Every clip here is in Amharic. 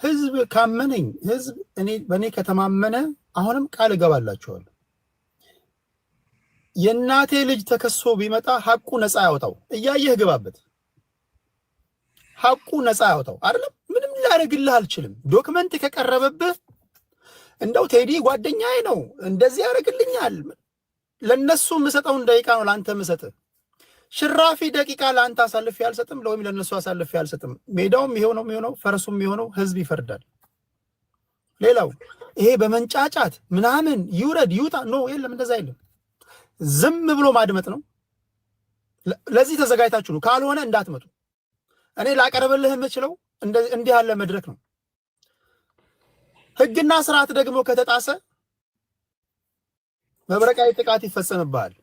ህዝብ ካመነኝ ህዝብ እኔ በእኔ ከተማመነ አሁንም ቃል እገባላችኋለሁ የእናቴ ልጅ ተከሶ ቢመጣ ሐቁ ነፃ ያወጣው እያየህ ግባበት ሐቁ ነፃ ያወጣው አይደለም ምንም ላደርግልህ አልችልም ዶክመንት ከቀረበብህ እንደው ቴዲ ጓደኛዬ ነው እንደዚህ ያደርግልኛል ለነሱ ምሰጠውን ደቂቃ ነው ላንተ ምሰጥ ሽራፊ ደቂቃ ላንተ አሳልፌ ያልሰጥም ለወይም ለነሱ አሳልፌ ያልሰጥም ሜዳውም ይሄው ነው የሚሆነው ፈረሱም የሚሆነው ህዝብ ይፈርዳል ሌላው ይሄ በመንጫጫት ምናምን ይውረድ ይውጣ ነው የለም እንደዛ አይደለም ዝም ብሎ ማድመጥ ነው ለዚህ ተዘጋጅታችሁ ነው ካልሆነ እንዳትመጡ እኔ ላቀርብልህ የምችለው እንዲህ ያለ መድረክ ነው ህግና ስርዓት ደግሞ ከተጣሰ መብረቃዊ ጥቃት ይፈጸምብሃል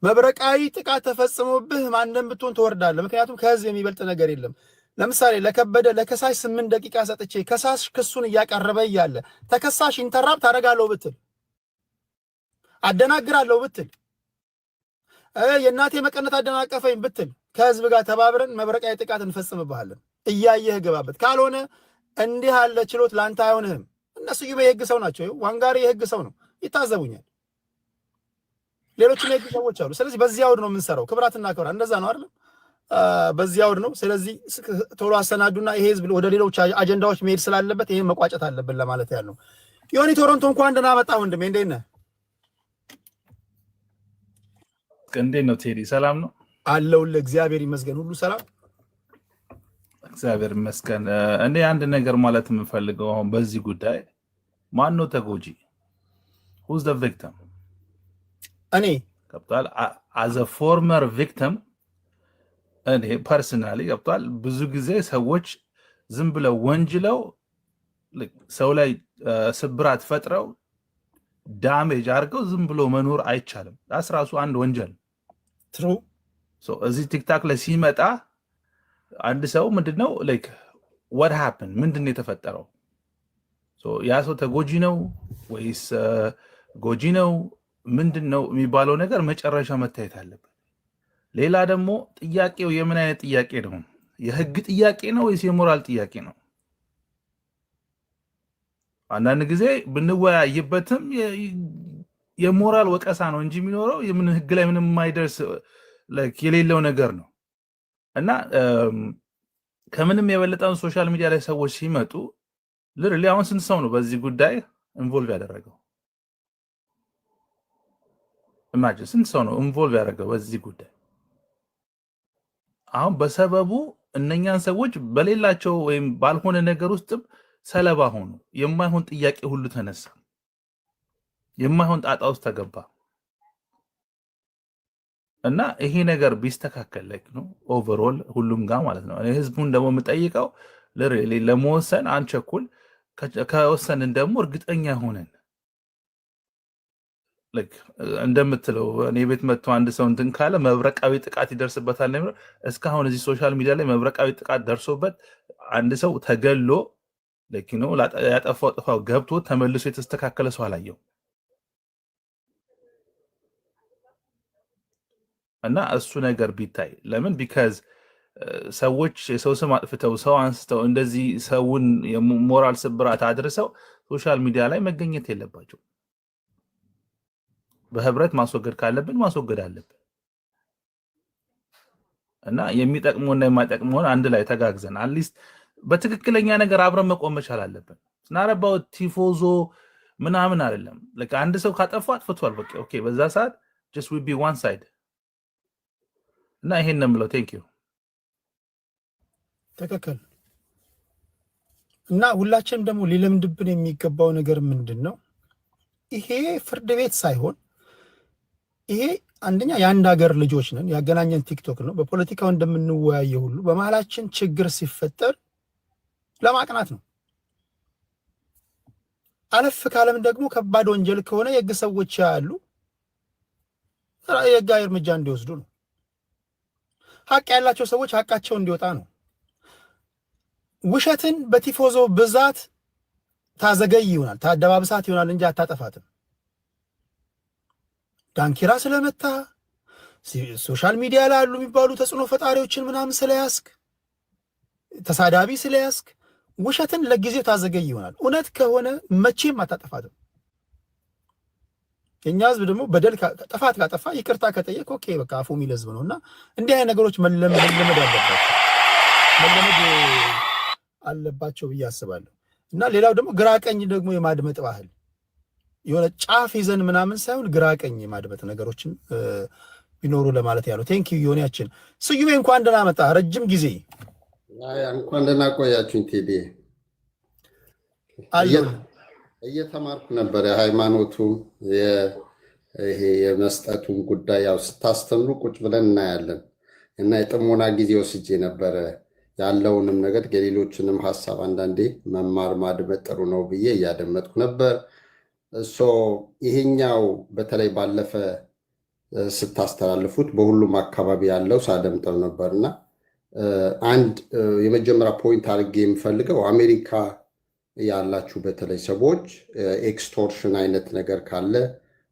መብረቃዊ ጥቃት ተፈጽሞብህ ማንንም ብትሆን ትወርዳለህ ምክንያቱም ከህዝብ የሚበልጥ ነገር የለም ለምሳሌ ለከበደ ለከሳሽ 8 ደቂቃ ሰጥቼ ከሳሽ ክሱን እያቀረበ ይያለ ተከሳሽ ኢንተራፕት አደርጋለሁ ብትል አደናግራለሁ ብትል የእናቴ መቀነት አደናቀፈኝ ብትል ከህዝብ ጋር ተባብረን መብረቃዊ ጥቃት እንፈጽምብሃለን እያየህ ግባበት ካልሆነ እንዲህ ያለ ችሎት ላንተ አይሆንህም እነሱ የህግ ሰው ናቸው ዋንጋሪ የህግ ሰው ነው ይታዘቡኛል ሌሎችም የህግ ሰዎች አሉ ስለዚህ በዚህ አውድ ነው የምንሰራው ክብራትና ክብራ እንደዛ ነው አይደል በዚህ አውድ ነው ስለዚህ ቶሎ አሰናዱና ይሄ ህዝብ ወደ ሌሎች አጀንዳዎች መሄድ ስላለበት ይሄን መቋጨት አለብን ለማለት ያለው ዮኒ ቶሮንቶ እንኳን እንደናመጣ ወንድሜ እንዴት ነህ እንዴት ነው ቴዲ ሰላም ነው አለውልህ እግዚአብሔር ይመስገን ሁሉ ሰላም እግዚአብሔር ይመስገን እኔ አንድ ነገር ማለት የምፈልገው አሁን በዚህ ጉዳይ ማን ነው ተጎጂ who's the victim እኔ ገብቷል as a former victim እኔ personally ገብቷል ብዙ ጊዜ ሰዎች ዝም ብለው ወንጅለው ሰው ላይ ስብራት ፈጥረው ዳሜጅ አድርገው ዝም ብሎ መኖር አይቻልም ራሱ አንድ ወንጀል true so እዚህ ቲክታክ ላይ ሲመጣ አንድ ሰው ምንድነው like what happened ምንድነው የተፈጠረው so ያ ሰው ተጎጂ ነው ወይስ ጎጂ ነው ምንድነው የሚባለው ነገር መጨረሻ መታየት አለበት ሌላ ደግሞ ጥያቄው የምን አይነት ጥያቄ ነው የህግ ጥያቄ ነው ወይስ የሞራል ጥያቄ ነው አንዳንድ ጊዜ ብንወያይበትም የሞራል ወቀሳ ነው እንጂ የሚኖረው የምን ህግ ላይ ምንም የማይደርስ like የሌለው ነገር ነው እና ከምንም የበለጠው ሶሻል ሚዲያ ላይ ሰዎች ሲመጡ literally አሁን ስንት ሰው ነው በዚህ ጉዳይ ኢንቮልቭ ያደረገው imagine ስንት ሰው ነው ኢንቮልቭ ያደረገው በዚህ ጉዳይ አሁን በሰበቡ እነኛን ሰዎች በሌላቸው ወይም ባልሆነ ነገር ውስጥ ሰለባ ሆኑ የማይሆን ጥያቄ ሁሉ ተነሳ የማይሆን ጣጣ ውስጥ ተገባ እና ይሄ ነገር ቢስተካከል ነው ኦቨርኦል ሁሉም ጋር ማለት ነው እኔ ህዝቡን ደግሞ የምጠይቀው ለመወሰን አንቸኩል ከወሰንን ደግሞ እርግጠኛ ሆነን እንደምትለው እኔ ቤት መጥቶ አንድ ሰው እንትን ካለ መብረቃዊ ጥቃት ይደርስበታል ነው እስካሁን እዚህ ሶሻል ሚዲያ ላይ መብረቃዊ ጥቃት ደርሶበት አንድ ሰው ተገሎ ነው ያጠፋው ጥፋው ገብቶ ተመልሶ የተስተካከለ ሰው አላየው እና እሱ ነገር ቢታይ ለምን because ሰዎች የሰው ስም አጥፍተው ሰው አንስተው እንደዚህ ሰውን የሞራል ስብራት አድርሰው ሶሻል ሚዲያ ላይ መገኘት የለባቸው በህብረት ማስወገድ ካለብን ማስወገድ አለብን እና የሚጠቅሙና የማይጠቅሙን አንድ ላይ ተጋግዘን አትሊስት በትክክለኛ ነገር አብረን መቆም መቻል አለብን ስናረባው ቲፎዞ ምናምን አይደለም like አንድ ሰው ካጠፋ አጥፍቷል በቃ ኦኬ በዛ ሰዓት just we be one side እና ይሄን ነው የምለው ቴንክ ዩ ተከከል እና ሁላችንም ደግሞ ሊለምድብን የሚገባው ነገር ምንድነው ይሄ ፍርድ ቤት ሳይሆን ይሄ አንደኛ የአንድ ሀገር ልጆች ነን ያገናኘን ቲክቶክ ነው በፖለቲካው እንደምንወያየው ሁሉ በመሃላችን ችግር ሲፈጠር ለማቅናት ነው አለፍ ካለም ደግሞ ከባድ ወንጀል ከሆነ የህግ ሰዎች ያሉ የህግ እርምጃ እንዲወስዱ ነው ሐቅ ያላቸው ሰዎች ሐቃቸው እንዲወጣ ነው ውሸትን በቲፎዞ ብዛት ታዘገይ ይሆናል ታደባብሳት ይሆናል እንጂ አታጠፋትም ዳንኪራ ስለመታ ሶሻል ሚዲያ ላይ ያሉ የሚባሉ ተጽዕኖ ፈጣሪዎችን ምናምን ስለያስክ ተሳዳቢ ስለያስክ ውሸትን ለጊዜው ታዘገይ ይሆናል። እውነት ከሆነ መቼም አታጠፋትም። የኛ ህዝብ ደግሞ በደል ጥፋት ካጠፋ ይቅርታ ከጠየቅ ኦኬ በቃ አፉ የሚል ህዝብ ነውና እንዲህ አይነት ነገሮች መለመድ አለባቸው ብዬ አስባለሁ። እና ሌላው ደግሞ ግራቀኝ ደግሞ የማድመጥ ባህል የሆነ ጫፍ ይዘን ምናምን ሳይሆን ግራቀኝ የማድመጥ ነገሮችን ቢኖሩ ለማለት ያለው። ቴንክ ዩ ዮኒያችን። ስዩሜ እንኳን ደህና መጣ። ረጅም ጊዜ እንኳን ደህና ቆያችሁኝ። ቴዲ እየተማርኩ ነበር የሃይማኖቱ ይሄ የመስጠቱን ጉዳይ ያው ስታስተምሩ ቁጭ ብለን እናያለን እና የጥሞና ጊዜ ወስጄ ነበረ ያለውንም ነገር የሌሎችንም ሀሳብ አንዳንዴ መማር ማድመጥ ጥሩ ነው ብዬ እያደመጥኩ ነበር። ይሄኛው በተለይ ባለፈ ስታስተላልፉት በሁሉም አካባቢ ያለው ሳደምጠው ነበርና አንድ የመጀመሪያ ፖይንት አድርጌ የምፈልገው አሜሪካ ያላችሁ በተለይ ሰዎች ኤክስቶርሽን አይነት ነገር ካለ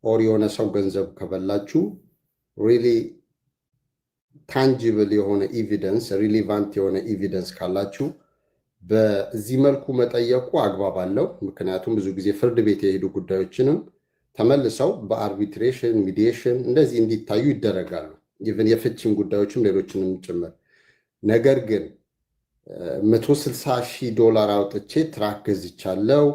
ኦር የሆነ ሰው ገንዘብ ከበላችሁ ሪሊ ታንጂብል የሆነ ኤቪደንስ ሪሊቫንት የሆነ ኤቪደንስ ካላችሁ በዚህ መልኩ መጠየቁ አግባብ አለው። ምክንያቱም ብዙ ጊዜ ፍርድ ቤት የሄዱ ጉዳዮችንም ተመልሰው በአርቢትሬሽን ሚዲዬሽን እንደዚህ እንዲታዩ ይደረጋሉ። ኢቭን የፍቺን ጉዳዮችም ሌሎችንም ጭምር። ነገር ግን $160,000 አውጥቼ ትራክ ገዝቻለሁ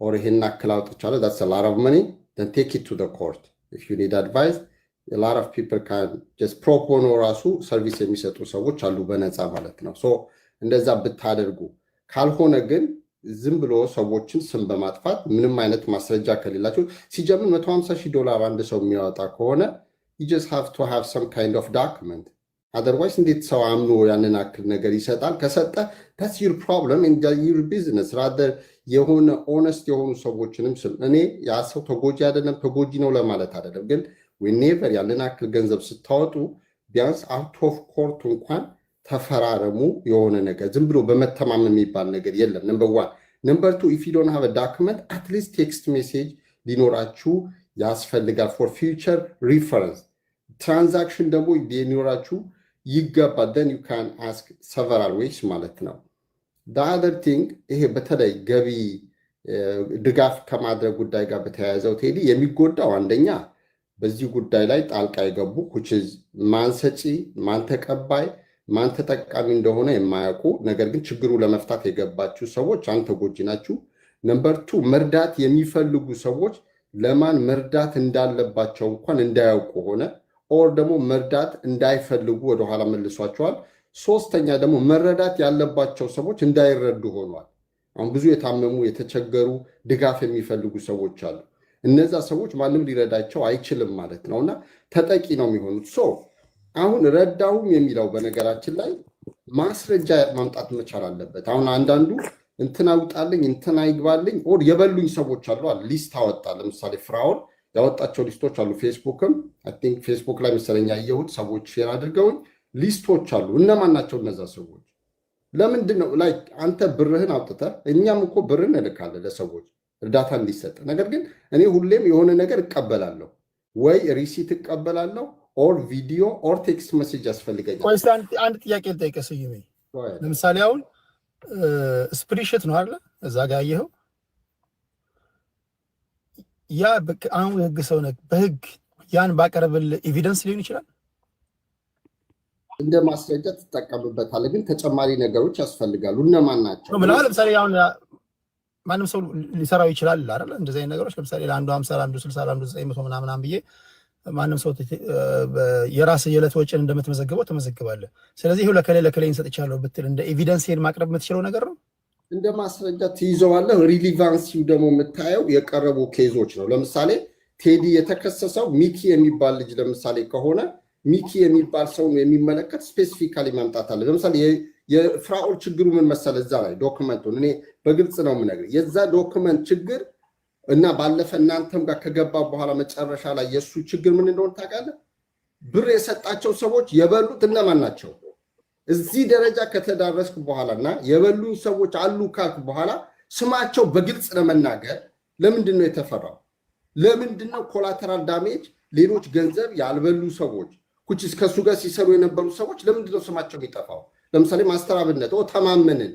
ኦር ይሄን አክል አውጥቻለሁ that's a lot of money then take it to the court if you need advice a lot of people can just propose ራሱ ሰርቪስ የሚሰጡ ሰዎች አሉ በነፃ ማለት ነው። እንደዛ ብታደርጉ ካልሆነ ግን ዝም ብሎ ሰዎችን ስም በማጥፋት ምንም አይነት ማስረጃ ከሌላቸው ሲጀምር $150,000 አንድ ሰው የሚያወጣ ከሆነ you just have to have some kind of document otherwise እንዴት ሰው አምኖ ያንን አክል ነገር ይሰጣል? ከሰጠ that's your problem in your business rather የሆነ ኦነስት የሆኑ ሰዎችንም ስም እኔ ያ ሰው ተጎጂ አይደለም ተጎጂ ነው ለማለት አይደለም፣ ግን whenever ያንን አክል ገንዘብ ስታወጡ ቢያንስ out of court እንኳን ተፈራረሙ። የሆነ ነገር ዝም ብሎ በመተማመን የሚባል ነገር የለም። ነምበር 1 ነምበር 2 if you don't have a document at least text message ሊኖራችሁ ያስፈልጋል for future reference transaction ደግሞ ሊኖራችሁ ይገባል። then you can ask several ways ማለት ነው። the other thing ይሄ በተለይ ገቢ ድጋፍ ከማድረግ ጉዳይ ጋር በተያያዘው ቴዲ የሚጎዳው አንደኛ በዚህ ጉዳይ ላይ ጣልቃ የገቡ which is ማን ሰጪ ማን ተቀባይ ማን ተጠቃሚ እንደሆነ የማያውቁ ነገር ግን ችግሩ ለመፍታት የገባችሁ ሰዎች አንተ ጎጂ ናችሁ። ነምበር 2 መርዳት የሚፈልጉ ሰዎች ለማን መርዳት እንዳለባቸው እንኳን እንዳያውቁ ሆነ ኦር ደግሞ መርዳት እንዳይፈልጉ ወደኋላ መልሷቸዋል። ሶስተኛ ደግሞ መረዳት ያለባቸው ሰዎች እንዳይረዱ ሆኗል። አሁን ብዙ የታመሙ የተቸገሩ ድጋፍ የሚፈልጉ ሰዎች አሉ። እነዛ ሰዎች ማንም ሊረዳቸው አይችልም ማለት ነውና ተጠቂ ነው የሚሆኑት። አሁን ረዳሁም የሚለው በነገራችን ላይ ማስረጃ ማምጣት መቻል አለበት። አሁን አንዳንዱ እንትና አውጣልኝ እንትና ይግባልኝ ኦር የበሉኝ ሰዎች አሉ ሊስት አወጣ። ለምሳሌ ፍራውን ያወጣቸው ሊስቶች አሉ። ፌስቡክም አይ ቲንክ ፌስቡክ ላይ መሰለኝ ያየሁት ሰዎች ሼር አድርገውን ሊስቶች አሉ። እነማን ናቸው እነዛ ሰዎች? ለምንድን ነው ላይ አንተ ብርህን አውጥተህ እኛም እኮ ብርህን እልካለን ለሰዎች እርዳታ እንዲሰጥ። ነገር ግን እኔ ሁሌም የሆነ ነገር እቀበላለሁ ወይ ሪሲት እቀበላለሁ ኦር ቪዲዮ ኦር ቴክስት ሜሴጅ ያስፈልገኛል። ቆይ አንድ ጥያቄ ልጠይቅህ ስዩሜ። ለምሳሌ አሁን ስፕሪሽት ነው አይደል እዛ ጋር ያየኸው ያ አሁን የህግ ሰው ነህ በህግ ያን ባቀረብል ኤቪደንስ ሊሆን ይችላል እንደ ማስረጃ ትጠቀምበታለህ። ግን ተጨማሪ ነገሮች ያስፈልጋሉ። እነማን ናቸው? ለምሳሌ አሁን ማንም ሰው ሊሰራው ይችላል አይደል እንደዚህ አይነት ነገሮች። ለምሳሌ ለአንዱ 50 ለአንዱ 60 ለአንዱ 900 ምናምን ብዬ ማንም ሰው የራስ የዕለት ወጪን እንደምትመዘግበው ተመዘግባለህ። ስለዚህ ይሄው ለከሌ እንሰጥቻለሁ ብትል እንደ ኤቪደንስ ሄድ ማቅረብ የምትችለው ነገር ነው። እንደ ማስረጃ ትይዘዋለህ። ሪሊቫንሲው ደግሞ የምታየው የቀረቡ ኬዞች ነው። ለምሳሌ ቴዲ የተከሰሰው ሚኪ የሚባል ልጅ ለምሳሌ ከሆነ ሚኪ የሚባል ሰው የሚመለከት ስፔሲፊካሊ ማምጣት አለ። ለምሳሌ የፍራኦል ችግሩ ምን መሰለ እዛ ላይ ዶክመንቱን እኔ በግልጽ ነው የምነግርህ። የዛ ዶክመንት ችግር እና ባለፈ እናንተም ጋር ከገባ በኋላ መጨረሻ ላይ የሱ ችግር ምን እንደሆነ ታውቃለህ? ብር የሰጣቸው ሰዎች የበሉት እነማን ናቸው? እዚህ ደረጃ ከተዳረስክ በኋላና የበሉኝ ሰዎች አሉ ካልክ በኋላ ስማቸው በግልጽ ለመናገር ለምንድን ነው የተፈራው? ለምንድን ነው ኮላተራል ዳሜጅ ሌሎች ገንዘብ ያልበሉ ሰዎች ኩቺስ ከሱ ጋር ሲሰሩ የነበሩ ሰዎች ለምንድን ነው ስማቸው የሚጠፋው? ለምሳሌ ማስተር አብነት ተማመንን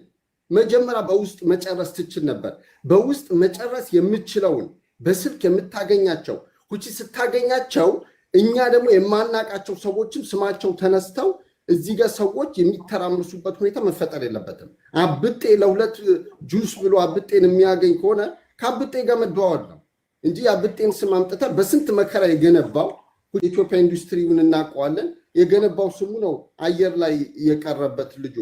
መጀመሪያ በውስጥ መጨረስ ትችል ነበር። በውስጥ መጨረስ የምችለውን በስልክ የምታገኛቸው ሁቺ ስታገኛቸው እኛ ደግሞ የማናቃቸው ሰዎችም ስማቸው ተነስተው እዚህ ጋር ሰዎች የሚተራምሱበት ሁኔታ መፈጠር የለበትም። አብጤ ለሁለት ጁስ ብሎ አብጤን የሚያገኝ ከሆነ ከአብጤ ጋር መደዋወል ነው እንጂ አብጤን ስም አምጥተህ በስንት መከራ የገነባው የኢትዮጵያ ኢንዱስትሪውን እናውቀዋለን። የገነባው ስሙ ነው አየር ላይ የቀረበት ልጁ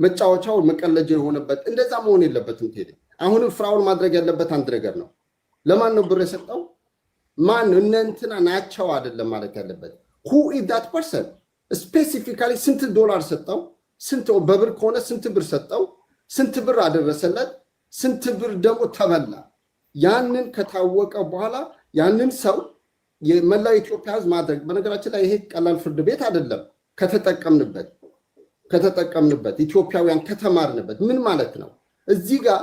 መጫወቻው መቀለጃ የሆነበት እንደዛ መሆን የለበትም። ቴዲ አሁንም ፍራውን ማድረግ ያለበት አንድ ነገር ነው። ለማን ነው ብር የሰጠው? ማን እነንትና ናቸው አይደለም ማለት ያለበት who is that person ስፔሲፊካሊ ስንት ዶላር ሰጠው? ስንት በብር ከሆነ ስንት ብር ሰጠው? ስንት ብር አደረሰለት? ስንት ብር ደግሞ ተበላ? ያንን ከታወቀ በኋላ ያንን ሰው የመላው ኢትዮጵያ ሕዝብ ማድረግ በነገራችን ላይ ይሄ ቀላል ፍርድ ቤት አይደለም። ከተጠቀምንበት ኢትዮጵያውያን ከተማርንበት ምን ማለት ነው? እዚህ ጋር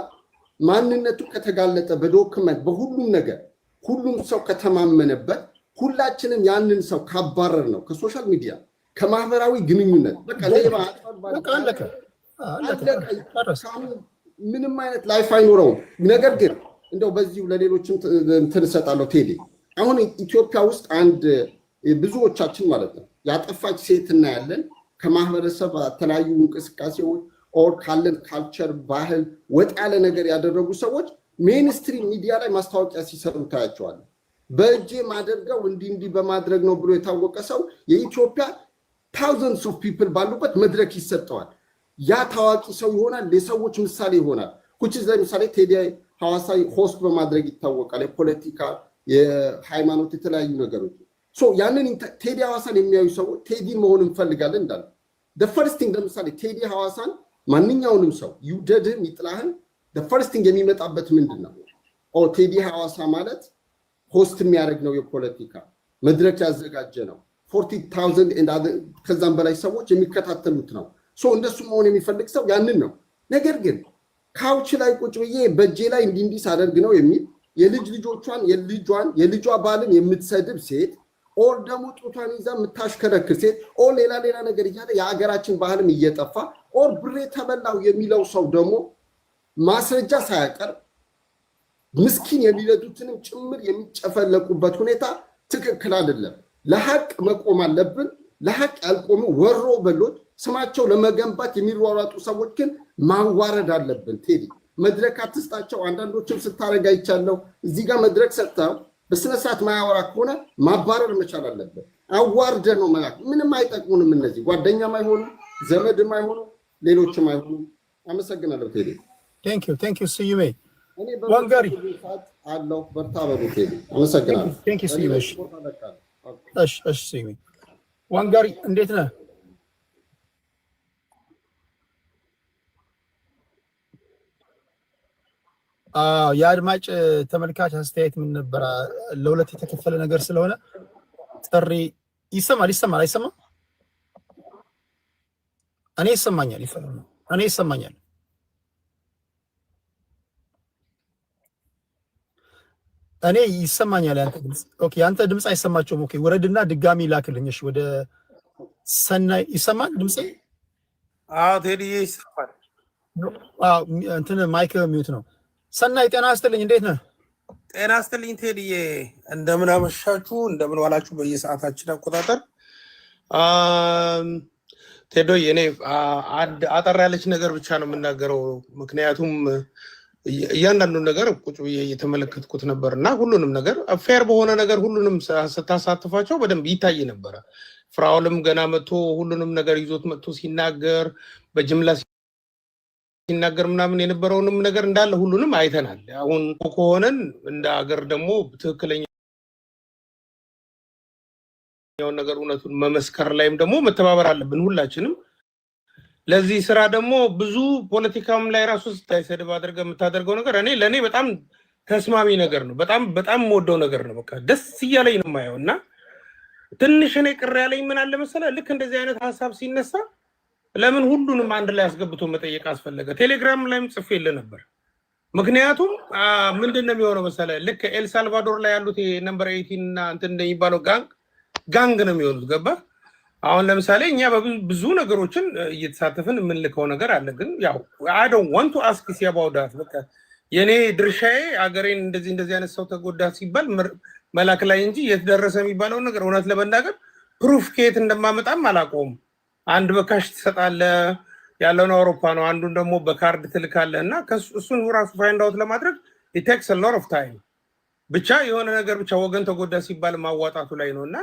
ማንነቱ ከተጋለጠ በዶክመንት በሁሉም ነገር ሁሉም ሰው ከተማመነበት ሁላችንም ያንን ሰው ካባረር ነው ከሶሻል ሚዲያ ከማህበራዊ ግንኙነት በቃ ምንም አይነት ላይፍ አይኖረውም። ነገር ግን እንደው በዚሁ ለሌሎችም ትንሰጣለሁ ቴዲ አሁን ኢትዮጵያ ውስጥ አንድ ብዙዎቻችን ማለት ነው ያጠፋች ሴት እናያለን። ከማህበረሰብ ተለያዩ እንቅስቃሴዎች ኦር ካለን ካልቸር ባህል ወጣ ያለ ነገር ያደረጉ ሰዎች ሜንስትሪም ሚዲያ ላይ ማስታወቂያ ሲሰሩ ታያቸዋል። በእጄ ማደርገው እንዲህ በማድረግ ነው ብሎ የታወቀ ሰው የኢትዮጵያ ታውዘንድስ ኦፍ ፒፕል ባሉበት መድረክ ይሰጠዋል። ያ ታዋቂ ሰው ይሆናል፣ ለሰዎች ምሳሌ ይሆናል። ኩቺዝ ለምሳሌ ቴዲ ሐዋሳ ሆስት በማድረግ ይታወቃል። የፖለቲካ የሃይማኖት የተለያዩ ነገሮች ያንን ቴዲ ሐዋሳን የሚያዩ ሰዎች ቴዲ መሆን እንፈልጋለን እንዳለ the first thing ለምሳሌ ቴዲ ሐዋሳን ማንኛውንም ሰው ይውደድህም ይጥላህም the first thing የሚመጣበት ምንድነው? ቴዲ ሐዋሳ ማለት ሆስት የሚያደርግ ነው፣ የፖለቲካ መድረክ ያዘጋጀ ነው፣ 40,000 ከዛም በላይ ሰዎች የሚከታተሉት ነው። እንደሱ መሆን የሚፈልግ ሰው ያንን ነው። ነገር ግን ካውች ላይ ቁጭ ብዬ በእጄ ላይ እንዲህ ሳደርግ ነው የሚል የልጇ ባልን የምትሰድብ ሴት ኦር ደግሞ ጡቷን ይዛ የምታሽከረክር ሴት ኦር ሌላ ነገር እያለ የሀገራችን ባህልም እየጠፋ ኦር ብሬ ተበላው የሚለው ሰው ደግሞ ማስረጃ ሳያቀርብ ምስኪን የሚረዱትንም ጭምር የሚጨፈለቁበት ሁኔታ ትክክል አይደለም። ለሐቅ መቆም አለብን። ለሐቅ ያልቆሙ ወሮ በሎች ስማቸው ለመገንባት የሚሯሯጡ ሰዎች ግን ማዋረድ አለብን። ቴዲ መድረክ አትስጣቸው። አንዳንዶችም ስታረጋ ይቻለው እዚህ ጋር መድረክ ሰጥተው በስነ ስርዓት ማያወራ ከሆነ ማባረር መቻል አለብን። አዋርደ ነው መላክ ምንም አይጠቅሙንም። እነዚህ ጓደኛም አይሆኑ ዘመድም አይሆኑ ሌሎችም አይሆኑ። አመሰግናለሁ ቴዲ። ቴንክ ዩ ስዩሜ ዋንጋሪ አለው በርታ በሉ ቴዲ። አመሰግናለሁ። ቴንክ ዩ ስዩሜ። እሺ ስዩሜ ዋንጋሪ እንዴት ነህ? የአድማጭ ተመልካች አስተያየት ምን ነበር? ለሁለት የተከፈለ ነገር ስለሆነ ጥሪ ይሰማል አይሰማም? እኔ ይሰማኛል። እኔ ይሰማኛል። እኔ ይሰማኛል ያንተ ድምጽ። ኦኬ ያንተ ድምጽ አይሰማቸውም። ኦኬ ወረድና ድጋሚ ላክልኝ። እሺ ወደ ሰናይ ይሰማል ድምጽ? ቴዲዬ ይሰማል። እንትን ማይክ ሚውት ነው። ሰናይ ጤና ይስጥልኝ፣ እንዴት ነህ? ጤና ይስጥልኝ ቴዲዬ፣ እንደምን አመሻችሁ፣ እንደምን ዋላችሁ በየሰዓታችን አቆጣጠር። ቴዶዬ እኔ አጠር ያለች ነገር ብቻ ነው የምናገረው፣ ምክንያቱም እያንዳንዱን ነገር ቁጭ ብዬ እየተመለከትኩት ነበር እና ሁሉንም ነገር ፌር በሆነ ነገር ሁሉንም ስታሳትፋቸው በደንብ ይታይ ነበረ። ፍራውልም ገና መጥቶ ሁሉንም ነገር ይዞት መጥቶ ሲናገር በጅምላ ሲናገር ምናምን የነበረውንም ነገር እንዳለ ሁሉንም አይተናል። አሁን ከሆነን እንደ ሀገር ደግሞ ትክክለኛውን ነገር እውነቱን መመስከር ላይም ደግሞ መተባበር አለብን ሁላችንም። ለዚህ ስራ ደግሞ ብዙ ፖለቲካም ላይ ራሱ ስታይሰድብ አድርገህ የምታደርገው ነገር ለእኔ በጣም ተስማሚ ነገር ነው። በጣም የምወደው ነገር ነው። በቃ ደስ እያለኝ ነው የማየው እና ትንሽ እኔ ቅር ያለኝ ምን አለ መሰለህ፣ ልክ እንደዚህ አይነት ሀሳብ ሲነሳ ለምን ሁሉንም አንድ ላይ አስገብቶ መጠየቅ አስፈለገ? ቴሌግራም ላይም ጽፌልህ ነበር። ምክንያቱም ምንድን ነው የሚሆነው መሰለህ፣ ልክ ኤልሳልቫዶር ላይ ያሉት ነምበር 18 እና እንትን እንደሚባለው ጋንግ ነው የሚሆኑት። ገባህ? አሁን ለምሳሌ እኛ በብዙ ነገሮችን እየተሳተፍን የምንልከው ነገር አለ። ግን ያው I don't want to ask you about that በቃ የኔ ድርሻዬ አገሬን እንደዚህ አይነት ሰው ተጎዳ ሲባል መላክ ላይ እንጂ የተደረሰ የሚባለው ነገር እውነት ለመናገር ፕሩፍ ከየት እንደማመጣም አላውቀውም። አንድ በካሽ ትሰጣለህ ያለውን አውሮፓ ነው፣ አንዱን ደግሞ በካርድ ትልካለህ እና እሱን ራሱ ፋይንድ አውት ለማድረግ it takes a lot of time። ብቻ የሆነ ነገር ብቻ ወገን ተጎዳ ሲባል ማዋጣቱ ላይ ነው እና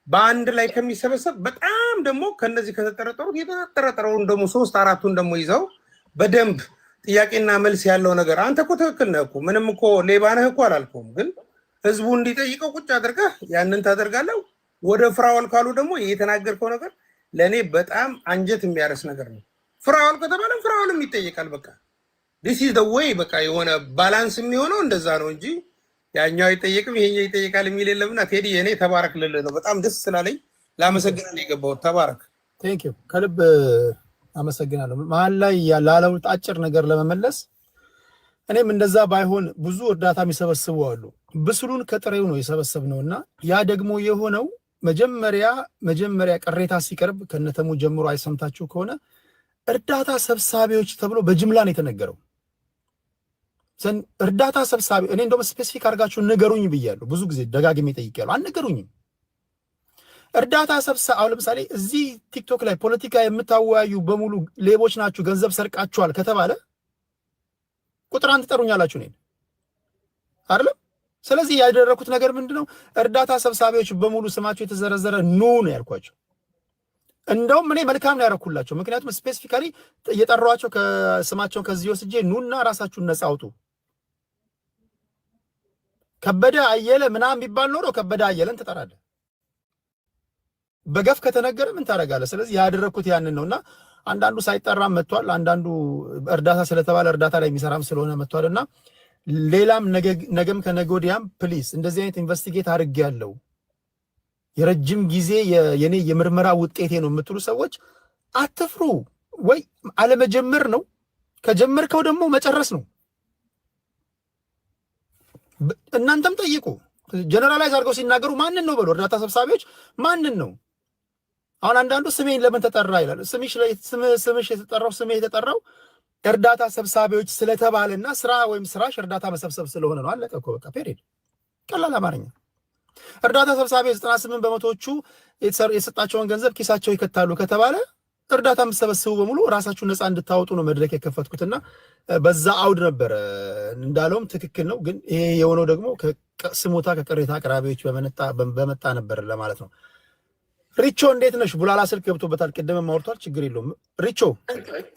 በአንድ ላይ ከሚሰበሰብ በጣም ደግሞ ከነዚህ ከተጠረጠሩት የተጠረጠረውን ደግሞ 3-4ቱን ደግሞ ይዘው በደንብ ጥያቄና መልስ ያለው ነገር አንተ እኮ ትክክል ነህ እኮ ምንም እኮ ሌባ ነህ እኮ አላልኩም፣ ግን ህዝቡ እንዲጠይቀው ቁጭ አድርገህ ያንን ታደርጋለህ። ወደ ፍራውል ካሉ ደግሞ የተናገርከው ነገር ለኔ በጣም አንጀት የሚያረስ ነገር ነው። ፍራውል ከተባለ ፍራውልም ይጠይቃል። በቃ this is the way በቃ የሆነ ባላንስ የሚሆነው እንደዛ ነው እንጂ ያኛው አይጠየቅም ይሄኛው ይጠይቃል የሚል የለምና ቴዲ እኔ ተባረክ ልልህ ነው። በጣም ደስ ስላለኝ ላመሰግናለሁ የገባሁት። ተባረክ። ቴንክ ዩ ከልብ አመሰግናለሁ። መሀል ላይ ያለው አጭር ነገር ለመመለስ እኔም እንደዛ ባይሆን ብዙ እርዳታ የሚሰበስቡ አሉ። ብስሉን ከጥሬው ነው የሰበሰብነውና ያ ደግሞ የሆነው መጀመሪያ ቅሬታ ሲቀርብ ከነተሙ ጀምሮ አይሰምታችሁ ከሆነ እርዳታ ሰብሳቢዎች ተብሎ በጅምላ ነው የተነገረው። እርዳታ ሰብሳቢ እኔ እንደውም ስፔሲፊክ አድርጋችሁ ንገሩኝ ብያለሁ። ብዙ ጊዜ ደጋግሜ ጠይቄያለሁ፣ አልነገሩኝም። እርዳታ ሰብሳቢ አሁን ለምሳሌ እዚህ ቲክቶክ ላይ ፖለቲካ የምታወያዩ በሙሉ ሌቦች ናችሁ፣ ገንዘብ ሰርቃችኋል ከተባለ ቁጥር አንድ ትጠሩኛላችሁ እኔን አይደለም። ስለዚህ ያደረኩት ነገር ምንድነው? እርዳታ ሰብሳቢዎች በሙሉ ስማቸው የተዘረዘረ ኑ ነው ያልኳቸው። እንደውም እኔ መልካም ነው ያደረኩላቸው። ምክንያቱም ስፔሲፊካሊ እየጠሯቸው ከስማቸውን ከዚህ ወስጄ ኑና ራሳችሁን ነፃ አውጡ። ከበደ አየለ ምናምን ቢባል ኖሮ ከበደ አየለን ትጠራለህ። በገፍ ከተነገረ ምን ታደርጋለህ? ስለዚህ ያደረኩት ያንን ነውና አንዳንዱ ሳይጠራም መጥቷል። አንዳንዱ እርዳታ ስለተባለ እርዳታ ላይ የሚሰራም ስለሆነ መጥቷልና ሌላም ነገም ከነገ ወዲያም ፕሊስ እንደዚህ አይነት ኢንቨስቲጌት አድርጌያለሁ የረጅም ጊዜ የኔ የምርመራ ውጤቴ ነው የምትሉ ሰዎች አትፍሩ። ወይ አለመጀመር ነው፣ ከጀመርከው ደግሞ መጨረስ ነው። እናንተም ጠይቁ። ጀነራላይዝ አድርገው ሲናገሩ ማንን ነው በሉ። እርዳታ ሰብሳቢዎች ማንን ነው? አሁን አንዳንዱ ስሜን ለምን ተጠራ ይላል። ስምሽ የተጠራው ስሜ የተጠራው እርዳታ ሰብሳቢዎች ስለተባለና ስራ ወይም ስራሽ እርዳታ መሰብሰብ ስለሆነ ነው። አለቀ እኮ በቃ ፔሪድ። ቀላል አማርኛ። እርዳታ ሰብሳቢዎች 98 በመቶዎቹ የሰጣቸውን ገንዘብ ኪሳቸው ይከታሉ ከተባለ እርዳታ የምትሰበስቡ በሙሉ ራሳችሁ ነፃ እንድታወጡ ነው መድረክ የከፈትኩትና በዛ አውድ ነበረ። እንዳለውም ትክክል ነው። ግን ይሄ የሆነው ደግሞ ስሞታ ከቅሬታ አቅራቢዎች በመጣ ነበር ለማለት ነው። ሪቾ እንዴት ነሽ? ቡላላ ስልክ ገብቶበታል። ቅድም ማውርቷል። ችግር የለውም። ሪቾ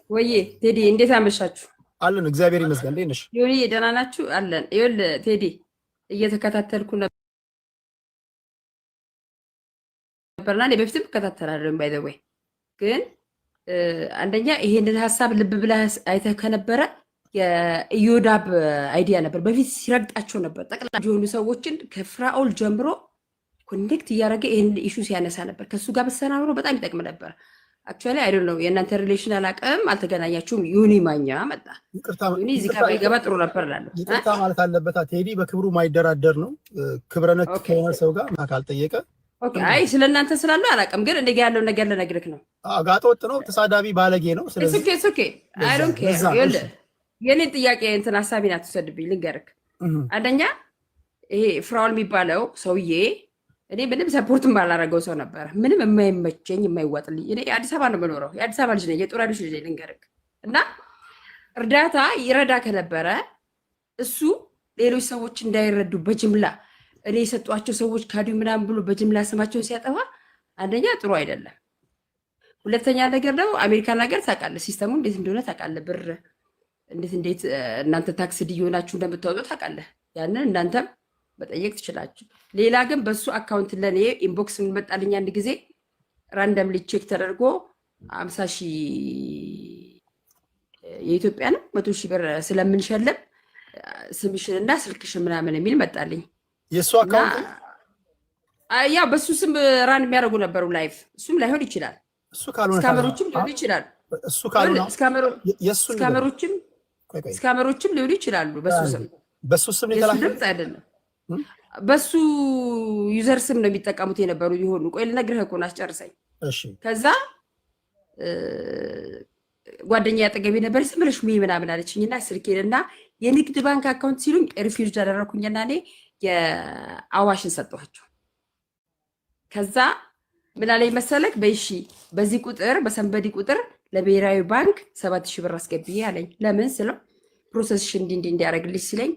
ወይ ቴዲ እንዴት አመሻችሁ? አለን እግዚአብሔር ይመስገን። እንዴት ነሽ? ዮኒ ደህና ናችሁ? አለን። ይኸውልህ ቴዲ እየተከታተልኩ ነበርና እኔ በፊትም እከታተላለሁ። ባይ ዘ ወይ ግን አንደኛ ይሄንን ሀሳብ ልብ ብለህ አይተህ ከነበረ የኢዮዳብ አይዲያ ነበር። በፊት ሲረግጣቸው ነበር ጠቅላላ የሆኑ ሰዎችን ከፍራኦል ጀምሮ ኮኔክት እያደረገ ይህን ኢሹ ሲያነሳ ነበር። ከእሱ ጋር በተሰናብሮ በጣም ይጠቅም ነበር። አክቹዋሊ አይ ዶንት ኖ የእናንተ ሪሌሽን አላውቅም፣ አልተገናኛችሁም። ዩኒ ማኛ መጣ። ዩኒ እዚህ ጋር ባይገባ ጥሩ ነበር እላለሁ። ይቅርታ ማለት አለበት። ቴዲ በክብሩ ማይደራደር ነው። ክብረነክ ከሆነ ሰው ጋር ካልጠየቀ ኦኬ። አይ ስለእናንተ ስላለው አላውቅም፣ ግን እንደዚህ ያለው ነገር ልነግርህ ነው። ጋጠ ወጥ ነው፣ ተሳዳቢ ባለጌ ነው። ስለዚህ ኦኬ አይ ዶንት ኬር። ይኸውልህ የኔን ጥያቄ እንትን ሀሳቤን አትውሰድብኝ፣ ልንገርህ። አንደኛ ይሄ ፍራኦል የሚባለው ሰውዬ እኔ ምንም ሰፖርት ባላረገው ሰው ነበር። ምንም የማይመቸኝ የማይዋጥልኝ። እኔ አዲስ አበባ ነው የምኖረው፣ የአዲስ አበባ ልጅ ነኝ፣ የጦር ልጅ ነኝ። ልንገርህ እና እርዳታ ይረዳ ከነበረ እሱ ሌሎች ሰዎች እንዳይረዱ በጅምላ እኔ የሰጧቸው ሰዎች ካዱ ምናምን ብሎ በጅምላ ስማቸውን ሲያጠፋ አንደኛ ጥሩ አይደለም። ሁለተኛ ነገር ደግሞ አሜሪካን ሀገር ታውቃለህ፣ ሲስተሙ እንዴት እንደሆነ ታውቃለህ። ብር እንዴት እናንተ ታክስ ዲዮናችሁ እንደምታወጡ ታውቃለህ። ያንን እናንተም መጠየቅ ትችላችሁ። ሌላ ግን በሱ አካውንት ለኔ ኢንቦክስ መጣልኝ አንድ ጊዜ ራንደምሊ ቼክ ተደርጎ 50,000 የኢትዮጵያ ነው 100,000 ብር ስለምንሸልም ስምሽን እና ስልክሽን ምናምን የሚል መጣልኝ። የሱ አካውንት ያው በሱ ስም ራን የሚያደርጉ ነበሩ ላይፍ። እሱም ላይሆን ይችላል። እሱ ካልሆነ ስካመሮችም ሊሆኑ ይችላሉ። እሱ ካልሆነ ስካመሮችም ሊሆኑ ይችላሉ። በሱ ስም የተላከ ድምፅ አይደለም፣ በሱ ዩዘር ስም ነው የሚጠቀሙት የነበሩ ይሆኑ። ቆይ ልነግርህ እኮ ነው፣ አስጨርሰኝ። እሺ ከዛ ጓደኛ ያጠገቤ ነበር ስምልሽ ምናምን አለችኝና ስልኬንና የንግድ ባንክ አካውንት ሲሉኝ ሪፊውዝ አደረኩኝና እኔ የአዋሽን ሰጠኋቸው። ከዛ ምን አለኝ መሰለክ በይሺ በዚህ ቁጥር በሰንበዲ ቁጥር ለብሔራዊ ባንክ 7000 ብር አስገቢ አለኝ። ለምን ስለው ፕሮሰስሽ እንዲያደርግልሽ ሲለኝ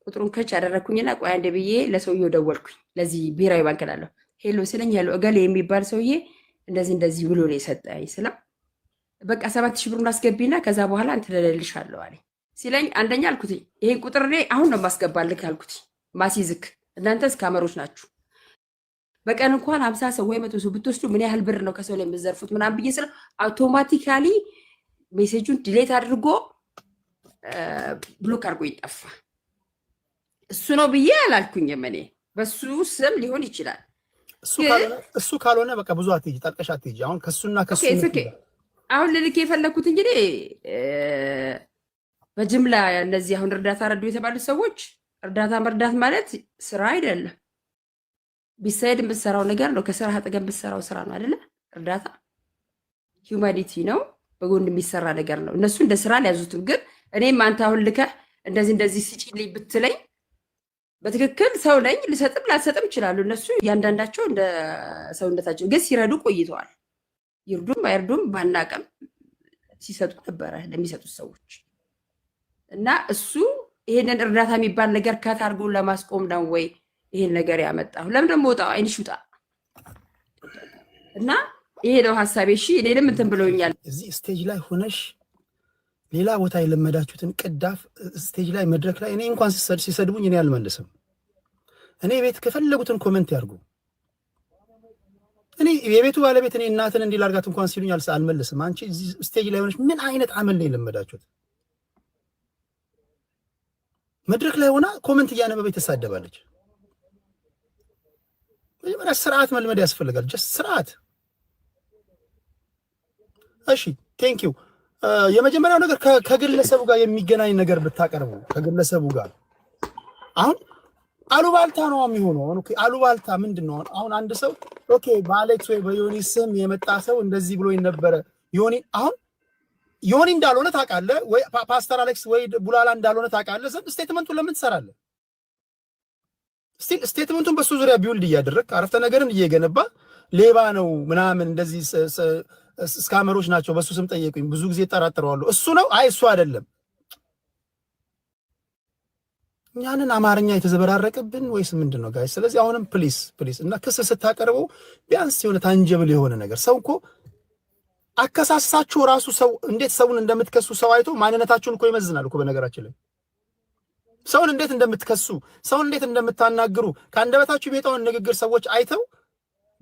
ቁጥሩን ከች አደረኩኝና ቆይ አንዴ ብዬ ለሰውየው ደወልኩኝ። ለዚህ ብሔራዊ ባንክ ላለሁ ሄሎ ስለኝ ሄሎ እገሌ የሚባል ሰውዬ እንደዚህ ብሎ ነው የሰጠኝ ስለው በቃ 7000 ብሩን አስገቢና ከዛ በኋላ እንትን እልልሻለሁ አለኝ። ሲለኝ አንደኛ አልኩት ይሄን ቁጥር እኔ አሁን ነው ማስገባልክ አልኩት። ማሲዝክ እናንተ ስካመሮች ናችሁ። በቀን እንኳን 50 ሰው ወይ 100 ሰው ብትወስዱ ምን ያህል ብር ነው ከሰው ላይ የምትዘርፉት ምናምን ብዬ ስለ አውቶማቲካሊ ሜሴጁን ዲሌት አድርጎ ብሎክ አድርጎ ይጠፋ። እሱ ነው ብዬ አላልኩኝም። እኔ በሱ ስም ሊሆን ይችላል። እሱ ካልሆነ በቃ ብዙ አትይጂ፣ ጠልቀሽ አትይጂ። አሁን ከሱና ከሱ አሁን ልልክ የፈለኩት እንግዲህ በጅምላ እነዚህ አሁን እርዳታ ረዱ የተባሉ ሰዎች እርዳታ መርዳት ማለት ስራ አይደለም። ቢሳይድ የምትሰራው ነገር ነው። ከስራ አጠገብ የምትሰራው ስራ ነው አይደለ? እርዳታ ሂውማኒቲ ነው፣ በጎን የሚሰራ ነገር ነው። እነሱ እንደ ስራ ሊያዙትም፣ ግን እኔም አንተ አሁን ልከህ እንደዚህ ስጪልኝ ብትለኝ በትክክል ሰው ነኝ፣ ልሰጥም ላልሰጥም ይችላሉ። እነሱ እያንዳንዳቸው እንደ ሰውነታቸው ግን ሲረዱ ቆይተዋል። ይርዱም አይርዱም ባናቀም ሲሰጡ ነበረ ለሚሰጡት ሰዎች እና እሱ ይሄንን እርዳታ የሚባል ነገር ከታርጎ ለማስቆም ነው ወይ ይሄን ነገር ያመጣው? ለምን ደግሞ ወጣው አይንሽ ውጣ እና ይሄ ነው ሐሳቤ። እሺ እኔንም እንትን ብሎኛል። እዚህ ስቴጅ ላይ ሆነሽ ሌላ ቦታ የለመዳችሁትን ቅዳፍ ስቴጅ ላይ መድረክ ላይ እኔ እንኳን ሲሰድቡኝ እኔ አልመልስም። እኔ ቤት ከፈለጉትን ኮሜንት ያርጉ። እኔ የቤቱ ባለቤት እኔ እናትን እንዲህ ላርጋት እንኳን ሲሉኝ አልመልስም። አንቺ እዚህ ስቴጅ ላይ ሆነሽ ምን አይነት አመል ነው የለመዳችሁት? መድረክ ላይ ሆና ኮሜንት እያነበበች ትሳደባለች። መጀመሪያ ስርዓት መልመድ ያስፈልጋል። ጀስት ስርዓት። እሺ ቴንክ ዩ። የመጀመሪያው ነገር ከግለሰቡ ጋር የሚገናኝ ነገር ብታቀርቡ ከግለሰቡ ጋር አሁን አሉባልታ ነው የሚሆነው። ኦኬ አሉባልታ ምንድነው? አሁን አንድ ሰው ኦኬ በአሌክስ ወይ በዮኒ ስም የመጣ ሰው እንደዚህ ብሎ ነበር። ዮኒ እንዳልሆነ ታውቃለህ ወይ? ፓስተር አሌክስ ወይ ቡላላ እንዳልሆነ ታውቃለህ። ስቴትመንቱን ለምን ትሰራለህ? ስቴትመንቱን በሱ ዙሪያ ቢውልድ እያደረግህ አረፍተ ነገርን እየገነባ ሌባ ነው ምናምን እንደዚህ ስካመሮች ናቸው በሱ ስም ጠየቁኝ ብዙ ጊዜ ጠራጥረዋለሁ። እሱ ነው አይ እሱ አይደለም። እኛንን አማርኛ የተዘበራረቀብን ወይስ ምንድነው ጋይስ? ስለዚህ አሁንም ፕሊስ እና ክስ ስታቀርቡ ቢያንስ የሆነ ታንጀብል የሆነ ነገር ሰው እኮ አከሳሳችሁ ራሱ ሰው እንዴት ሰውን እንደምትከሱ ሰው አይቶ ማንነታችሁን እኮ ይመዝናል እኮ። በነገራችን ላይ ሰውን እንዴት እንደምትከሱ ሰውን እንዴት እንደምታናግሩ ከአንደበታችሁ የሚወጣውን ንግግር ሰዎች አይተው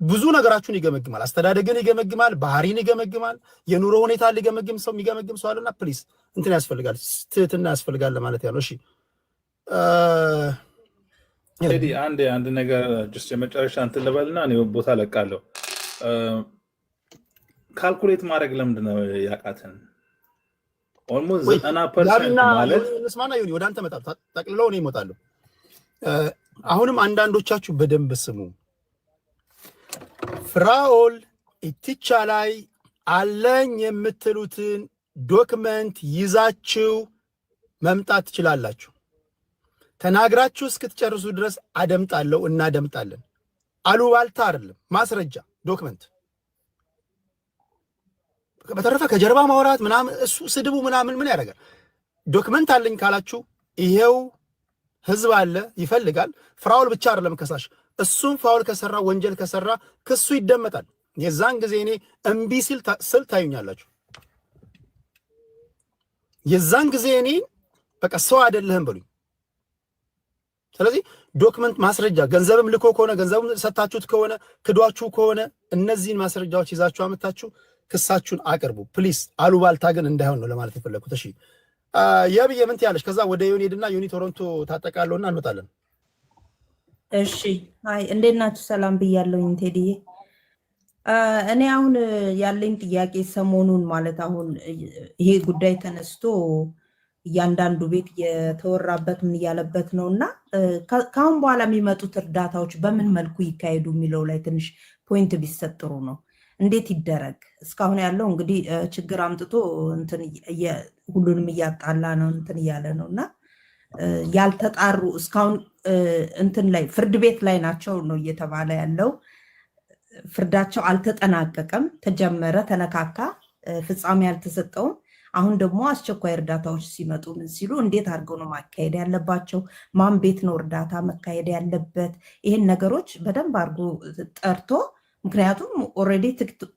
ብዙ ነገራችሁን ይገመግማል። አስተዳደግን ይገመግማል፣ ባህሪን ይገመግማል፣ የኑሮ ሁኔታ ሊገመግም ሰው የሚገመግም ሰው አለና ፕሊስ እንትን ያስፈልጋል፣ ትህትና ያስፈልጋል ለማለት ያለው። እሺ ቴዲ አንድ ነገር ጀስት የመጨረሻ እንትን ልበልና እኔ ቦታ ለቃለሁ። ካልኩሌት ማድረግ ለምንድን ነው ያቃተን? ኦልሞስት 90% ማለት ስማና ይሁን ወደ አንተ መጣ ጠቅልለው ነው ይሞታሉ። አሁንም አንዳንዶቻችሁ በደንብ ስሙ። ፍራኦል ኢቲቻ ላይ አለኝ የምትሉትን ዶክመንት ይዛችሁ መምጣት ትችላላችሁ። ተናግራችሁ እስክትጨርሱ ድረስ አደምጣለሁ፣ እናደምጣለን። አሉባልታ አይደለም፣ ማስረጃ ዶክመንት። በተረፈ ከጀርባ ማውራት ምናምን እሱ ስድቡ ምናምን ምን ያደርጋል? ዶክመንት አለኝ ካላችሁ ይሄው ህዝብ አለ ይፈልጋል። ፍራኦል ብቻ አይደለም ከሳሽ፣ እሱም ፋውል ከሰራ ወንጀል ከሰራ ክሱ ይደመጣል። የዛን ጊዜ እኔ እምቢ ስል ታዩኛላችሁ። የዛን ጊዜ እኔ በቃ ሰው አይደለህም በሉኝ። ስለዚህ ዶክመንት ማስረጃ፣ ገንዘብም ልኮ ከሆነ ገንዘብም ሰጣችሁት ከሆነ ክዷችሁ ከሆነ እነዚህን ማስረጃዎች ይዛችሁ አመጣችሁ ክሳችሁን አቅርቡ ፕሊስ። አሉባልታ ግን እንዳይሆን ነው ለማለት የፈለኩት። እሺ የብዬ ምን ትያለሽ? ከዛ ወደ ዮኒ ሄድና ዮኒ ቶሮንቶ ታጠቃለውና እንመጣለን። እሺ አይ እንዴት ናችሁ? ሰላም ብያለሁኝ ቴዲዬ። እኔ አሁን ያለኝ ጥያቄ ሰሞኑን ማለት አሁን ይሄ ጉዳይ ተነስቶ እያንዳንዱ ቤት የተወራበት ምን ያለበት ነው እና ከአሁን በኋላ የሚመጡት እርዳታዎች በምን መልኩ ይካሄዱ የሚለው ላይ ትንሽ ፖይንት ቢሰጥሩ ነው። እንዴት ይደረግ? እስካሁን ያለው እንግዲህ ችግር አምጥቶ እንትን ሁሉንም እያጣላ ነው እንትን እያለ ነው እና ያልተጣሩ እስካሁን እንትን ላይ ፍርድ ቤት ላይ ናቸው ነው እየተባለ ያለው። ፍርዳቸው አልተጠናቀቀም። ተጀመረ፣ ተነካካ፣ ፍጻሜ አልተሰጠውም። አሁን ደግሞ አስቸኳይ እርዳታዎች ሲመጡ ምን ሲሉ እንዴት አድርገው ነው ማካሄድ ያለባቸው? ማን ቤት ነው እርዳታ መካሄድ ያለበት? ይህን ነገሮች በደንብ አድርጎ ጠርቶ ምክንያቱም ኦልሬዲ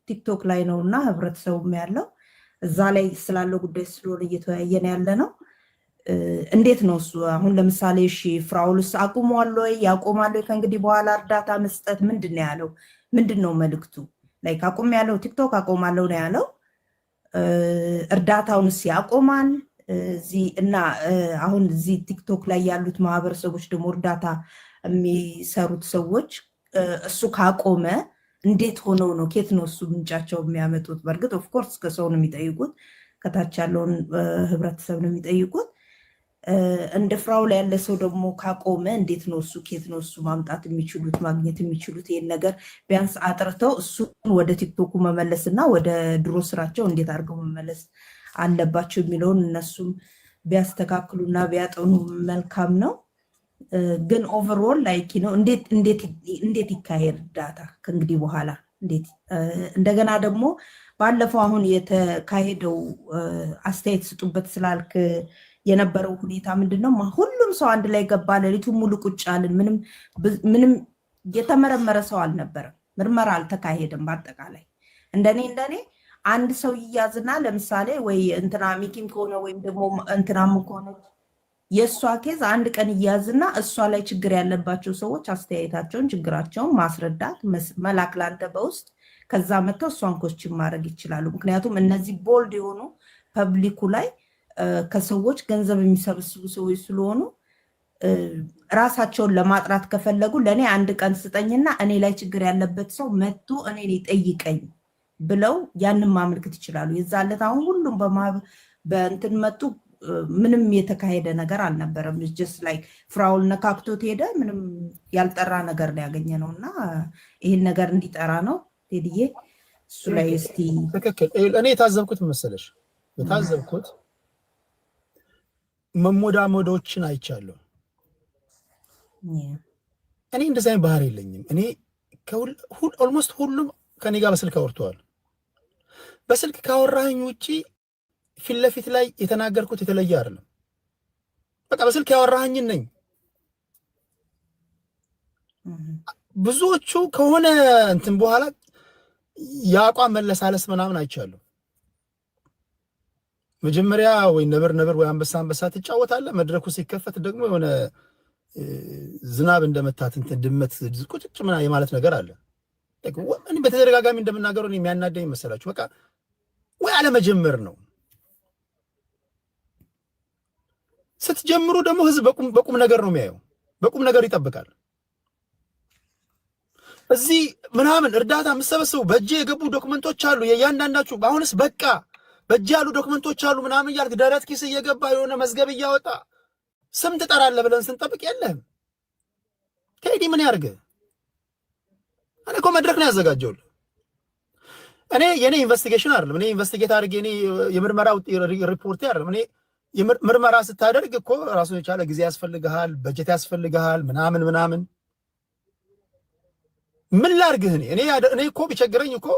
ቲክቶክ ላይ ነው እና ህብረተሰቡም ያለው እዛ ላይ ስላለው ጉዳይ ስለሆነ እየተወያየን ያለ ነው። እንዴት ነው እሱ አሁን ለምሳሌ እሺ ፍራውልስ አቁሟል ወይ ያቆማል ወይ ከእንግዲህ በኋላ እርዳታ መስጠት? ምንድን ነው ያለው? ምንድን ነው መልክቱ? ላይክ አቁም ያለው ቲክቶክ አቆማለሁ ነው ያለው። እርዳታውንስ ያቆማል? እዚህ እና አሁን እዚህ ቲክቶክ ላይ ያሉት ማህበረሰቦች ደግሞ እርዳታ የሚሰሩት ሰዎች እሱ ካቆመ እንዴት ሆነው ነው ኬት ነው እሱ ምንጫቸው የሚያመጡት? በእርግጥ ኦፍኮርስ ከሰው ነው የሚጠይቁት፣ ከታች ያለውን ህብረተሰብ ነው የሚጠይቁት። እንደ ፍራውል ያለ ሰው ደግሞ ካቆመ እንዴት ነው እሱ ኬት ነው እሱ ማምጣት የሚችሉት ማግኘት የሚችሉት? ይህን ነገር ቢያንስ አጥርተው እሱን ወደ ቲክቶኩ መመለስ እና ወደ ድሮ ስራቸው እንዴት አድርገው መመለስ አለባቸው የሚለውን እነሱም ቢያስተካክሉና ቢያጠኑ መልካም ነው። ግን ኦቨርኦል ላይክ ነው እንዴት ይካሄድ ዳታ ከእንግዲህ በኋላ እንዴት? እንደገና ደግሞ ባለፈው አሁን የተካሄደው አስተያየት ስጡበት ስላልክ የነበረው ሁኔታ ምንድነው? ሁሉም ሰው አንድ ላይ ገባ፣ ሌሊቱን ሙሉ ቁጭ አልን። ምንም የተመረመረ ሰው አልነበረም፣ ምርመራ አልተካሄደም። በአጠቃላይ እንደኔ አንድ ሰው ይያዝና ለምሳሌ ወይ እንትና ሚኪም ከሆነ ወይም ደግሞ እንትናም ከሆነ የእሷ ኬዝ አንድ ቀን ይያዝና እሷ ላይ ችግር ያለባቸው ሰዎች አስተያየታቸውን ችግራቸውን ማስረዳት መላክ ላንተ በውስጥ ከዛ መጥተው እሷን ኮችን ማድረግ ይችላሉ። ምክንያቱም እነዚህ ቦልድ የሆኑ ፐብሊኩ ላይ ከሰዎች ገንዘብ የሚሰበስቡ ሰዎች ስለሆኑ ራሳቸውን ለማጥራት ከፈለጉ ለእኔ አንድ ቀን ስጠኝና እኔ ላይ ችግር ያለበት ሰው መጥቶ እኔን ይጠይቀኝ ብለው ያንን ማመልከት ይችላሉ። የዛለት አሁን ሁሉም በእንትን መጡ። ምንም የተካሄደ ነገር አልነበረም። ጀስት ላይ ፍራውል ነካክቶት ሄደ። ምንም ያልጠራ ነገር ነው ያገኘ ነው እና ይህን ነገር እንዲጠራ ነው ቴዲዬ እሱ ላይ እስቲ ትክክል። እኔ የታዘብኩት መሰለሽ የታዘብኩት መሞዳሞዶችን አይቻለሁ። እኔ እንደዚህ አይነት ባህሪ የለኝም። እኔ ኦልሞስት ሁሉም ከኔ ጋር በስልክ አወርተዋል። በስልክ ካወራኝ ውጪ ፊት ለፊት ላይ የተናገርኩት የተለየ አይደለም። በቃ በስልክ ያወራኸኝን ነኝ። ብዙዎቹ ከሆነ እንትን በኋላ የአቋም መለሳለስ ምናምን አይቻለሁ። መጀመሪያ ወይ ነበር ወይ አንበሳ ትጫወታለህ። መድረኩ ሲከፈት ደግሞ የሆነ ዝናብ እንደመታት እንትን ድመት ቁጭጭ ምናምን የማለት ነገር አለ። እኔ በተደጋጋሚ እንደምናገረው የሚያናደኝ መሰላችሁ በቃ ወይ አለመጀመር ነው። ስትጀምሩ ደግሞ ህዝብ በቁም ነገር ነው የሚያየው፣ በቁም ነገር ይጠብቃል። እዚህ ምናምን እርዳታ የምትሰበስቡ በእጅ የገቡ ዶክመንቶች አሉ የእያንዳንዳችሁ። አሁንስ በቃ በእጅ ያሉ ዶክመንቶች አሉ ምናምን እያልክ ደረት ኪስ እየገባ የሆነ መዝገብ እያወጣ ስም ትጠራለህ ብለን ስንጠብቅ የለህም። ቴዲ ምን ያርግ? እኔ እኮ መድረክ ነው ያዘጋጀውልህ። እኔ የኔ ኢንቨስቲጌሽን አይደለም። እኔ ኢንቨስቲጌት አድርጌ እኔ የምርመራ ሪፖርት አይደለም። እኔ ምርመራ ስታደርግ እኮ ራሱን የቻለ ጊዜ ያስፈልግሃል፣ በጀት ያስፈልግሃል ምናምን። ምን ላርግህ? እኔ እኮ ቢቸግረኝ እኮ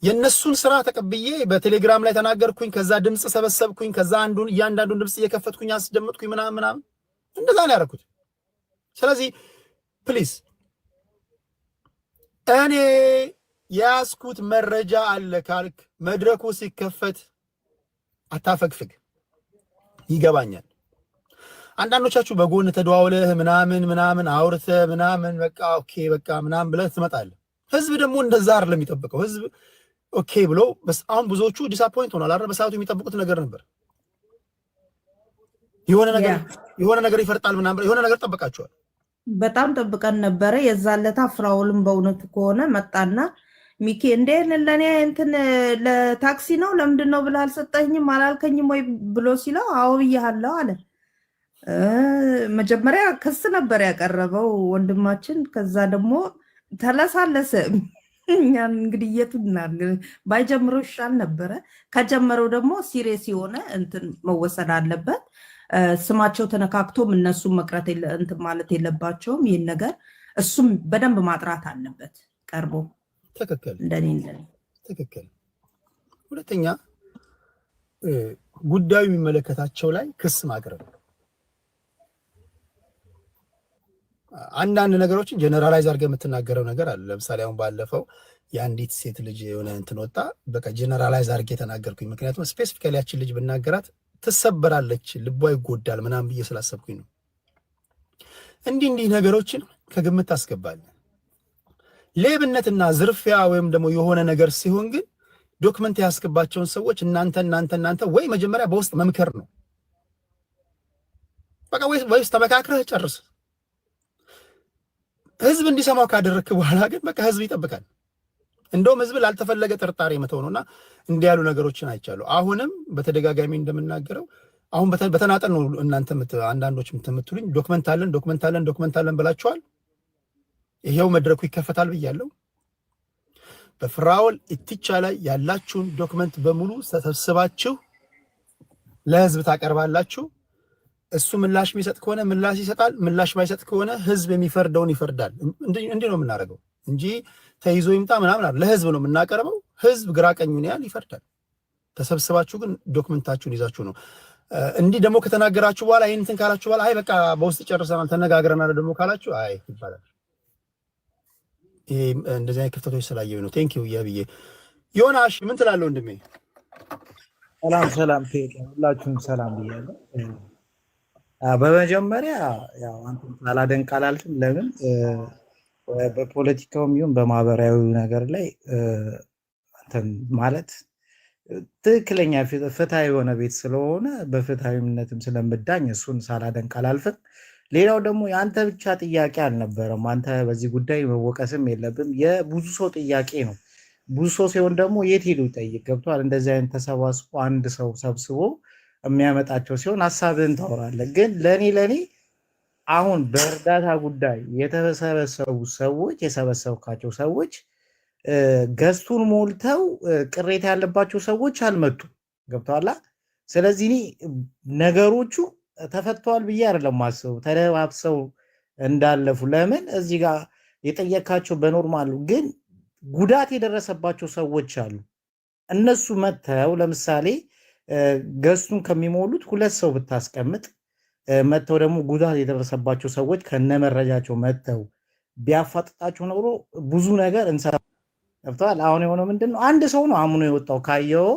የነሱን ስራ ተቀብዬ በቴሌግራም ላይ ተናገርኩኝ። ከዛ ድምፅ ሰበሰብኩኝ። ከዛ እያንዳንዱን ድምፅ እየከፈትኩኝ አስደመጥኩኝ ምናምን እንደዛ ነው ያደረኩት። ስለዚህ ፕሊዝ እኔ የያዝኩት መረጃ አለ ካልክ መድረኩ ሲከፈት አታፈግፍግ። ይገባኛል። አንዳንዶቻችሁ በጎን ተደዋውለህ ምናምን አውርተህ ምናምን በቃ ኦኬ በቃ ምናምን ብለህ ትመጣለህ። ህዝብ ደግሞ እንደዛ አይደለም የሚጠብቀው። ህዝብ ኦኬ ብሎ አሁን ብዙዎቹ ዲስአፖይንት ሆኗል አይደል? በሰዓቱ የሚጠብቁት ነገር ነበር። የሆነ ነገር ይፈርጣል ምናምን የሆነ ነገር ጠብቃችኋል። በጣም ጠብቀን ነበረ። የዛለታ ፍራውልም በእውነቱ ከሆነ መጣና ሚኪ እንዴ ለኔ እንትን ለታክሲ ነው ለምንድን ነው ብለህ አልሰጠኝም አላልከኝም ወይ ብሎ ሲለው አዎ ብያለሁ አለ። መጀመሪያ ክስ ነበር ያቀረበው ወንድማችን። ከዛ ደግሞ ተለሳለሰ። እኛን እንግዲህ የቱናል ባይጀምረው ይሻል ነበረ። ከጀመረው ደግሞ ሲሪየስ የሆነ እንትን መወሰድ አለበት። ስማቸው ተነካክቶም እነሱም መቅረት እንትን ማለት የለባቸውም። ይህን ነገር እሱም በደንብ ማጥራት አለበት ቀርቦ። ትክክል እንደኔ ትክክል። ሁለተኛ ጉዳዩ የሚመለከታቸው ላይ ክስ ማቅረብ። አንዳንድ ነገሮችን ጀነራላይዝ አድርገህ የምትናገረው ነገር አለ። ለምሳሌ አሁን ባለፈው የአንዲት ሴት ልጅ የሆነ እንትን ወጣ፣ በቃ ጀነራላይዝ አድርጌ የተናገርኩኝ። ምክንያቱም ስፔሲፊካሊ ያችን ልጅ ብናገራት ትሰበራለች፣ ልቧ ይጎዳል ምናምን ብዬ ስላሰብኩኝ ነው። እንዲህ ነገሮችን ከግምት ታስገባለህ። ሌብነትና ዝርፊያ ወይም ደግሞ የሆነ ነገር ሲሆን ግን ዶክመንት ያስገባቸውን ሰዎች እናንተ ወይ መጀመሪያ በውስጥ መምከር ነው በቃ፣ ወይስ ተመካክረህ ጨርስ። ህዝብ እንዲሰማው ካደረክ በኋላ ግን በቃ ህዝብ ይጠብቃል። እንደውም ህዝብ ላልተፈለገ ጥርጣሬ መተው ነውና እንዲህ ያሉ ነገሮችን አይቻሉ። አሁንም በተደጋጋሚ እንደምናገረው አሁን በተናጠል ነው እናንተ አንዳንዶች የምትሉኝ ዶክመንት አለን ብላችኋል። ይሄው መድረኩ ይከፈታል ብያለሁ። በፍራኦል ኢቲቻ ላይ ያላችሁን ዶክመንት በሙሉ ተሰብስባችሁ ለህዝብ ታቀርባላችሁ። እሱ ምላሽ የሚሰጥ ከሆነ ምላሽ ይሰጣል። ምላሽ ማይሰጥ ከሆነ ህዝብ የሚፈርደውን ይፈርዳል። እንዲህ ነው የምናደርገው እንጂ ተይዞ ይምጣ ምናምን ለህዝብ ነው የምናቀርበው። ህዝብ ግራ ቀኙን ያህል ይፈርዳል። ተሰብስባችሁ ግን ዶክመንታችሁን ይዛችሁ ነው። እንዲህ ደግሞ ከተናገራችሁ በኋላ ይህን እንትን ካላችሁ በኋላ አይ በቃ በውስጥ ጨርሰናል ተነጋግረናል ደግሞ ካላችሁ አይ ይባላል። ይሄ እንደዚህ አይነት ክፍተቶች ስላየሁ ነው። ቴንክ ዩ ያብዬ። ዮናሽ ምን ትላለህ ወንድሜ? ሰላም ሁላችሁም ሰላም ብያለሁ። በመጀመሪያ ያው አንተም ሳላደንቅ አላልፍም። ለምን በፖለቲካውም ይሁን በማህበራዊ ነገር ላይ አንተም ማለት ትክክለኛ ፍትሃዊ የሆነ ቤት ስለሆነ በፍትሃዊነትም ስለምዳኝ እሱን ሳላደንቅ አላልፍም። ሌላው ደግሞ የአንተ ብቻ ጥያቄ አልነበረም። አንተ በዚህ ጉዳይ መወቀስም የለብም። የብዙ ሰው ጥያቄ ነው። ብዙ ሰው ሲሆን ደግሞ የት ሄዱ ይጠይቅ ገብቷል። እንደዚህ አይነት ተሰባስቦ አንድ ሰው ሰብስቦ የሚያመጣቸው ሲሆን ሀሳብህን ታወራለህ። ግን ለኔ አሁን በእርዳታ ጉዳይ የሰበሰብካቸው ሰዎች ገዝቱን ሞልተው ቅሬታ ያለባቸው ሰዎች አልመጡም። ገብቷላ። ስለዚህ ነገሮቹ ተፈተዋል ብዬ አይደለም ማስበው፣ ተደባብሰው እንዳለፉ። ለምን እዚህ ጋር የጠየካቸው በኖርማሉ ግን ጉዳት የደረሰባቸው ሰዎች አሉ። እነሱ መተው ለምሳሌ ገዝቱን ከሚሞሉት 2 ሰው ብታስቀምጥ መተው ደግሞ ጉዳት የደረሰባቸው ሰዎች ከነመረጃቸው መተው ቢያፋጥጣቸው ኖሮ ብዙ ነገር እንሰራ ገብተዋል። አሁን የሆነው ምንድነው? አንድ ሰው ነው አምኖ የወጣው። ካየው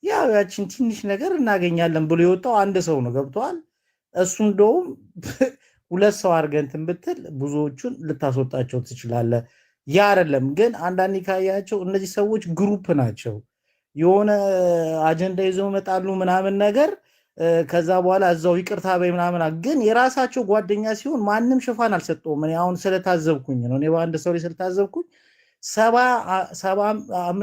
ያው ያችን ትንሽ ነገር እናገኛለን ብሎ የወጣው አንድ ሰው ነው። ገብተዋል። እሱ እንደውም 2 ሰው አድርገህ እንትን ብትል ብዙዎቹን ልታስወጣቸው ትችላለህ። ያ አይደለም ግን አንዳንዴ ካያቸው እነዚህ ሰዎች ግሩፕ ናቸው። የሆነ አጀንዳ ይዘው መጣሉ ምናምን ነገር ከዛ በኋላ እዛው ይቅርታ በይ ምናምን፣ ግን የራሳቸው ጓደኛ ሲሆን ማንም ሽፋን አልሰጠውም። እኔ አሁን ስለታዘብኩኝ ነው። እኔ በአንድ ሰው ላይ ስለታዘብኩኝ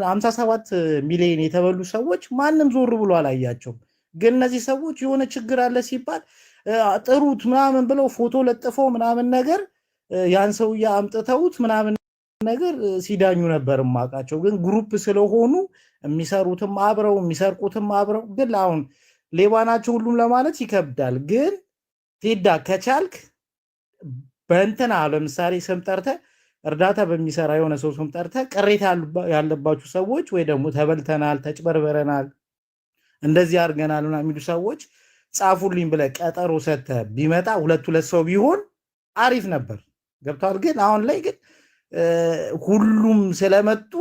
57 ሚሊዮን የተበሉ ሰዎች ማንም ዞር ብሎ አላያቸውም። ግን እነዚህ ሰዎች የሆነ ችግር አለ ሲባል ጥሩት ምናምን ብለው ፎቶ ለጥፈው ምናምን ነገር ያን ሰውዬ አምጥተውት ምናምን ነገር ሲዳኙ ነበር ማቃቸው። ግን ግሩፕ ስለሆኑ የሚሰሩትም አብረው የሚሰርቁትም አብረው። ግን አሁን ሌባ ናቸው ሁሉም ለማለት ይከብዳል። ግን ቴዳ ከቻልክ በእንትና ለምሳሌ ስም ጠርተህ እርዳታ በሚሰራ የሆነ ሰው ስም ጠርተህ ቅሬታ ያለባችሁ ሰዎች ወይ ደግሞ ተበልተናል፣ ተጭበርበረናል፣ እንደዚህ አድርገናል እና የሚሉ ሰዎች ጻፉልኝ ብለህ ቀጠሮ ሰጥተህ ቢመጣ 2 ሰው ቢሆን አሪፍ ነበር። ገብቷል። ግን አሁን ላይ ግን ሁሉም ስለመጡ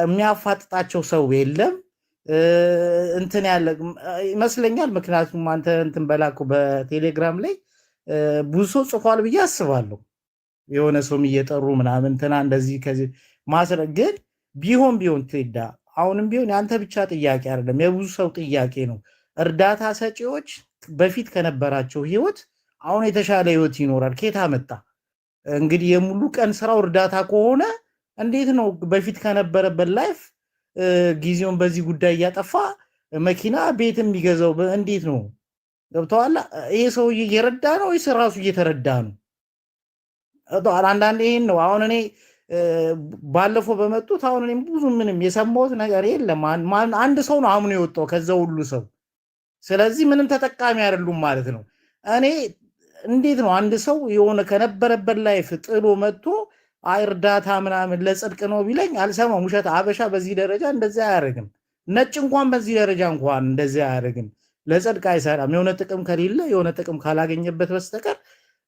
የሚያፋጥጣቸው ሰው የለም እንትን ያለ ይመስለኛል። ምክንያቱም አንተ እንትን በላኩ በቴሌግራም ላይ ብዙ ሰው ጽፏል ብዬ አስባለሁ። የሆነ ሰውም እየጠሩ ምናምን እንትና እንደዚህ ከዚህ ማስረግ ግን ቢሆን ትሄዳ አሁንም ቢሆን ያንተ ብቻ ጥያቄ አይደለም፣ የብዙ ሰው ጥያቄ ነው። እርዳታ ሰጪዎች በፊት ከነበራቸው ህይወት አሁን የተሻለ ህይወት ይኖራል። ከየት አመጣ እንግዲህ የሙሉ ቀን ስራው እርዳታ ከሆነ እንዴት ነው በፊት ከነበረበት ላይፍ ጊዜውን በዚህ ጉዳይ እያጠፋ መኪና ቤት የሚገዛው እንዴት ነው? ገብተዋል። ይሄ ሰውዬ እየረዳ ነው ወይስ ራሱ እየተረዳ ነው? አንዳንዴ ይሄን ነው አሁን እኔ ባለፈው በመጡት አሁን እኔም ብዙ ምንም የሰማሁት ነገር የለም። አንድ ሰው ነው አምኖ የወጣው ከዛ ሁሉ ሰው። ስለዚህ ምንም ተጠቃሚ አይደሉም ማለት ነው። እኔ እንዴት ነው አንድ ሰው የሆነ ከነበረበት ላይፍ ጥሎ መጥቶ እርዳታ ምናምን ለጽድቅ ነው ቢለኝ አልሰማም። ውሸት። አበሻ በዚህ ደረጃ እንደዚህ አያደርግም። ነጭ እንኳን በዚህ ደረጃ እንኳን እንደዚህ አያደርግም። ለጽድቅ አይሰራም። የሆነ ጥቅም ከሌለ የሆነ ጥቅም ካላገኘበት በስተቀር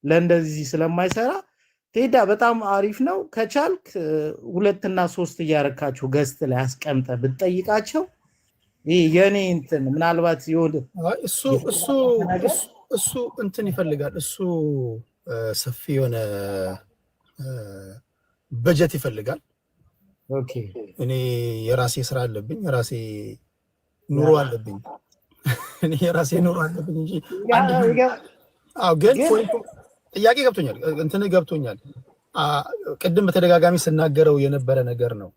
ለእንደዚህ ስለማይሰራ ቴዳ በጣም አሪፍ ነው። ከቻልክ 2 እና 3 እያረካችሁ ገስት ላይ አስቀምጠ ብትጠይቃቸው ይሄ የኔ እንትን ምናልባት ይወድ እሱ እንትን ይፈልጋል። እሱ ሰፊ የሆነ በጀት ይፈልጋል። ኦኬ እኔ የራሴ ስራ አለብኝ፣ የራሴ ኑሮ አለብኝ። እኔ የራሴ ኑሮ አለብኝ እንጂ ግን ጥያቄ ገብቶኛል፣ እንትን ገብቶኛል። ቅድም በተደጋጋሚ ስናገረው የነበረ ነገር ነው።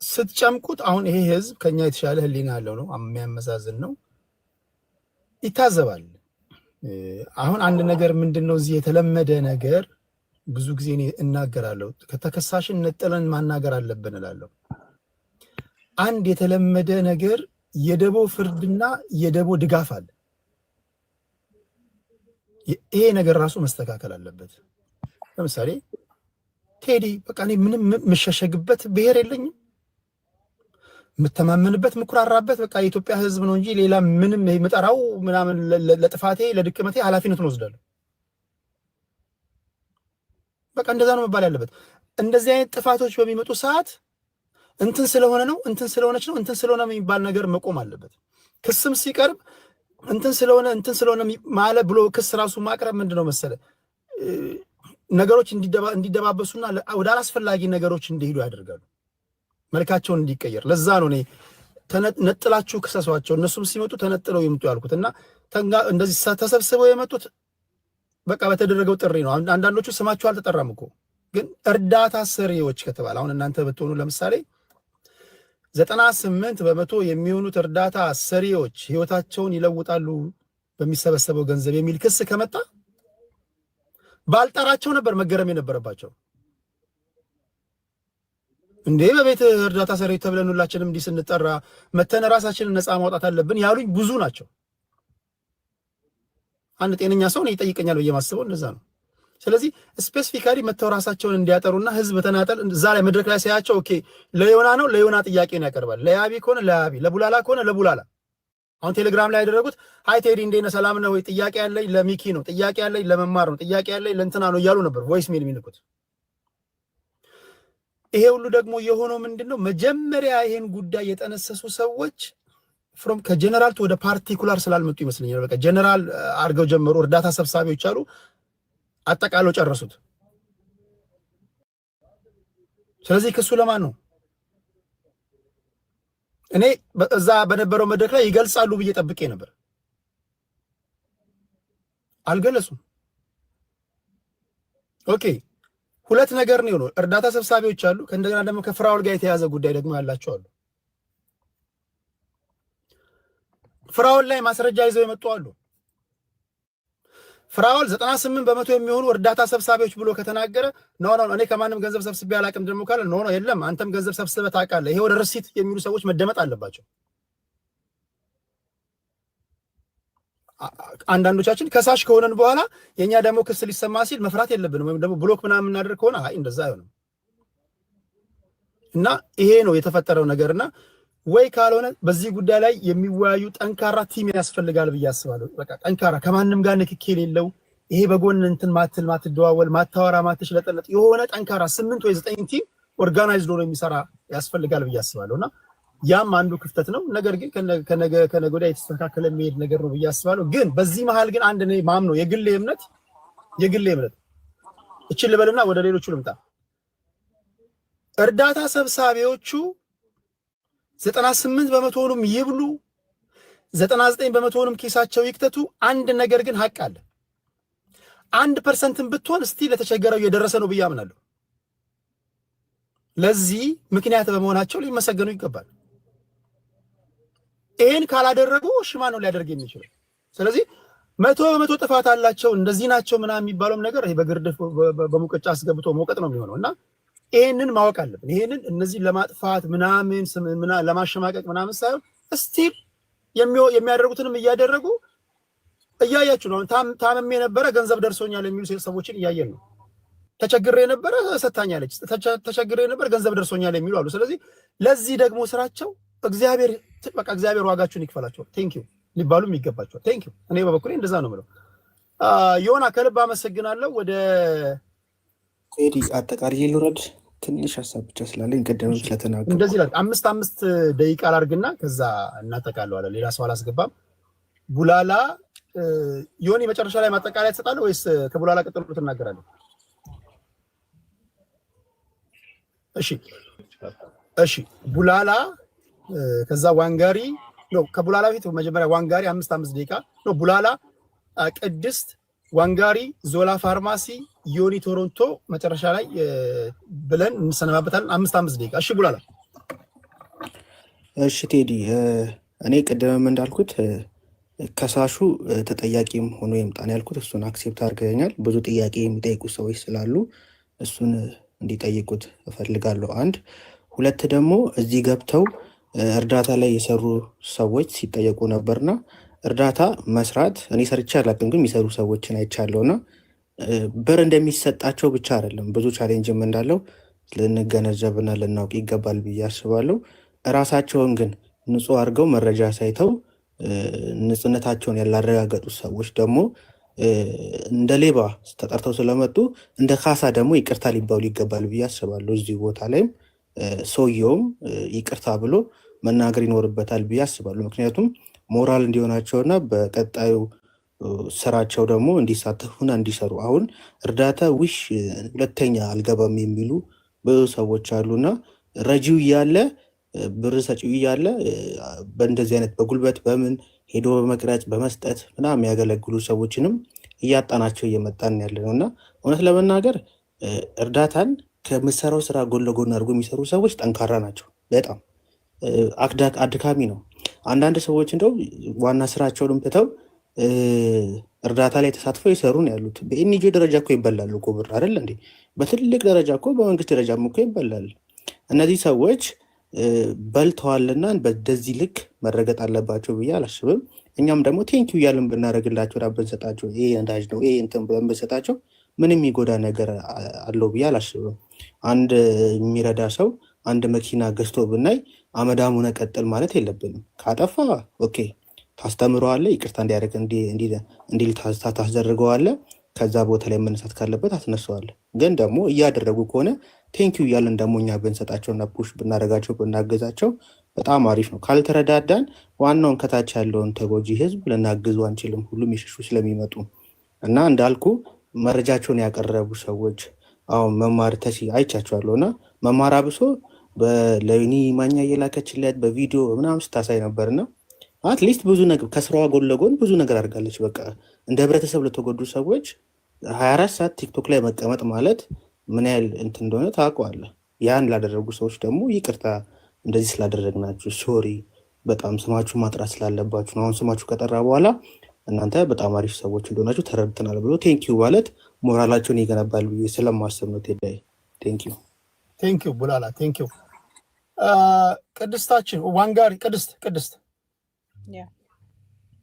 ስትጨምቁት አሁን ይሄ ህዝብ ከኛ የተሻለ ህሊና ያለው ነው፣ የሚያመዛዝን ነው፣ ይታዘባል። አሁን አንድ ነገር ምንድነው እዚህ የተለመደ ነገር ብዙ ጊዜ እኔ እናገራለሁ፣ ከተከሳሽን ነጥለን ማናገር አለብን እላለሁ። አንድ የተለመደ ነገር የደቦ ፍርድና የደቦ ድጋፍ አለ። ይሄ ነገር ራሱ መስተካከል አለበት። ለምሳሌ ቴዲ በቃ እኔ ምንም የምሸሸግበት ብሔር የለኝም፣ የምተማመንበት የምኩራራበት በቃ የኢትዮጵያ ህዝብ ነው እንጂ ሌላ ምንም የምጠራው ምናምን ለጥፋቴ ለድክመቴ ኃላፊነቱን ወስዳለሁ። በቃ እንደዛ ነው መባል ያለበት። እንደዚህ አይነት ጥፋቶች በሚመጡ ሰዓት እንትን ስለሆነ ነው እንትን ስለሆነች ነው እንትን ስለሆነ የሚባል ነገር መቆም አለበት። ክስም ሲቀርብ እንትን ስለሆነ ማለት ብሎ ክስ ራሱ ማቅረብ ምንድነው መሰለ ነገሮች እንዲደባበሱና ወደ አላስፈላጊ ነገሮች እንዲሄዱ ያደርጋሉ፣ መልካቸውን እንዲቀየር። ለዛ ነው እኔ ነጥላችሁ ክሰሷቸው፣ እነሱም ሲመጡ ተነጥለው ይምጡ ያልኩት እና እንደዚህ ተሰብስበው የመጡት በቃ በተደረገው ጥሪ ነው። አንዳንዶቹ ስማቸው አልተጠራም እኮ ግን እርዳታ ሰሪዎች ከተባለ አሁን እናንተ ብትሆኑ ለምሳሌ 98% የሚሆኑት እርዳታ ሰሪዎች ህይወታቸውን ይለውጣሉ በሚሰበሰበው ገንዘብ የሚል ክስ ከመጣ ባልጠራቸው ነበር መገረም የነበረባቸው። እንዴ በቤት እርዳታ ሰሪዎች ተብለን ሁላችንም እንዲህ ስንጠራ መተን ራሳችንን ነፃ ማውጣት አለብን ያሉኝ ብዙ ናቸው። አንድ ጤነኛ ሰው ነው ይጠይቀኛል ብዬ ማስበው እንደዛ ነው። ስለዚህ ስፔሲፊካሊ መተው ራሳቸውን እንዲያጠሩና ህዝብ ተናጠል እዛ ላይ መድረክ ላይ ሳያቸው ኦኬ ለዮና ነው ለዮና ጥያቄን ያቀርባል፣ ለያቢ ከሆነ ለያቢ፣ ለቡላላ ከሆነ ለቡላላ። አሁን ቴሌግራም ላይ ያደረጉት ሃይ ቴዲ እንዴት ነህ ሰላም ነው ወይ ጥያቄ ያለኝ ለሚኪ ነው፣ ጥያቄ ያለኝ ለመማር ነው፣ ጥያቄ ያለኝ ለእንትና ነው እያሉ ነበር ቮይስ ሜል የሚልኩት። ይሄ ሁሉ ደግሞ የሆነው ምንድነው መጀመሪያ ይሄን ጉዳይ የጠነሰሱ ሰዎች ፍሮም ከጀነራል ወደ ፓርቲኩላር ስላልመጡ ይመስለኛል። በቃ ጀነራል አድርገው ጀመሩ። እርዳታ ሰብሳቢዎች አሉ አጠቃለው ጨረሱት። ስለዚህ ክሱ ለማን ነው? እኔ እዛ በነበረው መድረክ ላይ ይገልጻሉ ብዬ ጠብቄ ነበር፣ አልገለጹም። ኦኬ ሁለት ነገር ነው የሆነው። እርዳታ ሰብሳቢዎች አሉ፣ ከእንደገና ደግሞ ከፍራውል ጋር የተያዘ ጉዳይ ደግሞ ያላቸው አሉ። ፍራውል ላይ ማስረጃ ይዘው የመጡ አሉ። ፍራውል 98% የሚሆኑ እርዳታ ሰብሳቢዎች ብሎ ከተናገረ ኖ እኔ ከማንም ገንዘብ ሰብስቤ አላውቅም ደግሞ ካለ ኖ የለም አንተም ገንዘብ ሰብስበህ ታውቃለህ፣ ይሄ ወደ ርሲት የሚሉ ሰዎች መደመጥ አለባቸው። አንዳንዶቻችን ከሳሽ ከሆነን በኋላ የኛ ደግሞ ክስ ሊሰማ ሲል መፍራት የለብንም፣ ወይም ደግሞ ብሎክ ምናምን የምናደርግ ከሆነ አይ እንደዛ አይሆንም። እና ይሄ ነው የተፈጠረው ነገርና ወይ ካልሆነ በዚህ ጉዳይ ላይ የሚወያዩ ጠንካራ ቲም ያስፈልጋል ብዬ አስባለሁ። በቃ ጠንካራ ከማንም ጋር ንክኪ የሌለው ይሄ በጎን እንትን ማትደዋወል ማታወራ ማትሽለጠለጥ የሆነ ጠንካራ 8 ወይ 9 ቲም ኦርጋናይዝድ ሆኖ የሚሰራ ያስፈልጋል ብዬ አስባለሁና ያም አንዱ ክፍተት ነው። ነገር ግን ከነገ ወዲያ የተስተካከለ የሚሄድ ነገር ነው ብዬ አስባለሁ። ግን በዚህ መሃል ግን አንድ ነው ማምነው የግሌ እምነት እቺን ልበልና ወደ ሌሎቹ ልምጣ። እርዳታ ሰብሳቢዎቹ 98%ንም ይብሉ 99%ንም ኪሳቸው ይክተቱ፣ አንድ ነገር ግን ሀቅ አለ። 1% ብትሆን እስቲ ለተቸገረው እየደረሰ ነው ብዬ አምናለሁ። ለዚህ ምክንያት በመሆናቸው ሊመሰገኑ ይገባል። ይሄን ካላደረጉ ሽማ ነው ሊያደርግ የሚችለው። ስለዚህ 100% ጥፋት አላቸው እንደዚህ ናቸው ምናምን የሚባለውም ነገር ይሄ በግርድፍ በሙቀጫ አስገብቶ መውቀጥ ነው የሚሆነው እና ይሄንን ማወቅ አለብን። ይሄንን እነዚህ ለማጥፋት ምናምን ለማሸማቀቅ ምናምን ሳይሆን ስቲል የሚያደርጉትንም እያደረጉ እያያችሁ ነው። ታመም የነበረ ገንዘብ ደርሶኛል የሚሉ ሰዎችን እያየን ነው። ተቸግሬ የነበረ ሰታኛለች፣ ተቸግሬ የነበረ ገንዘብ ደርሶኛል የሚሉ አሉ። ስለዚህ ለዚህ ደግሞ ስራቸው እግዚአብሔር ዋጋችሁን ይክፈላቸው። ቴንክ ዩ ሊባሉም ይገባቸዋል። ቴንክ ዩ። እኔ በበኩሌ እንደዛ ነው የምለው። ዮና ከልብ አመሰግናለሁ። ወደ ቴዲ አጠቃላይ ልውረድ ትንሽ ሀሳብ ብቻ ስላለኝ ቀደም ስለተናገርኩ እንደዚህ ላይ 5 ደቂቃ ላድርግና ከዛ እናጠቃለዋለን። ሌላ ሰው አላስገባም። ቡላላ ዮኒ መጨረሻ ላይ ማጠቃለያ ትሰጣለህ ወይስ ከቡላላ ቀጥሎ ትናገራለህ? እሺ ቡላላ ከዛ ዋንጋሪ ነው። ከቡላላ ፊት መጀመሪያ ዋንጋሪ 5 ደቂቃ ነው። ቡላላ፣ ቅድስት፣ ዋንጋሪ፣ ዞላ ፋርማሲ፣ ዮኒ ቶሮንቶ መጨረሻ ላይ ብለን እንሰነባበታለን። 5 ደቂቃ። እሺ ቡላላ። እሺ ቴዲ፣ እኔ ቅድምም እንዳልኩት ከሳሹ ተጠያቂም ሆኖ ይምጣን ያልኩት እሱን አክሴፕት አድርገኛል። ብዙ ጥያቄ የሚጠይቁ ሰዎች ስላሉ እሱን እንዲጠይቁት እፈልጋለሁ። 1 2 ደግሞ እዚህ ገብተው እርዳታ ላይ የሰሩ ሰዎች ሲጠየቁ ነበርና እርዳታ መስራት እኔ ሰርቼ አላውቅም፣ ግን የሚሰሩ ሰዎችን አይቻለሁና ብር እንደሚሰጣቸው ብቻ አይደለም ብዙ ቻሌንጅም እንዳለው ልንገነዘብና ልናውቅ ይገባል ብዬ አስባለሁ። እራሳቸውን ግን ንጹህ አድርገው መረጃ ሳይተው ንጽህነታቸውን ያላረጋገጡ ሰዎች ደግሞ እንደ ሌባ ተጠርተው ስለመጡ እንደ ካሳ ደግሞ ይቅርታ ሊባሉ ይገባል ብዬ አስባለሁ። እዚህ ቦታ ላይም ሰውየውም ይቅርታ ብሎ መናገር ይኖርበታል ብዬ አስባለሁ። ምክንያቱም ሞራል እንዲሆናቸውና በቀጣዩ ስራቸው ደግሞ እንዲሳተፉና እንዲሰሩ አሁን እርዳታ ሁለተኛ አልገባም የሚሉ ብዙ ሰዎች አሉና ረጂው እያለ ብር ሰጪው እያለ በእንደዚህ አይነት በጉልበት በምን ሄዶ በመቅረጽ በመስጠት ምናምን የሚያገለግሉ ሰዎችንም እያጣናቸው እየመጣን ያለ ነው እና እውነት ለመናገር እርዳታን ከምሰራው ስራ ጎን ለጎን አድርጎ የሚሰሩ ሰዎች ጠንካራ ናቸው። በጣም አድካሚ ነው። አንዳንድ ሰዎች እንደው ዋና ስራቸውንም ትተው እርዳታ ላይ ተሳትፈው ይሰሩ ነው ያሉት። በኤንጂኦ ደረጃ እኮ ይበላሉ እኮ ብር አይደል እንዴ? በትልቅ ደረጃ እኮ በመንግስት ደረጃም እኮ ይበላል። እነዚህ ሰዎች በልተዋልና በዚህ ልክ መረገጥ አለባቸው ብዬ አላስብም። እኛም ደግሞ ቴንኪው እያልን ብናደርግላቸው ብንሰጣቸው ይሄ ነዳጅ ነው ይሄ እንትን ብለን ብንሰጣቸው ምንም የሚጎዳ ነገር አለው ብዬ አላስብም። አንድ የሚረዳ ሰው አንድ መኪና ገዝቶ ብናይ አመዳሙነ ቀጥል ማለት የለብንም። ካጠፋ ኦኬ ታስተምረዋለህ፣ ይቅርታ እንዲያደርግ እንዲል ታስደርገዋለህ። ከዛ ቦታ ላይ መነሳት ካለበት አትነሳዋለህ። ግን ደግሞ እያደረጉ ከሆነ ቴንኪው እያልን ደግሞ እኛ ብንሰጣቸውና ፑሽ ብናደርጋቸው ብናገዛቸው በጣም አሪፍ ነው። ካልተረዳዳን ዋናውን ከታች ያለውን ተጎጂ ህዝብ ልናግዙ አንችልም። ሁሉም የሸሹ ስለሚመጡ እና እንዳልኩ መረጃቸውን ያቀረቡ ሰዎች አሁን መማር አይቻቸዋለሁ እና መማር አብሶ ለዩኒ ማኛ እየላከችለት በቪዲዮ ምናምን ስታሳይ ነበርና አትሊስት ብዙ ነገር ከስራዋ ጎን ለጎን ብዙ ነገር አድርጋለች። በቃ እንደ ህብረተሰብ ለተጎዱ ሰዎች 24 ሰዓት ቲክቶክ ላይ መቀመጥ ማለት ምን ያህል እንትን እንደሆነ ታውቀዋለህ። ያን ላደረጉ ሰዎች ደግሞ ይቅርታ እንደዚህ ስላደረግናችሁ ሶሪ፣ በጣም ስማችሁ ማጥራት ስላለባችሁ ነው። አሁን ስማችሁ ከጠራ በኋላ እናንተ በጣም አሪፍ ሰዎች እንደሆናችሁ ተረድተናል ብሎ ቴንኪዩ ማለት ሞራላቸውን ይገነባል ብዬ ስለማሰብ ነው። ቴዳይ ቴንኪዩ ቡላላ ቴንኪዩ። ቅድስታችን ዋንጋሪ ቅድስት